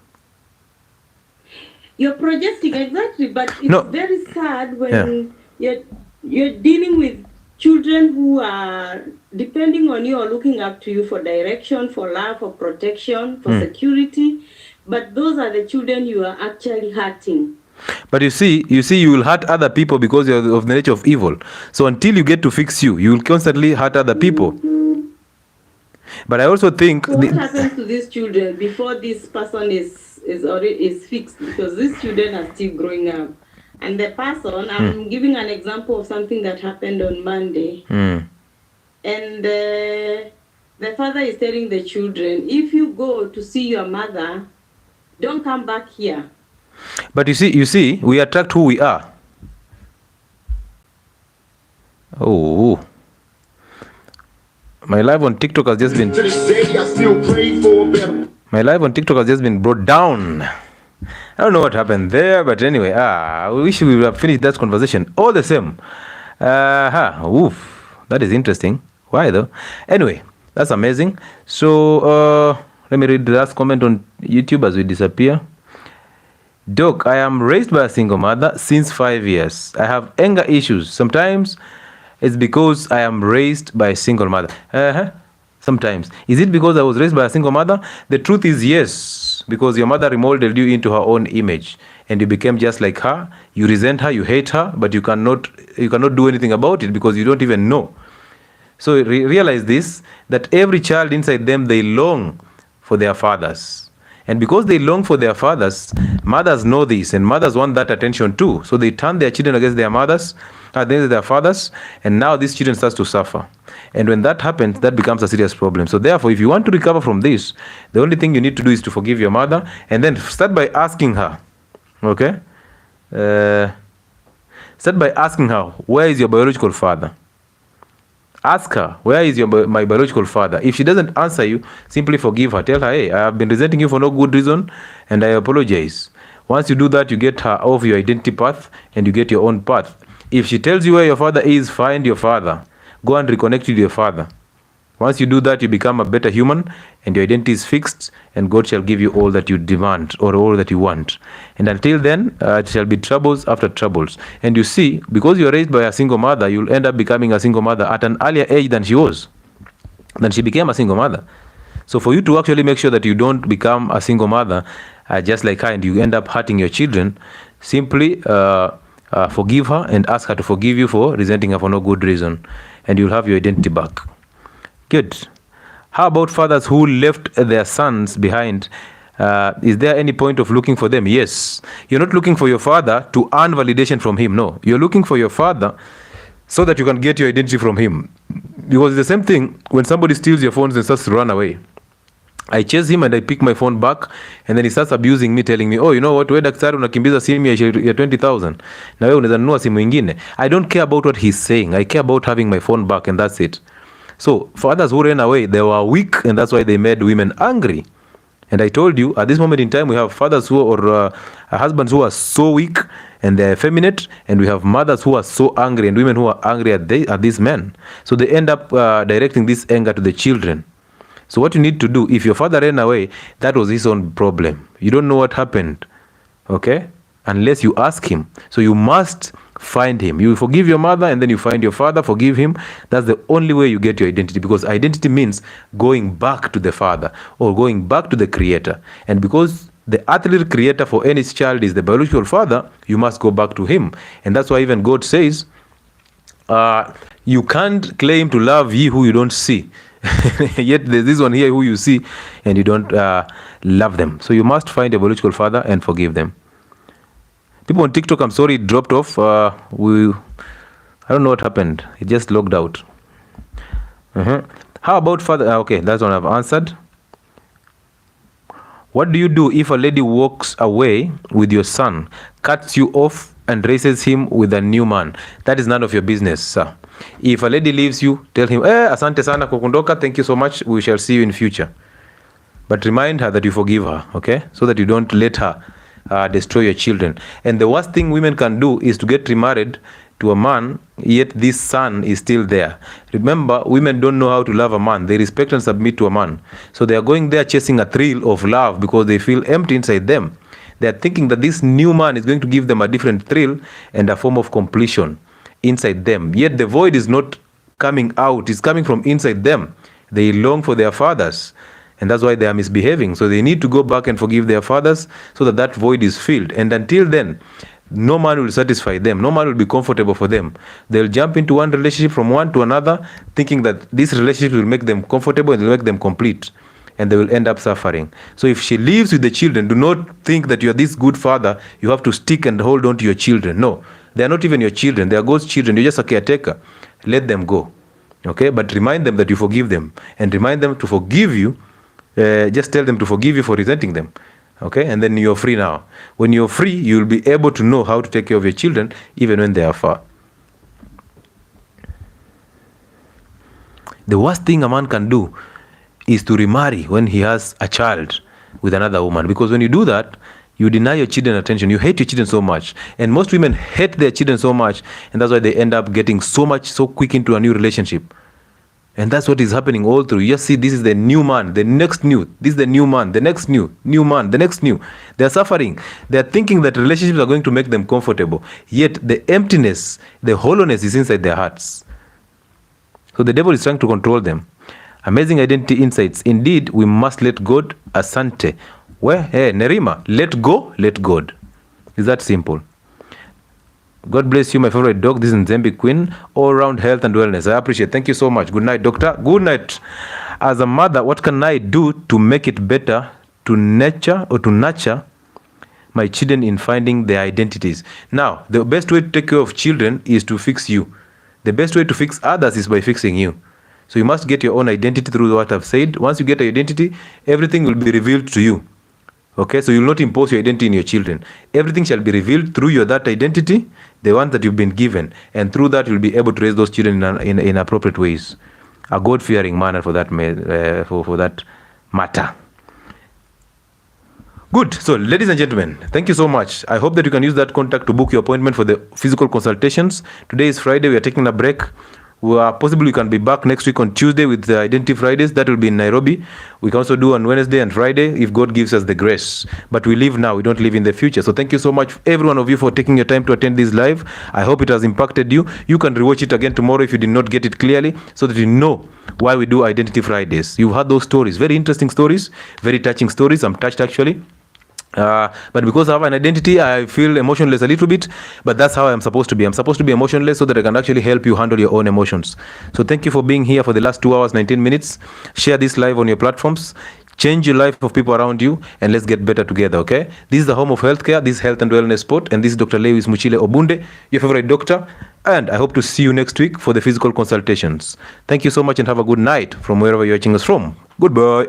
You're projecting, exactly, but it's very sad when you're dealing with children who are depending on you or looking up to you for direction, for love, for protection, for security. But those are the children you are actually hurting. But you see, you will hurt other people because you're of the nature of evil. So until you get to fix you will constantly hurt other people. But I also think... So what happens to these children before this person is fixed? Because these children are still growing up. And the person, I'm giving an example of something that happened on Monday. And the father is telling the children, if you go to see your mother, don't come back here. But you see, we attract who we are. Oh. My live on TikTok has just been... My live on TikTok has just been brought down. I don't know what happened there, but anyway, I wish we would have finished that conversation. All the same. That is interesting. Why though? Anyway, that's amazing. So, let me read the last comment on YouTube as we disappear. Doc, I am raised by a single mother since 5 years. I have anger issues. Sometimes it's because I am raised by a single mother. Sometimes. Is it because I was raised by a single mother? The truth is yes, because your mother remolded you into her own image and you became just like her. You resent her, you hate her, but you cannot do anything about it because you don't even know. So realize this, that every child inside them, they long for their fathers. And because they long for their fathers, mothers know this, and mothers want that attention too. So they turn their children against their mothers, against their fathers, and now these children start to suffer. And when that happens, that becomes a serious problem. So therefore, if you want to recover from this, the only thing you need to do is to forgive your mother, and then start by asking her, okay? Start by asking her, where is your biological father? Ask her, where is my biological father? If she doesn't answer you, simply forgive her. Tell her, hey, I have been resenting you for no good reason, and I apologize. Once you do that, you get her off your identity path, and you get your own path. If she tells you where your father is, find your father. Go and reconnect with your father. Once you do that, you become a better human, and your identity is fixed, and God shall give you all that you demand, or all that you want. And until then, it shall be troubles after troubles. And you see, because you're raised by a single mother, you'll end up becoming a single mother at an earlier age than she was. Than she became a single mother. So for you to actually make sure that you don't become a single mother just like her, and you end up hurting your children, simply forgive her and ask her to forgive you for resenting her for no good reason, and you'll have your identity back. Good. How about fathers who left their sons behind? Is there any point of looking for them? Yes. You're not looking for your father to earn validation from him. No. You're looking for your father so that you can get your identity from him. Because it's the same thing when somebody steals your phones and starts to run away. I chase him and I pick my phone back, and then he starts abusing me, telling me, oh, you know what, wewe daktari unakimbiza simu ya 20,000 na wewe unaweza nunua simu ingine. I don't care about what he's saying. I care about having my phone back, and that's it. So fathers who ran away, they were weak, and that's why they made women angry. And I told you, at this moment in time, we have fathers who or husbands who are so weak and they're effeminate, and we have mothers who are so angry and women who are angry at these men. So they end up directing this anger to the children. So what you need to do, if your father ran away, that was his own problem. You don't know what happened, okay? Unless you ask him. So you must find him. You forgive your mother and then you find your father, forgive him. That's the only way you get your identity, because identity means going back to the father or going back to the creator. And because the earthly creator for any child is the biological father, you must go back to him. And that's why even God says, you can't claim to love ye who you don't see. Yet there's this one here who you see and you don't love them. So you must find a biological father and forgive them. People on TikTok, I'm sorry, it dropped off. I don't know what happened. It just logged out. How about father? Okay, that's one I've answered. What do you do if a lady walks away with your son, cuts you off, and raises him with a new man? That is none of your business, sir. If a lady leaves you, tell him, asante sana kukundoka, thank you so much, we shall see you in future. But remind her that you forgive her, okay? So that you don't let her destroy your children. And the worst thing women can do is to get remarried to a man, yet this son is still there. Remember, women don't know how to love a man. They respect and submit to a man. So they are going there chasing a thrill of love because they feel empty inside them. They are thinking that this new man is going to give them a different thrill and a form of completion inside them. Yet the void is not coming out. It's coming from inside them. They long for their fathers. And that's why they are misbehaving. So they need to go back and forgive their fathers so that that void is filled. And until then, no man will satisfy them. No man will be comfortable for them. They'll jump into one relationship from one to another, thinking that this relationship will make them comfortable and will make them complete. And they will end up suffering. So if she lives with the children, do not think that you are this good father, you have to stick and hold on to your children. No, they are not even your children. They are God's children. You're just a caretaker. Let them go. Okay? But remind them that you forgive them. And remind them to forgive you. Just tell them to forgive you for resenting them. Okay? And then you're free now. When you're free, you'll be able to know how to take care of your children even when they are far. The worst thing a man can do is to remarry when he has a child with another woman. Because when you do that, you deny your children attention. You hate your children so much. And most women hate their children so much. And that's why they end up getting so quick into a new relationship. And that's what is happening all through. You just see this is the new man, the next new. This is the new man, the next new man, the next new. They're suffering. They're thinking that relationships are going to make them comfortable. Yet the emptiness, the hollowness is inside their hearts. So the devil is trying to control them. Amazing identity insights. Indeed, we must let God. Asante. Where? Hey, Nerima, let go, let God. Is that simple? God bless you, my favorite dog. This is Nzembi Queen. All around health and wellness. I appreciate it. Thank you so much. Good night, doctor. Good night. As a mother, what can I do to make it better to nurture my children in finding their identities? Now, the best way to take care of children is to fix you. The best way to fix others is by fixing you. So you must get your own identity through what I've said. Once you get your identity, everything will be revealed to you. Okay, so you will not impose your identity in your children. Everything shall be revealed through that identity, the one that you've been given. And through that, you'll be able to raise those children in appropriate ways. A God-fearing manner for that matter. Good. So, ladies and gentlemen, thank you so much. I hope that you can use that contact to book your appointment for the physical consultations. Today is Friday. We are taking a break. Possibly we can be back next week on Tuesday with the Identity Fridays. That will be in Nairobi. We can also do on Wednesday and Friday if God gives us the grace. But we live now. We don't live in the future. So thank you so much, every one of you, for taking your time to attend this live. I hope it has impacted you. You can rewatch it again tomorrow if you did not get it clearly, so that you know why we do Identity Fridays. You've heard those stories. Very interesting stories. Very touching stories. I'm touched, actually. But because I have an identity, I feel emotionless a little bit, but that's how I'm supposed to be. I'm supposed to be emotionless so that I can actually help you handle your own emotions. So thank you for being here for the last 2 hours, 19 minutes. Share this live on your platforms. Change your life of people around you, and let's get better together, okay? This is the home of healthcare. This is Health and Wellness Spot, and this is Dr. Lewis Muchile Obunde, your favorite doctor. And I hope to see you next week for the physical consultations. Thank you so much and have a good night from wherever you're watching us from. Goodbye.